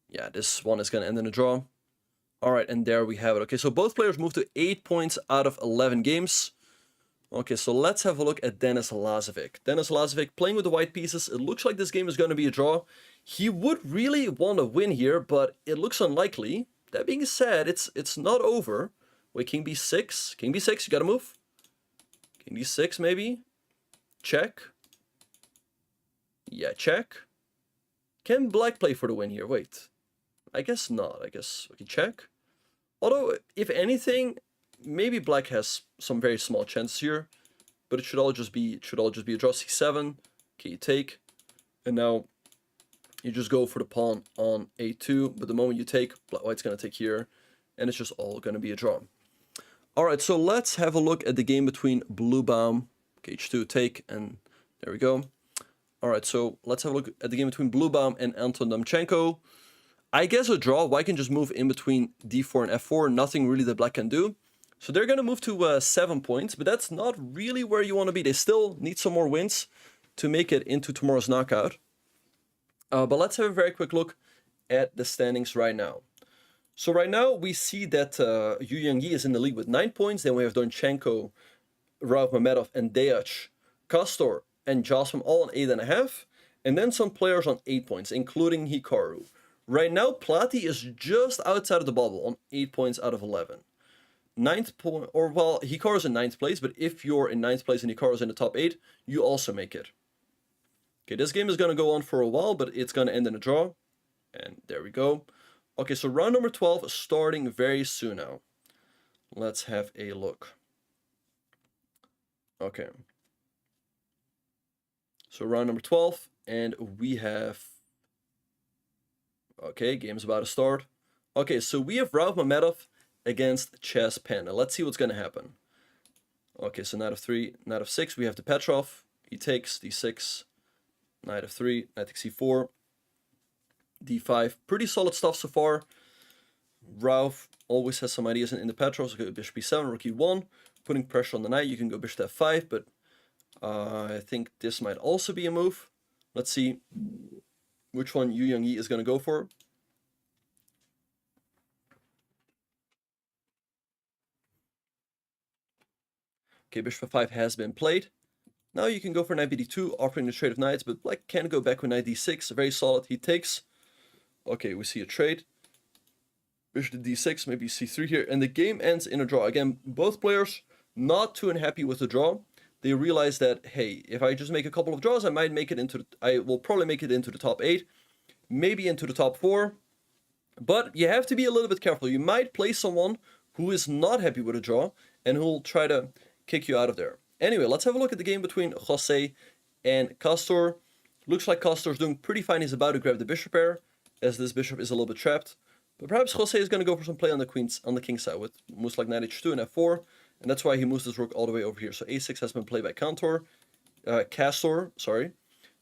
Yeah, this one is going to end in a draw. All right, and there we have it. Okay, so both players moved to 8 points out of 11 games. Okay, so let's have a look at Denis Lazovic. Denis Lazovic playing with the white pieces. It looks like this game is going to be a draw. He would really want to win here, but it looks unlikely. That being said, it's not over. Wait, king b6. King b6, you got to move. King d6 maybe. Check. Yeah, check. Can black play for the win here? Wait. I guess not. I guess, okay, check. Although, if anything, maybe black has some very small chances here, but it should all just be a draw. c7. Okay, you take, and now you just go for the pawn on a2. But the moment you take, white's gonna take here, and it's just all gonna be a draw. All right, so let's have a look at the game between Bluebaum. Okay, h2 take, and there we go. All right, so let's have a look at the game between Bluebaum and Anton Demchenko. I guess a draw. White can just move in between d4 and f4. Nothing really that black can do. So they're going to move to 7 points, but that's not really where you want to be. They still need some more wins to make it into tomorrow's knockout. But let's have a very quick look at the standings right now. So right now we see that Yangyi is in the lead with 9 points. Then we have Donchenko, Rauf Mamedov, and Deac, Castor, and Jasmine all on 8.5. And then some players on 8 points, including Hikaru. Right now, Plati is just outside of the bubble on 8 points out of 11. 9th point, or well, Hikaru's in 9th place, but if you're in 9th place and Hikaru's in the top 8, you also make it. Okay, this game is going to go on for a while, but it's going to end in a draw. And there we go. Okay, so round number 12 is starting very soon now. Let's have a look. Okay. So round number 12, and we have... Okay, game's about to start. Okay, so we have Rauf Mamedov against Chess Panda. Let's see what's going to happen. Okay, so knight of 3, knight of 6. We have the Petrov. He takes d6, knight of 3, knight takes c4, d5. Pretty solid stuff so far. Rauf always has some ideas in the Petrov. So go bishop b7, rook e1, putting pressure on the knight. You can go bishop f5, but I think this might also be a move. Let's see which one Yangyi is going to go for. Okay, bishop f5 has been played. Now you can go for knight bd2, offering the trade of knights, but black can go back with knight d6. Very solid. He takes. Okay, we see a trade. Bishop to d6, maybe c3 here, and the game ends in a draw. Again, both players not too unhappy with the draw. They realize that, hey, if I just make a couple of draws, I might make it into I will probably make it into the top 8, maybe into the top 4. But you have to be a little bit careful. You might play someone who is not happy with a draw and who will try to kick you out of there. Anyway, let's have a look at the game between Jose and Castor. Looks like Castor's doing pretty fine. He's about to grab the bishop pair, as this bishop is a little bit trapped. But perhaps Jose is going to go for some play on the king side with moves like knight h2 and f4, and that's why he moves this rook all the way over here. So a6 has been played by Castor, sorry.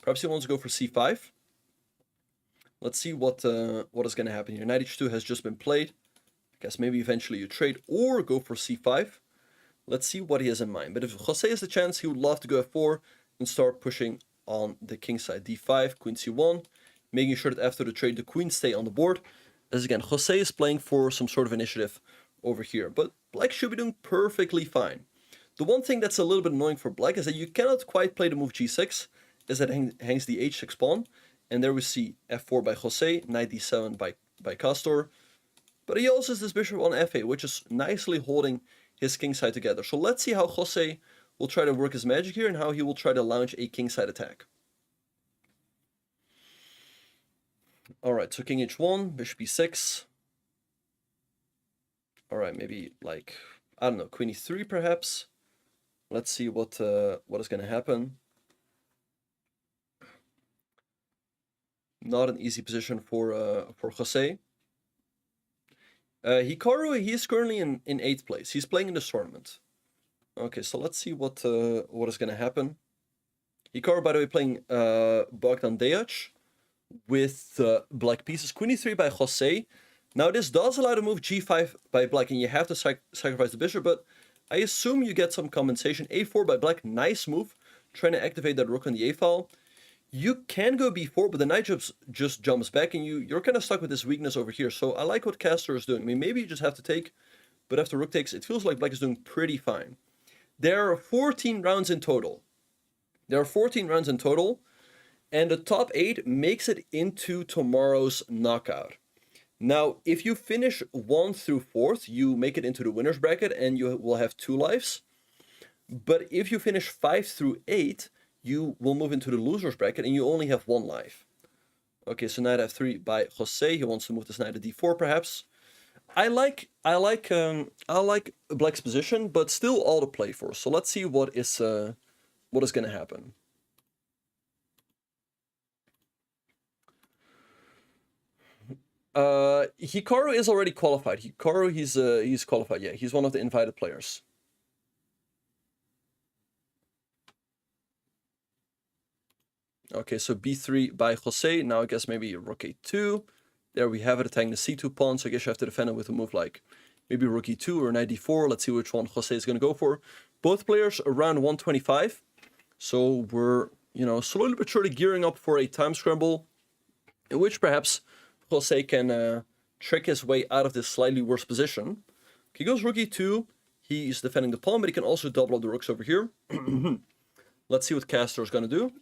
Perhaps he wants to go for c5. Let's see what is going to happen here. Knight h2 has just been played. I guess maybe eventually you trade or go for c5. Let's see what he has in mind. But if Jose has the chance, he would love to go f4 and start pushing on the king side. d5, queen c1, making sure that after the trade the queens stay on the board. As again, Jose is playing for some sort of initiative over here, but black should be doing perfectly fine. The one thing that's a little bit annoying for black is that you cannot quite play the move g6, as that hangs the h6 pawn, and there we see f4 by Jose, knight d7 by Castor, but he also has this bishop on f8, which is nicely holding his king side together. So let's see how Jose will try to work his magic here and how he will try to launch a king side attack. Alright, so king h1, bishop e6. Alright, maybe like, I don't know, queen e3 perhaps. Let's see what is going to happen. Not an easy position for Jose. Hikaru, he is currently in 8th place. He's playing in this tournament. Okay, so let's see what is going to happen. Hikaru, by the way, playing Bogdan Dejac with black pieces. Queen e3 by Jose. Now this does allow the move g5 by black, and you have to sacrifice the bishop, but I assume you get some compensation. a4 by black, nice move, trying to activate that rook on the a file. You can go b4, but the knight just jumps back, and you're kind of stuck with this weakness over here. So I like what Castor is doing. I mean, maybe you just have to take, but after rook takes, it feels like black is doing pretty fine. There are 14 rounds in total. And the top 8 makes it into tomorrow's knockout. Now, if you finish 1 through 4th, you make it into the winner's bracket and you will have 2 lives. But if you finish 5 through 8, you will move into the loser's bracket and you only have 1 life. Okay, so knight f3 by Jose. He wants to move this knight to d4 perhaps. I like black's position, but still all to play for. So let's see what is going to happen. Hikaru is already qualified. Hikaru, he's qualified. Yeah, he's one of the invited players. Okay, so b3 by Jose. Now I guess maybe rook a2. There we have it, attacking the c2 pawn. So I guess you have to defend it with a move like maybe rook e2 or knight d4. Let's see which one Jose is going to go for. Both players around 125. So we're, slowly but surely gearing up for a time scramble in which perhaps Jose can trick his way out of this slightly worse position. He goes rook e2. He's defending the pawn, but he can also double up the rooks over here. Let's see what Castor is going to do.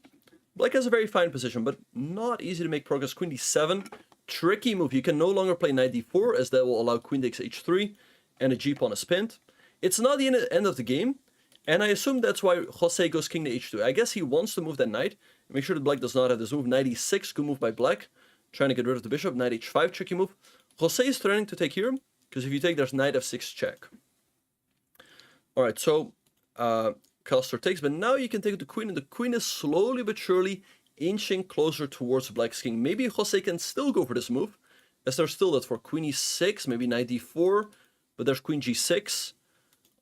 Black has a very fine position, but not easy to make progress. Queen d7. Tricky move. You can no longer play knight d4, as that will allow queen takes h3, and a g-pawn is pinned. It's not the end of the game, and I assume that's why Jose goes king to h2. I guess he wants to move that knight. Make sure that black does not have this move. Knight e6, good move by black. Trying to get rid of the bishop. Knight h5, tricky move. Jose is threatening to take here, because if you take, there's knight f6 check. Alright, so Castor takes, but now you can take the queen, and the queen is slowly but surely inching closer towards black's king. Maybe Jose can still go for this move, as there's still that for queen e6, maybe knight d4, but there's queen g6.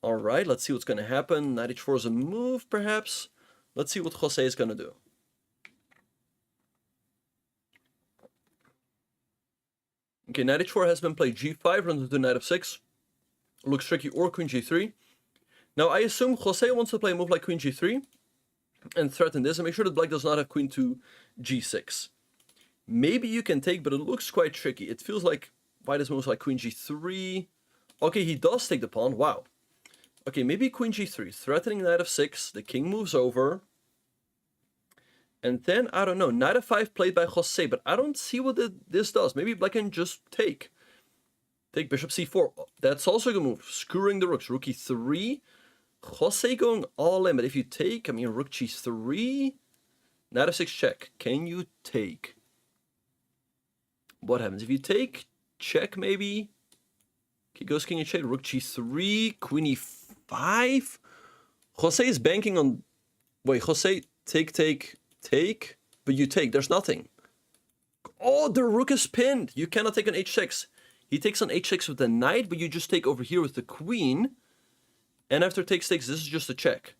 Alright, let's see what's going to happen. Knight h4 is a move, perhaps. Let's see what Jose is going to do. Okay, knight h4 has been played. g5 runs into knight f6. Looks tricky, or queen g3. Now, I assume Jose wants to play a move like queen g3 and threaten this and make sure that black does not have queen to g6. Maybe you can take, but it looks quite tricky. It feels like white is moves like queen g3. Okay, he does take the pawn. Wow. Okay, maybe queen g3, threatening knight f6. The king moves over. And then, I don't know, knight f5 played by Jose, but I don't see what this does. Maybe black can just take. Take bishop c4. That's also a good move. Skewering the rooks. Rook e3. Jose going all in, but if you take, I mean, rook g3. Knight f6 check. Can you take? What happens? If you take, check maybe. Okay, goes king h8. Rook g3. Queen e5. Jose is banking on... Wait, Jose, take, but you take. There's nothing. Oh, the rook is pinned. You cannot take an h6. He takes on h6 with the knight, but you just take over here with the queen. And after takes, this is just a check.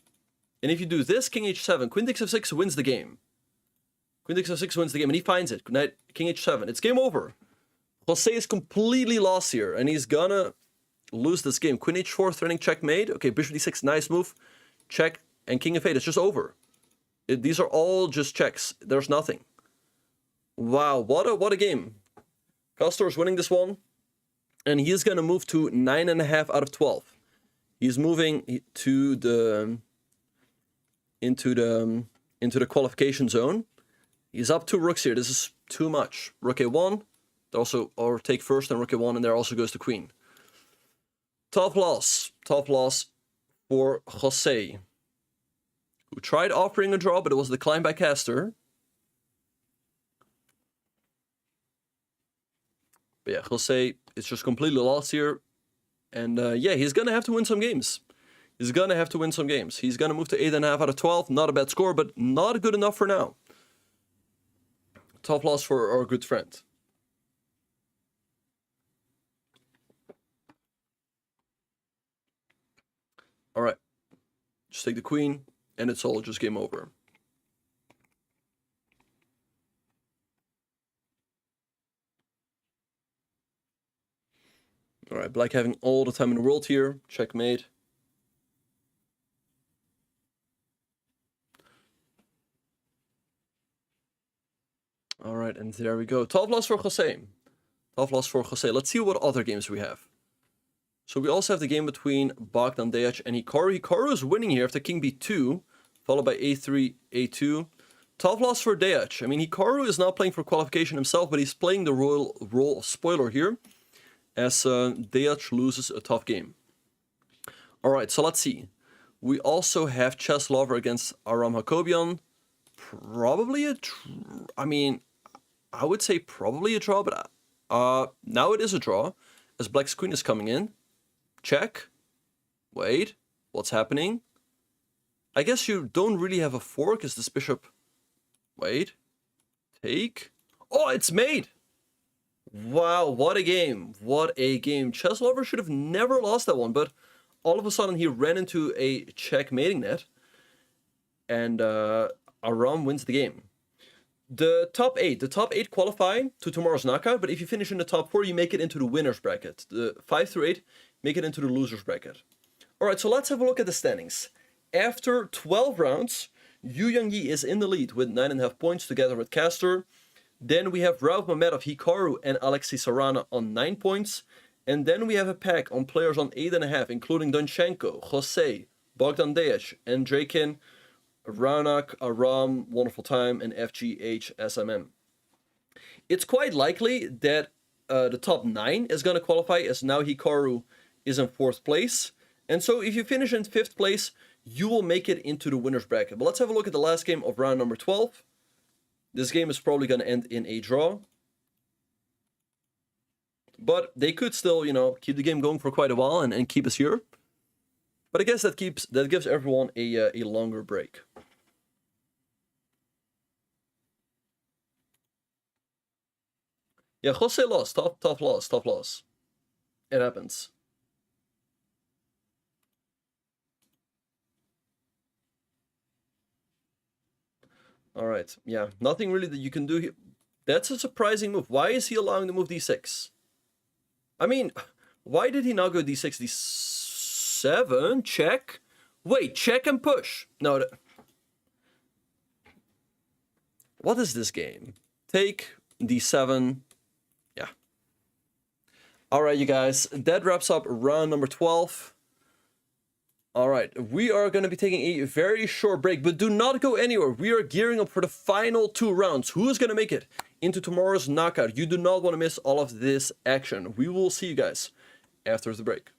And if you do this, king h7, queen takes f6 wins the game. Queen takes f6 wins the game, and he finds it. Knight, king h7. It's game over. Jose is completely lost here, and he's gonna lose this game. Queen h4, threatening checkmate. Okay, bishop d6, nice move. Check, and king f8. It's just over. These are all just checks. There's nothing. Wow, what a game. Castor is winning this one, and he's gonna move to 9.5 out of 12. He's moving to the into the qualification zone. He's up 2 rooks here. This is too much. Rook a1, or take first and rook a1, and there also goes the queen. Tough loss for Jose, who tried offering a draw, but it was declined by Castor. But yeah, Jose is just completely lost here. And yeah, he's going to have to win some games. He's going to move to 8.5 out of 12. Not a bad score, but not good enough for now. Tough loss for our good friend. All right. Just take the queen, and it's all just game over. All right, black having all the time in the world here. Checkmate. All right, and there we go. Tough loss for Jose. Let's see what other games we have. So we also have the game between Bogdan Dejac and Hikaru. Hikaru is winning here after king b2, followed by a3, a2. Tough loss for Dejac. I mean, Hikaru is not playing for qualification himself, but he's playing the role of spoiler here, as Dejac loses a tough game. All right, so let's see. We also have Chess Lover against Aram Hakobian. Probably I would say probably a draw, but now it is a draw, as black's queen is coming in. Check. Wait, what's happening? I guess you don't really have a fork, as this bishop... Wait. Take. Oh, it's made! Wow, what a game. What a game. Chess Lover should have never lost that one, but all of a sudden he ran into a checkmating net, and Aram wins the game. The top 8 qualify to tomorrow's knockout, but if you finish in the top 4, you make it into the winner's bracket. The 5 through 8 make it into the loser's bracket. All right, so let's have a look at the standings. After 12 rounds, Yangyi is in the lead with 9.5 points together with Castor. Then we have Rauf Mamedov, Hikaru, and Alexei Sarana on 9 points. And then we have a pack on players on 8.5, including Donchenko, Jose, Bogdan Dejac, and Draken, Raunak, Aram, Wonderful Time, and FGH SMM. It's quite likely that the top 9 is going to qualify, as now Hikaru is in 4th place. And so if you finish in 5th place, you will make it into the winner's bracket. But let's have a look at the last game of round number 12. This game is probably going to end in a draw. But they could still, keep the game going for quite a while and keep us here. But I guess that gives everyone a longer break. Yeah, Jose lost. Tough loss. It happens. All right. Yeah, nothing really that you can do here. That's a surprising move. Why is he allowing the move d6? I mean, why did he not go d6, d7? Check. Wait, check and push. No. What is this game? Take d7. Yeah. All right, you guys. That wraps up round number 12. All right, we are going to be taking a very short break, but do not go anywhere. We are gearing up for the final 2 rounds. Who is going to make it into tomorrow's knockout? You do not want to miss all of this action. We will see you guys after the break.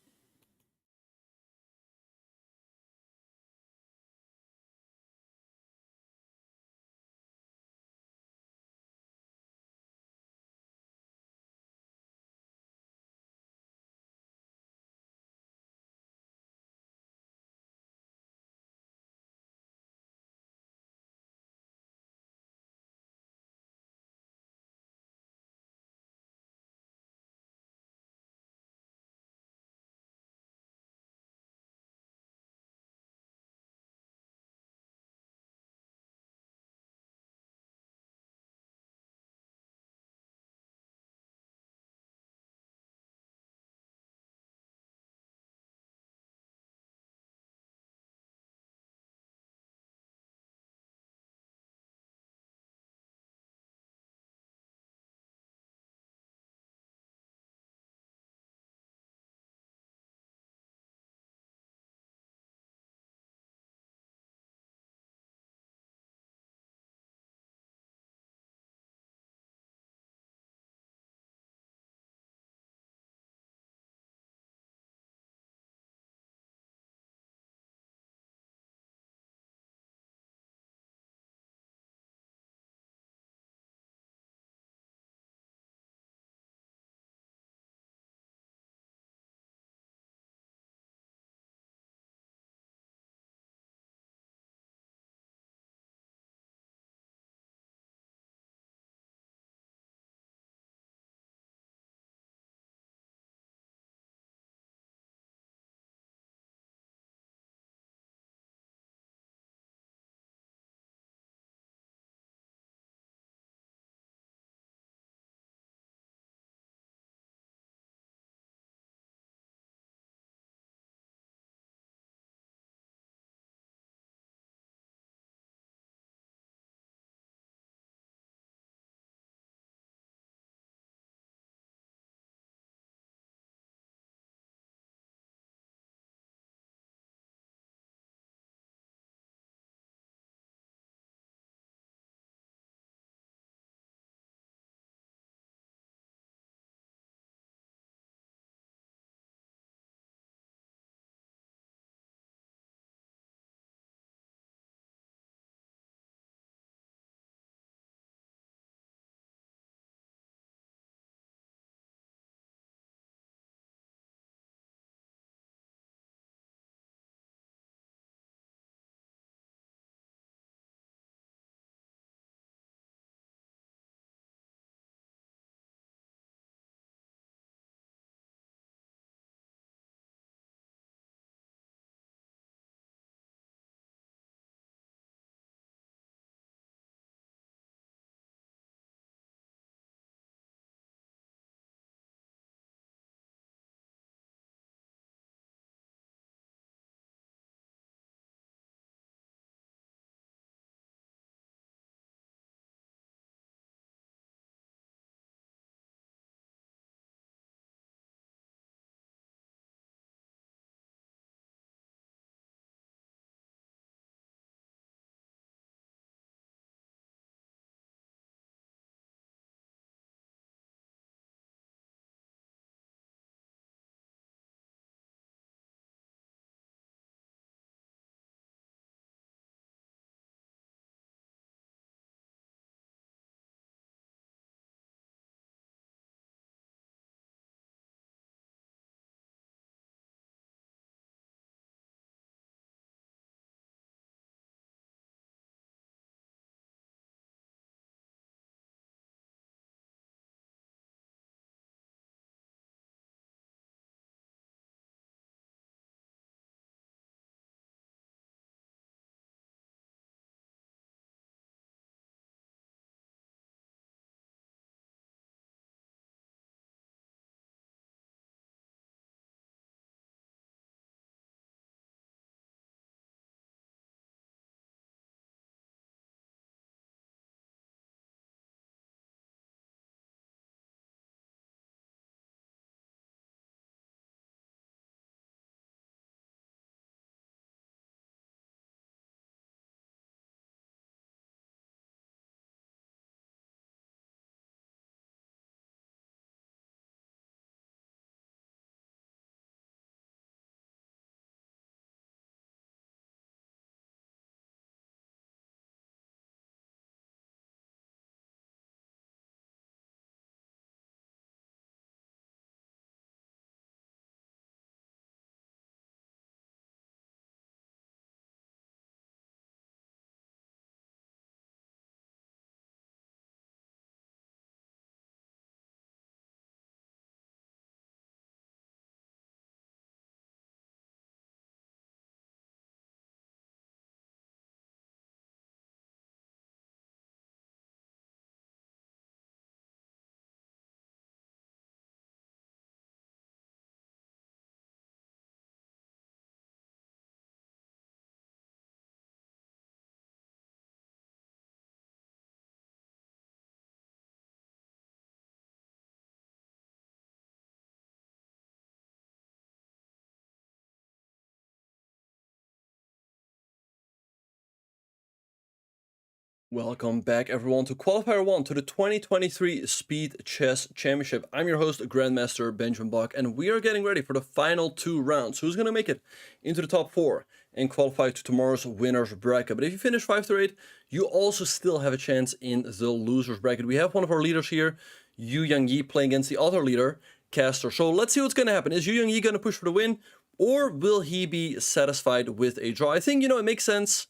Welcome back, everyone, to Qualifier 1 to the 2023 Speed Chess Championship. I'm your host, Grandmaster Benjamin Bach, and we are getting ready for the final 2 rounds. Who's going to make it into the top 4 and qualify to tomorrow's winner's bracket? But if you finish 5 to 8, you also still have a chance in the loser's bracket. We have one of our leaders here, Yangyi, playing against the other leader, Caster. So let's see what's going to happen. Is Yangyi going to push for the win, or will he be satisfied with a draw? I think, it makes sense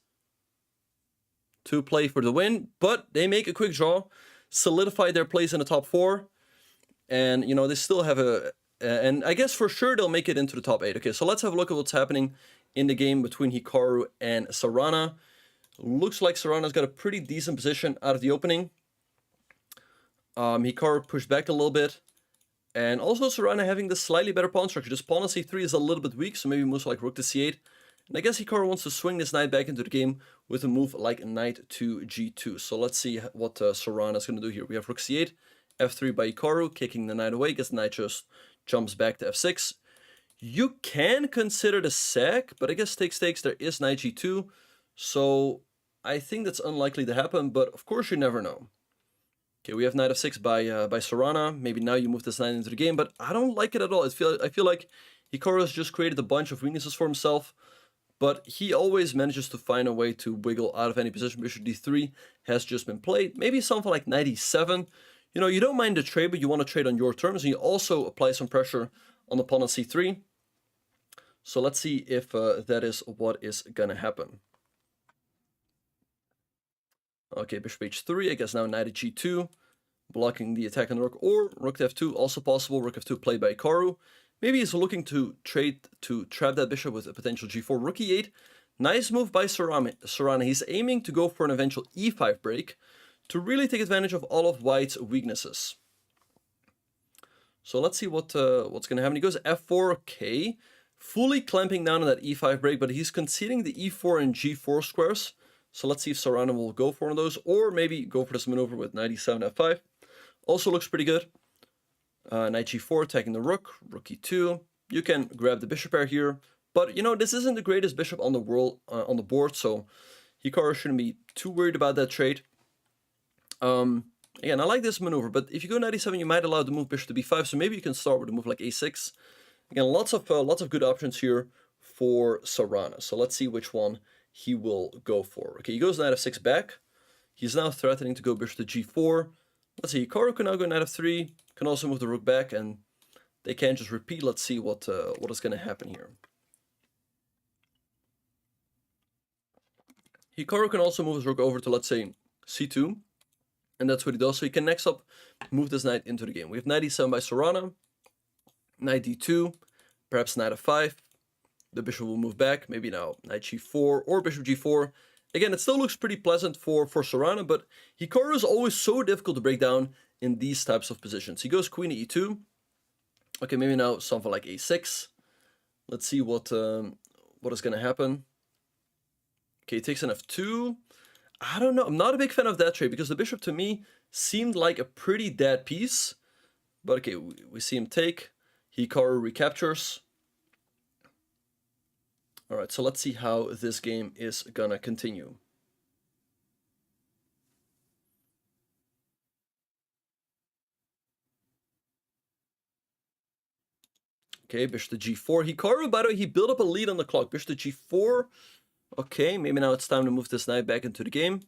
to play for the win, but they make a quick draw, solidify their place in the top 4, and they still have and I guess for sure they'll make it into the top 8. Okay, so let's have a look at what's happening in the game between Hikaru and Sarana. Looks like Sarana's got a pretty decent position out of the opening. Hikaru pushed back a little bit, and also Sarana having the slightly better pawn structure. This pawn on c3 is a little bit weak, so maybe moves like rook to c8. And I guess Hikaru wants to swing this knight back into the game with a move like knight to g2. So let's see what Sarana is going to do here. We have rook c8, f3 by Hikaru, kicking the knight away. I guess the knight just jumps back to f6. You can consider the sack, but I guess takes. There is knight g2. So I think that's unlikely to happen, but of course you never know. Okay, we have knight f6 by Sarana. Maybe now you move this knight into the game, but I don't like it at all. I feel like Hikaru has just created a bunch of weaknesses for himself. But he always manages to find a way to wiggle out of any position. Bishop d3 has just been played. Maybe something like knight e7. You don't mind the trade, but you want to trade on your terms. And you also apply some pressure on the pawn on c3. So let's see if that is what is going to happen. Okay, bishop h3. I guess now knight at g2. Blocking the attack on the rook. Or rook to f2. Also possible. Rook f2 played by Hikaru. Maybe he's looking to trade to trap that bishop with a potential g4. Rook e8. Nice move by Sarana. He's aiming to go for an eventual e5 break to really take advantage of all of white's weaknesses. So let's see what's going to happen. He goes f4, okay. Fully clamping down on that e5 break, but he's conceding the e4 and g4 squares. So let's see if Sarana will go for one of those, or maybe go for this maneuver with knight e7, f5. Also looks pretty good. Knight g4, attacking the rook, rook e2. You can grab the bishop pair here, but this isn't the greatest bishop on the on the board, so Hikaru shouldn't be too worried about that trade. Again, I like this maneuver, but if you go knight e7, you might allow the move bishop to b5, so maybe you can start with a move like a6. Again, lots of good options here for Sarana. So let's see which one he will go for. Okay, he goes knight f6 back. He's now threatening to go bishop to g4. Let's see, Hikaru can now go knight f3. Can also move the rook back, and they can't just repeat. Let's see what is going to happen here. Hikaru can also move his rook over to, let's say, c2, and that's what he does. So he can next up move this knight into the game. We have knight e7 by Sarana, knight d2, perhaps knight f5. The bishop will move back, maybe now knight g4 or bishop g4. Again, it still looks pretty pleasant for Sarana, but Hikaru is always so difficult to break down in these types of positions. He goes queen to e2. Okay, maybe now something like a6. Let's see what is going to happen. Okay, he takes an f2. I don't know. I'm not a big fan of that trade because the bishop to me seemed like a pretty dead piece. But okay, we see him take. Hikaru recaptures. All right, so let's see how this game is going to continue. Okay, bishop to g4. Hikaru, by the way, he built up a lead on the clock. Bishop to g4. Okay, maybe now it's time to move this knight back into the game.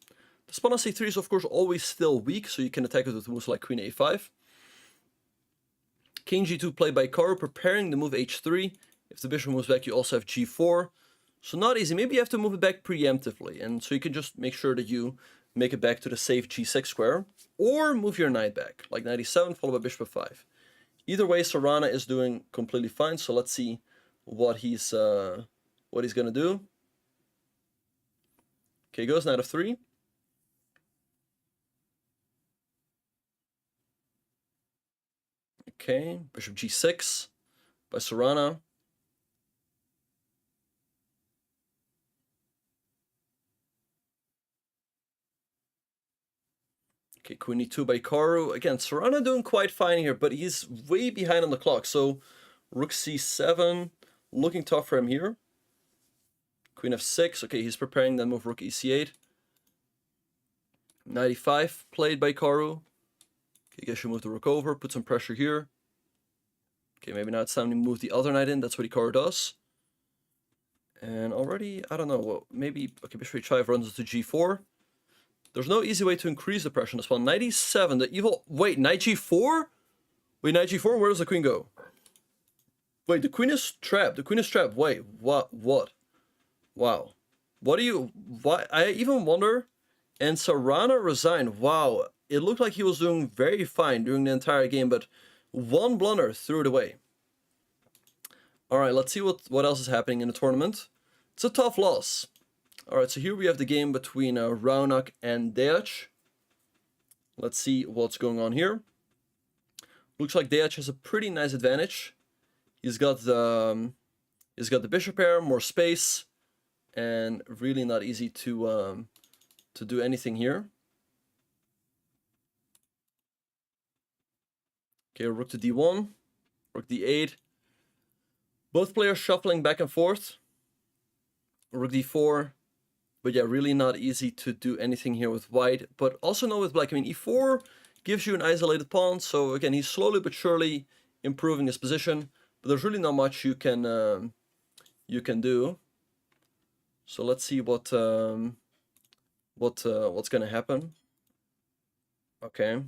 The pawn on c3 is, of course, always still weak, so you can attack it with moves like queen a5. King g2 played by Hikaru, preparing the move h3. If the bishop moves back, you also have g4. So not easy. Maybe you have to move it back preemptively, and so you can just make sure that you make it back to the safe g6 square, or move your knight back, like knight e7 followed by bishop f5. Either way, Sarana is doing completely fine. So let's see what he's gonna do. Okay, he goes knight f3. Okay, bishop g6 by Sarana. Okay, queen e2 by Hikaru. Again, Sarana doing quite fine here, but he's way behind on the clock. So rook c7, looking tough for him here. Queen f6. Okay, he's preparing that move rook e8. 95 played by Hikaru. Okay, I guess you move the rook over, put some pressure here. Okay, maybe now it's time to move the other knight in. That's what Hikaru does. And already, I don't know, well, maybe, okay, bishop h5 runs into g4. There's no easy way to increase the pressure on this one. 97, the evil, wait, knight g4? Wait, knight g4, where does the queen go? Wait, the queen is trapped, wait, what? Wow. What do you, why, I even wonder, and Serrano resigned, wow, it looked like he was doing very fine during the entire game, but one blunder threw it away. Alright, let's see what else is happening in the tournament. It's a tough loss. Alright, so here we have the game between Raunak and Deac. Let's see what's going on here. Looks like Deac has a pretty nice advantage. He's got the bishop pair, more space, and really not easy to do anything here. Okay, rook to d1, rook d8. Both players shuffling back and forth. Rook d4. But yeah, really not easy to do anything here with white. But also not with black. I mean, e4 gives you an isolated pawn. So again, he's slowly but surely improving his position. But there's really not much you can do. So let's see what's gonna happen. Okay.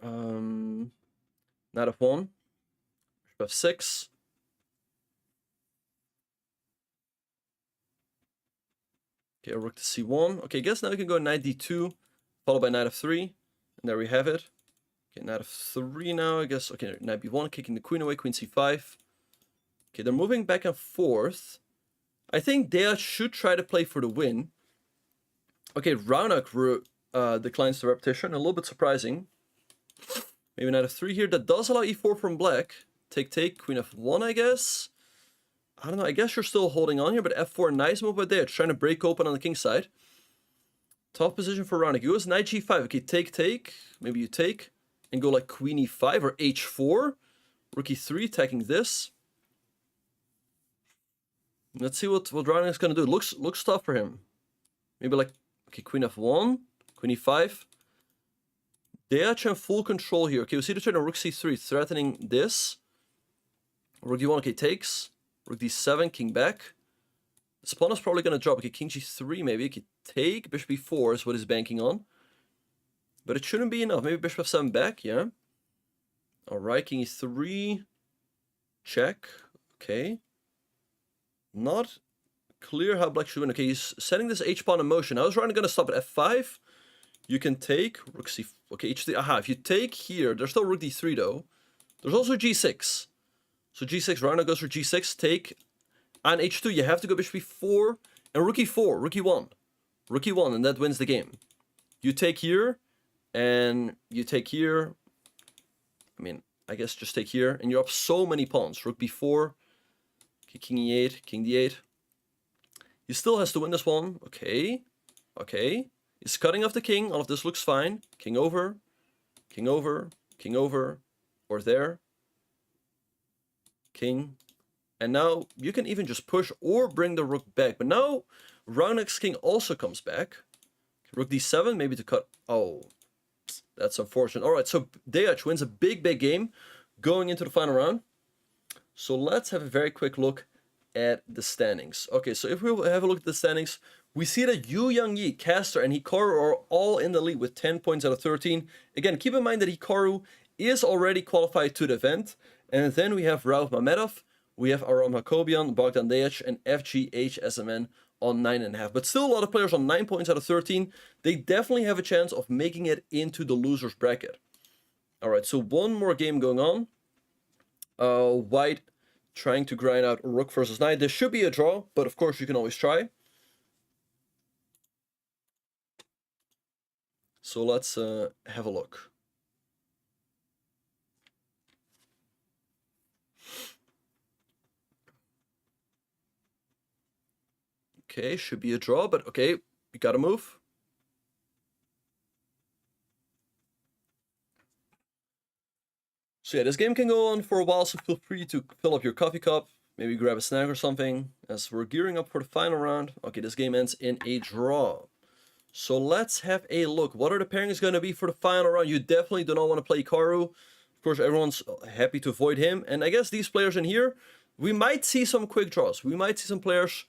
Knight f1. Bishop f6. Okay, rook to c1. Okay, I guess now we can go knight d2, followed by knight f3. And there we have it. Okay, knight f3 now, I guess. Okay, knight b1, kicking the queen away, queen c5. Okay, they're moving back and forth. I think Deac should try to play for the win. Okay, Raunak declines the repetition. A little bit surprising. Maybe knight f3 here. That does allow e4 from black. Take, queen f1, I guess. I don't know, I guess you're still holding on here, but f4, nice move by Deac, trying to break open on the king side. Tough position for Raunak. He goes knight g5. Okay, take. Maybe you take and go like queen e5 or h4. Rook e3, attacking this. Let's see what Raunak is going to do. It looks tough for him. Maybe like, okay, queen f1, queen e5. Deac in full control here. Okay, we see the turn on rook c3, threatening this. Rook d1, okay, takes. Rook d7, king back. This pawn is probably going to drop. Okay, king g3 maybe. Okay, take. Bishop e4 is what he's banking on. But it shouldn't be enough. Maybe bishop f7 back, yeah. Alright, king e3. Check. Okay. Not clear how black should win. Okay, he's setting this h-pawn in motion. How is Raunak going to stop at f5? You can take. Rook c... Okay, h3. Aha, if you take here, there's still rook d3 though. There's also g6. So g6, Raunak goes for g6, take. On h2, you have to go bishop e4, and rook e4, rook e1. Rook e1, and that wins the game. You take here, and you take here. I mean, I guess just take here, and you're up so many pawns. Rook b4, okay, king e8, king d8. He still has to win this one. Okay, okay. He's cutting off the king, all of this looks fine. King over, king over, king over, or there. King. And now you can even just push or bring the rook back. But now Raunak's king also comes back. Rook d7, maybe to cut. Oh, that's unfortunate. All right, so Deac wins a big game going into the final round. So let's have a very quick look at the standings. Okay, so if we have a look at the standings, we see that Yangyi, Caster, and Hikaru are all in the lead with 10 points out of 13. Again, keep in mind that Hikaru is already qualified to the event. And then we have Rauf Mamedov, we have Aram Hakobian, Bogdan Deac, and FGHSMN on 9.5. But still a lot of players on 9 points out of 13. They definitely have a chance of making it into the losers bracket. Alright, so one more game going on. White trying to grind out rook versus knight. This should be a draw, but of course you can always try. So let's have a look. Okay, should be a draw, but okay, we gotta move. So yeah, this game can go on for a while, so feel free to fill up your coffee cup, maybe grab a snack or something, as we're gearing up for the final round. Okay, this game ends in a draw. So let's have a look. What are the pairings going to be for the final round? You definitely do not want to play Hikaru. Of course, everyone's happy to avoid him. And I guess these players in here, we might see some quick draws. We might see some players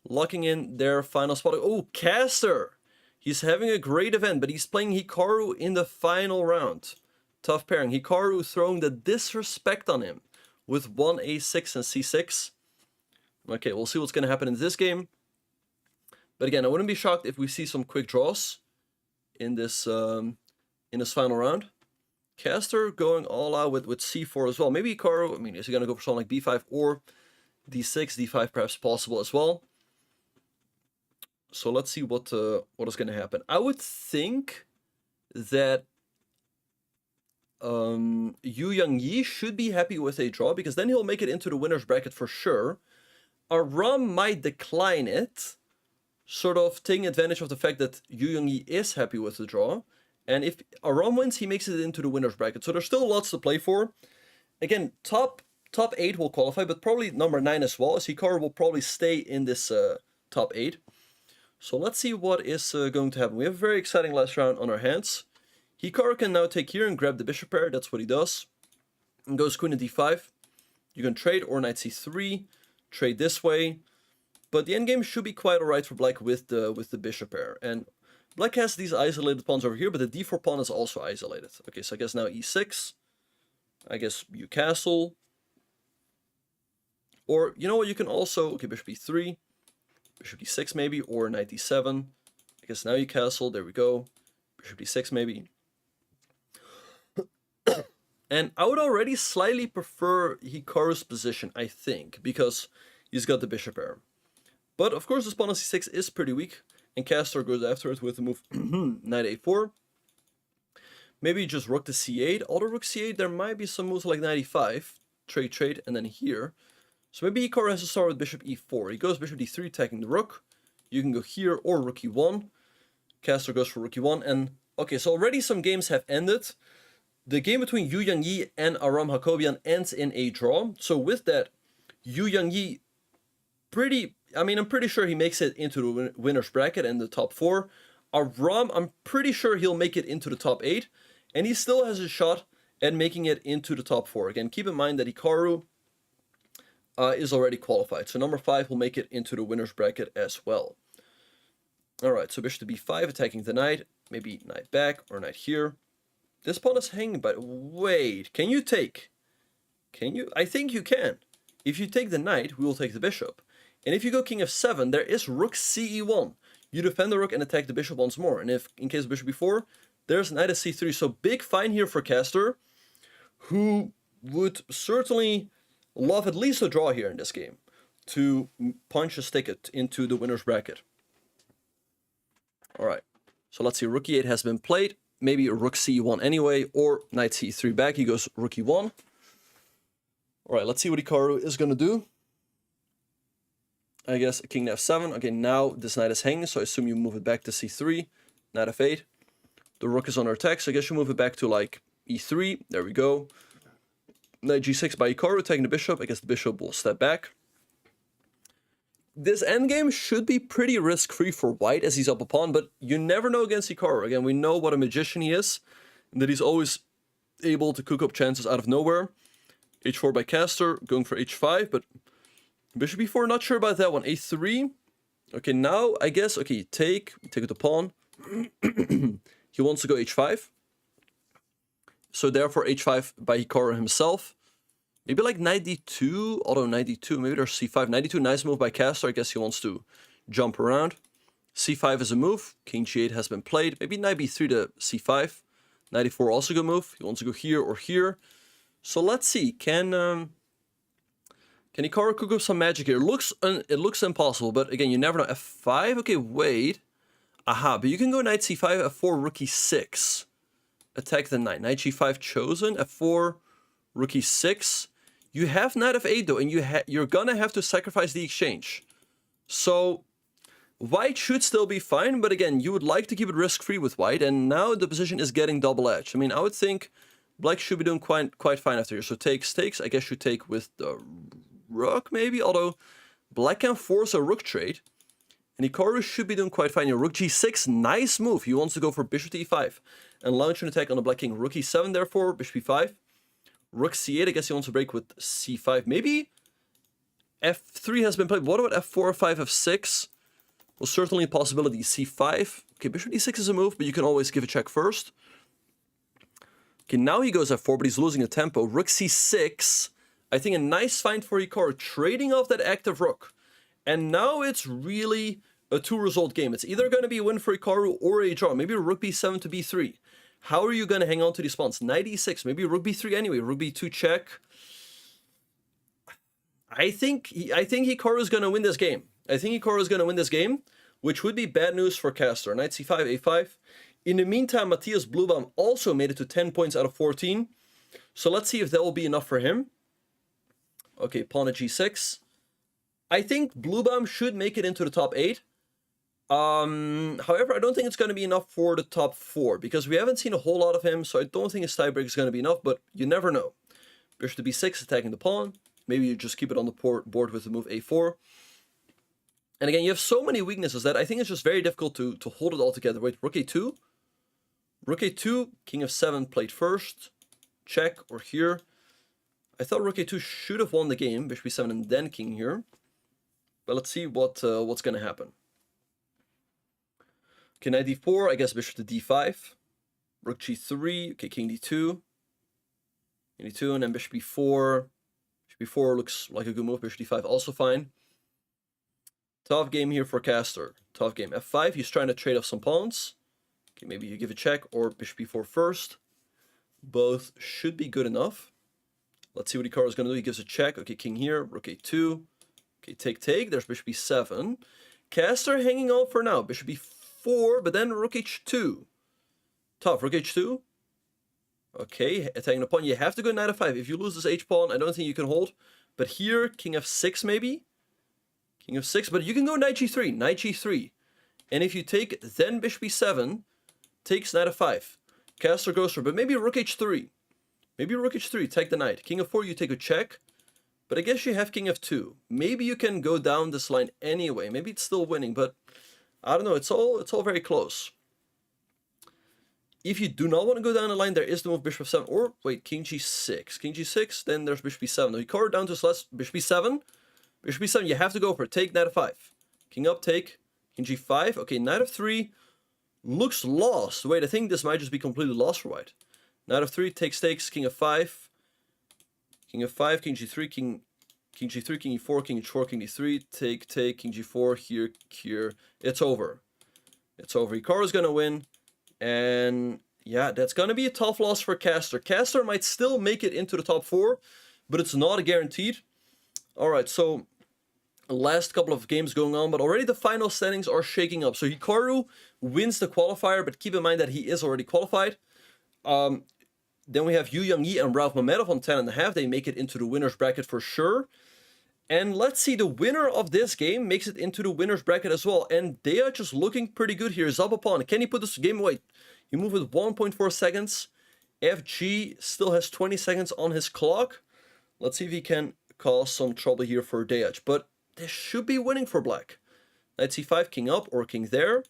locking in their final spot. Oh, Caster! He's having a great event, but he's playing Hikaru in the final round. Tough pairing. Hikaru throwing the disrespect on him with 1a6 and c6. Okay, we'll see what's going to happen in this game. But again, I wouldn't be shocked if we see some quick draws in this final round. Caster going all out with c4 as well. Maybe Hikaru, I mean, is he going to go for something like b5 or d6? d5 perhaps possible as well. So let's see what is going to happen. I would think that Yangyi should be happy with a draw, because then he'll make it into the winner's bracket for sure. Aram might decline it, sort of taking advantage of the fact that Yangyi is happy with the draw. And if Aram wins, he makes it into the winner's bracket. So there's still lots to play for. Again, top 8 will qualify, but probably number 9 as well, as Hikaru will probably stay in this top 8. So let's see what is going to happen. We have a very exciting last round on our hands. Hikaru can now take here and grab the bishop pair. That's what he does. And goes queen to d5. You can trade or knight c3. Trade this way. But the endgame should be quite alright for black with the bishop pair. And black has these isolated pawns over here, but the d4 pawn is also isolated. Okay, so I guess now e6. I guess you castle. Or, you know what, you can also... Okay, bishop e3. Bishop d6 maybe, or knight d7. I guess now you castle, there we go. Bishop d6 maybe. And I would already slightly prefer Hikaru's position, I think, because he's got the bishop pair. But of course this pawn on c6 is pretty weak, and Caster goes after it with the move knight a4. Maybe just rook to c8. Although rook c8, there might be some moves like knight e5, trade, and then here. So maybe Hikaru has to start with bishop e4. He goes bishop d3, attacking the rook. You can go here or rook e1. Caster goes for rook e1. And okay, so already some games have ended. The game between Yangyi and Aram Hakobian ends in a draw. So with that, Yangyi I'm pretty sure he makes it into the winner's bracket and the top 4. Aram, I'm pretty sure he'll make it into the top 8. And he still has a shot at making it into the top 4. Again, keep in mind that Hikaru is already qualified. So number 5 will make it into the winner's bracket as well. Alright, so bishop to b5, attacking the knight. Maybe knight back or knight here. This pawn is hanging, but wait, can you take? Can you? I think you can. If you take the knight, we will take the bishop. And if you go king f7, there is rook ce1. You defend the rook and attack the bishop once more. And if, in case of bishop b4, there's knight at c3. So big fine here for Caster, who would certainly love at least a draw here in this game to punch his ticket into the winner's bracket. Alright, so let's see, rook e8 has been played. Maybe a rook ce1 anyway, or knight c3 back. He goes rook e1. Alright, let's see what Hikaru is going to do. I guess king f7. Okay, now this knight is hanging, so I assume you move it back to c3. Knight f8. The rook is under attack, so I guess you move it back to like e3. There we go. Knight g6 by Hikaru, taking the bishop. I guess the bishop will step back. This endgame should be pretty risk-free for white as he's up a pawn, but you never know against Hikaru. Again, we know what a magician he is, and that he's always able to cook up chances out of nowhere. h4 by Caster, going for h5, but bishop e4, not sure about that one. a3. Okay, now I guess, okay, take with the pawn. He wants to go h5. So therefore h5 by Hikaru himself. Maybe like knight d2, although knight d2, maybe there's c5. Knight d2, nice move by Caster. I guess he wants to jump around. c5 is a move. King g8 has been played. Maybe knight b3 to c5. Knight e4 also a good move. He wants to go here or here. So let's see. Can Hikaru cook up some magic here? It looks impossible, but again, you never know. f5? Okay, wait. Aha, but you can go knight c5, f4, rook e6. Attack the knight. Knight g5 chosen. f4, rook e6. You have knight f8 though, and you're gonna have to sacrifice the exchange. So white should still be fine, but again, you would like to keep it risk-free with white, and now the position is getting double-edged. I mean, I would think black should be doing quite fine after here. So takes. I guess you take with the rook maybe, although black can force a rook trade. And Hikaru should be doing quite fine here. Rook g6, nice move. He wants to go for bishop to e5 and launch an attack on the black king. Rook e7, therefore, bishop e5. Rook c8, I guess he wants to break with c5. Maybe f3 has been played. What about f4 or 5, f6? Well, certainly a possibility. c5. Okay, bishop d6 is a move, but you can always give a check first. Okay, now he goes f4, but he's losing a tempo. Rook c6. I think a nice find for Hikaru, trading off that active rook. And now it's really a 2-result game. It's either going to be a win for Hikaru or a draw. Maybe rook b7 to b3. How are you going to hang on to these pawns? Knight e6, maybe rook b3 anyway. Rook b2 check. I think Hikaru is going to win this game. I think Hikaru is going to win this game, which would be bad news for Caster. Knight c5, a5. In the meantime, Matthias Bluebaum also made it to 10 points out of 14. So let's see if that will be enough for him. Okay, pawn at g6. I think Bluebaum should make it into the top 8. However, I don't think it's going to be enough for the top 4 because we haven't seen a whole lot of him, so I don't think his tiebreak is going to be enough, but you never know. Bishop to b6, attacking the pawn. Maybe you just keep it on the board with the move a4. And again, you have so many weaknesses that I think it's just very difficult to hold it all together. Wait, rook a2. Rook a2, king of 7 played first. Check, or here. I thought rook a2 should have won the game. Bishop b7 and then king here. But let's see what's going to happen. Okay, knight d4, I guess bishop to d5. Rook g3, okay, king d2. King d2, and then bishop b4. Bishop b4 looks like a good move. Bishop d5 also fine. Tough game here for Caster. Tough game. f5, he's trying to trade off some pawns. Okay, maybe you give a check or bishop b4 first. Both should be good enough. Let's see what Hikaru is going to do. He gives a check. Okay, king here, rook a2. Okay, take. There's bishop b7. Caster hanging on for now. Bishop b4, but then rook h2. Tough, rook h2. Okay, attacking the pawn. You have to go knight f5. If you lose this h-pawn, I don't think you can hold. But here, king f6 maybe. King of 6, but you can go knight g3, knight g3. And if you take, then bishop b7, takes knight f5. Caster goes for, but maybe rook h3. Maybe rook h3, take the knight. King of 4, you take a check. But I guess you have king of 2. Maybe you can go down this line anyway. Maybe it's still winning, but I don't know. It's all very close. If you do not want to go down the line, there is the move bishop 7. Or, wait, king g6. King g6, then there's bishop b7. Now you cover down to his last bishop b7. Bishop b7, you have to go for it. Take knight f5. King up, take. King g5. Okay, knight f3 looks lost. Wait, I think this might just be completely lost for white. Knight f3 takes, king f5. King f5, king g3, king g3, king e4, king h4, king d3. Take, king g4, here. It's over. It's over. Hikaru's going to win. And yeah, that's going to be a tough loss for Caster. Caster might still make it into the top 4, but it's not guaranteed. Alright, so last couple of games going on, but already the final standings are shaking up. So Hikaru wins the qualifier, but keep in mind that he is already qualified. Then we have Yangyi and Rauf Mamedov on 10.5. They make it into the winner's bracket for sure. And let's see, the winner of this game makes it into the winner's bracket as well. And they are just looking pretty good here. Zabapon, can he put this game away? He moved with 1.4 seconds. FG still has 20 seconds on his clock. Let's see if he can cause some trouble here for Dejac. But this should be winning for black. Knight c5, king up, or king there.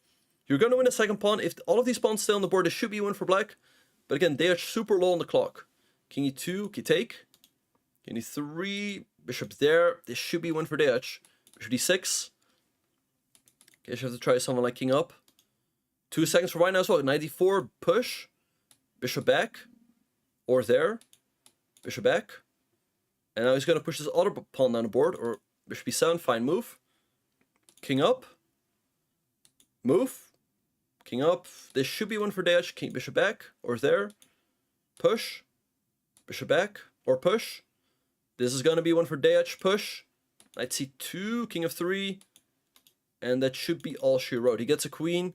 You're going to win a second pawn. If all of these pawns stay on the board, this should be a win for black. But again, Dejac super low on the clock. King e2, king take. King e3, bishop there. This should be a win for Dejac. Bishop d6. Okay, you have to try someone like king up. 2 seconds for white now as well. Knight d4, push. Bishop back. Or there. Bishop back. And now he's going to push this other pawn down the board. Or bishop b7, fine move. King up. Move. King up. This should be one for Dejac. King, bishop back. Or there. Push. Bishop back. Or push. This is going to be one for Dejac. Push. Knight c2. King of 3. And that should be all she wrote. He gets a queen.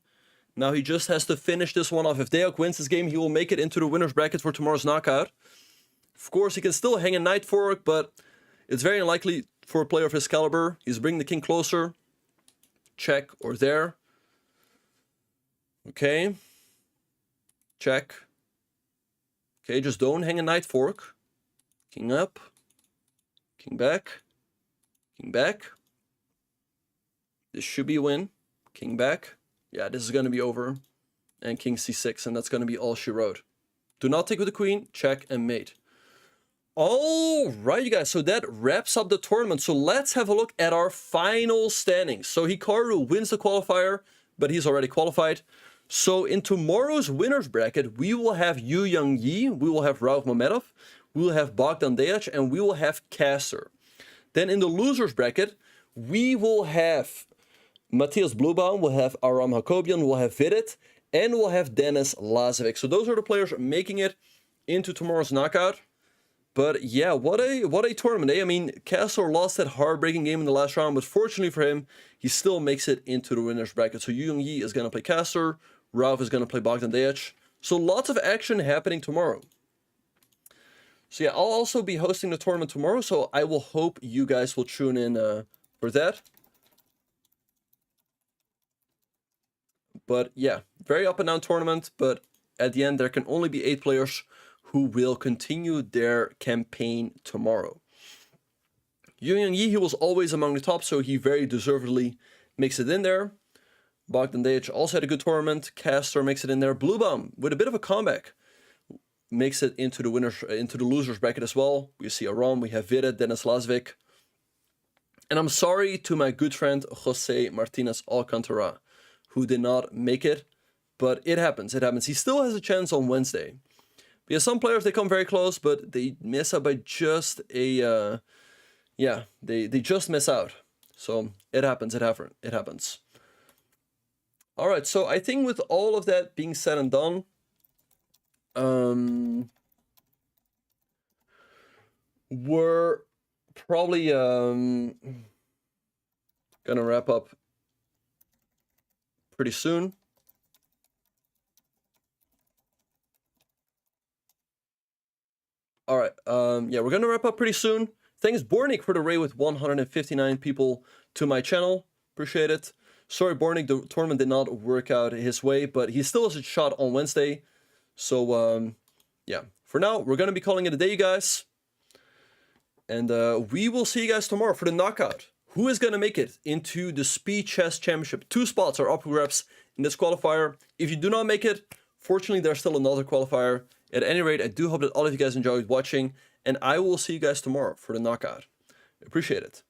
Now he just has to finish this one off. If Dejac wins this game, he will make it into the winner's bracket for tomorrow's knockout. Of course, he can still hang a knight fork, but it's very unlikely for a player of his caliber. He's bringing the king closer. Check or there. Okay. Check. Okay, just don't hang a knight fork. King up. King back. King back. This should be a win. King back. Yeah, this is going to be over. And king c6, and that's going to be all she wrote. Do not take with the queen, check and mate. All right, you guys, so that wraps up the tournament. So let's have a look at our final standings. So Hikaru wins the qualifier, but he's already qualified. So in tomorrow's winner's bracket, we will have Yangyi, we will have Rauf Mamedov, we will have Bogdan Dejac, and we will have Kasser. Then in the loser's bracket, we will have Matthias Blubaum, we'll have Aram Hakobian, we'll have Vidit, and we'll have Denis Lazovic. So those are the players making it into tomorrow's knockout. But yeah, what a tournament, eh? I mean, Kasser lost that heartbreaking game in the last round, but fortunately for him, he still makes it into the winner's bracket. So Yangyi is going to play Kasser, Rauf is going to play Bogdan Dejac. So lots of action happening tomorrow. So yeah, I'll also be hosting the tournament tomorrow, so I will hope you guys will tune in for that. But yeah, very up and down tournament, but at the end, there can only be 8 players who will continue their campaign tomorrow. Yangyi, he was always among the top, so he very deservedly makes it in there. Bogdan Dejac also had a good tournament. Kasser makes it in there. Blubaum, with a bit of a comeback, makes it into the losers bracket as well. We see Aram, we have Vidit, Denis Lazovic. And I'm sorry to my good friend Jose Martinez Alcantara, who did not make it, but it happens, it happens. He still has a chance on Wednesday. Because some players, they come very close, but they miss out by just a, they just miss out. So it happens, it happens. All right, so I think with all of that being said and done, we're probably gonna wrap up pretty soon. All right, yeah, we're gonna wrap up pretty soon. Thanks, Bornik, for the raid with 159 people to my channel. Appreciate it. Sorry, Bornik, the tournament did not work out his way, but he still has a shot on Wednesday. So, yeah, for now, we're gonna be calling it a day, you guys. And we will see you guys tomorrow for the knockout. Who is gonna make it into the Speed Chess Championship? 2 spots are up for grabs in this qualifier. If you do not make it, fortunately, there's still another qualifier. At any rate, I do hope that all of you guys enjoyed watching, and I will see you guys tomorrow for the knockout. Appreciate it.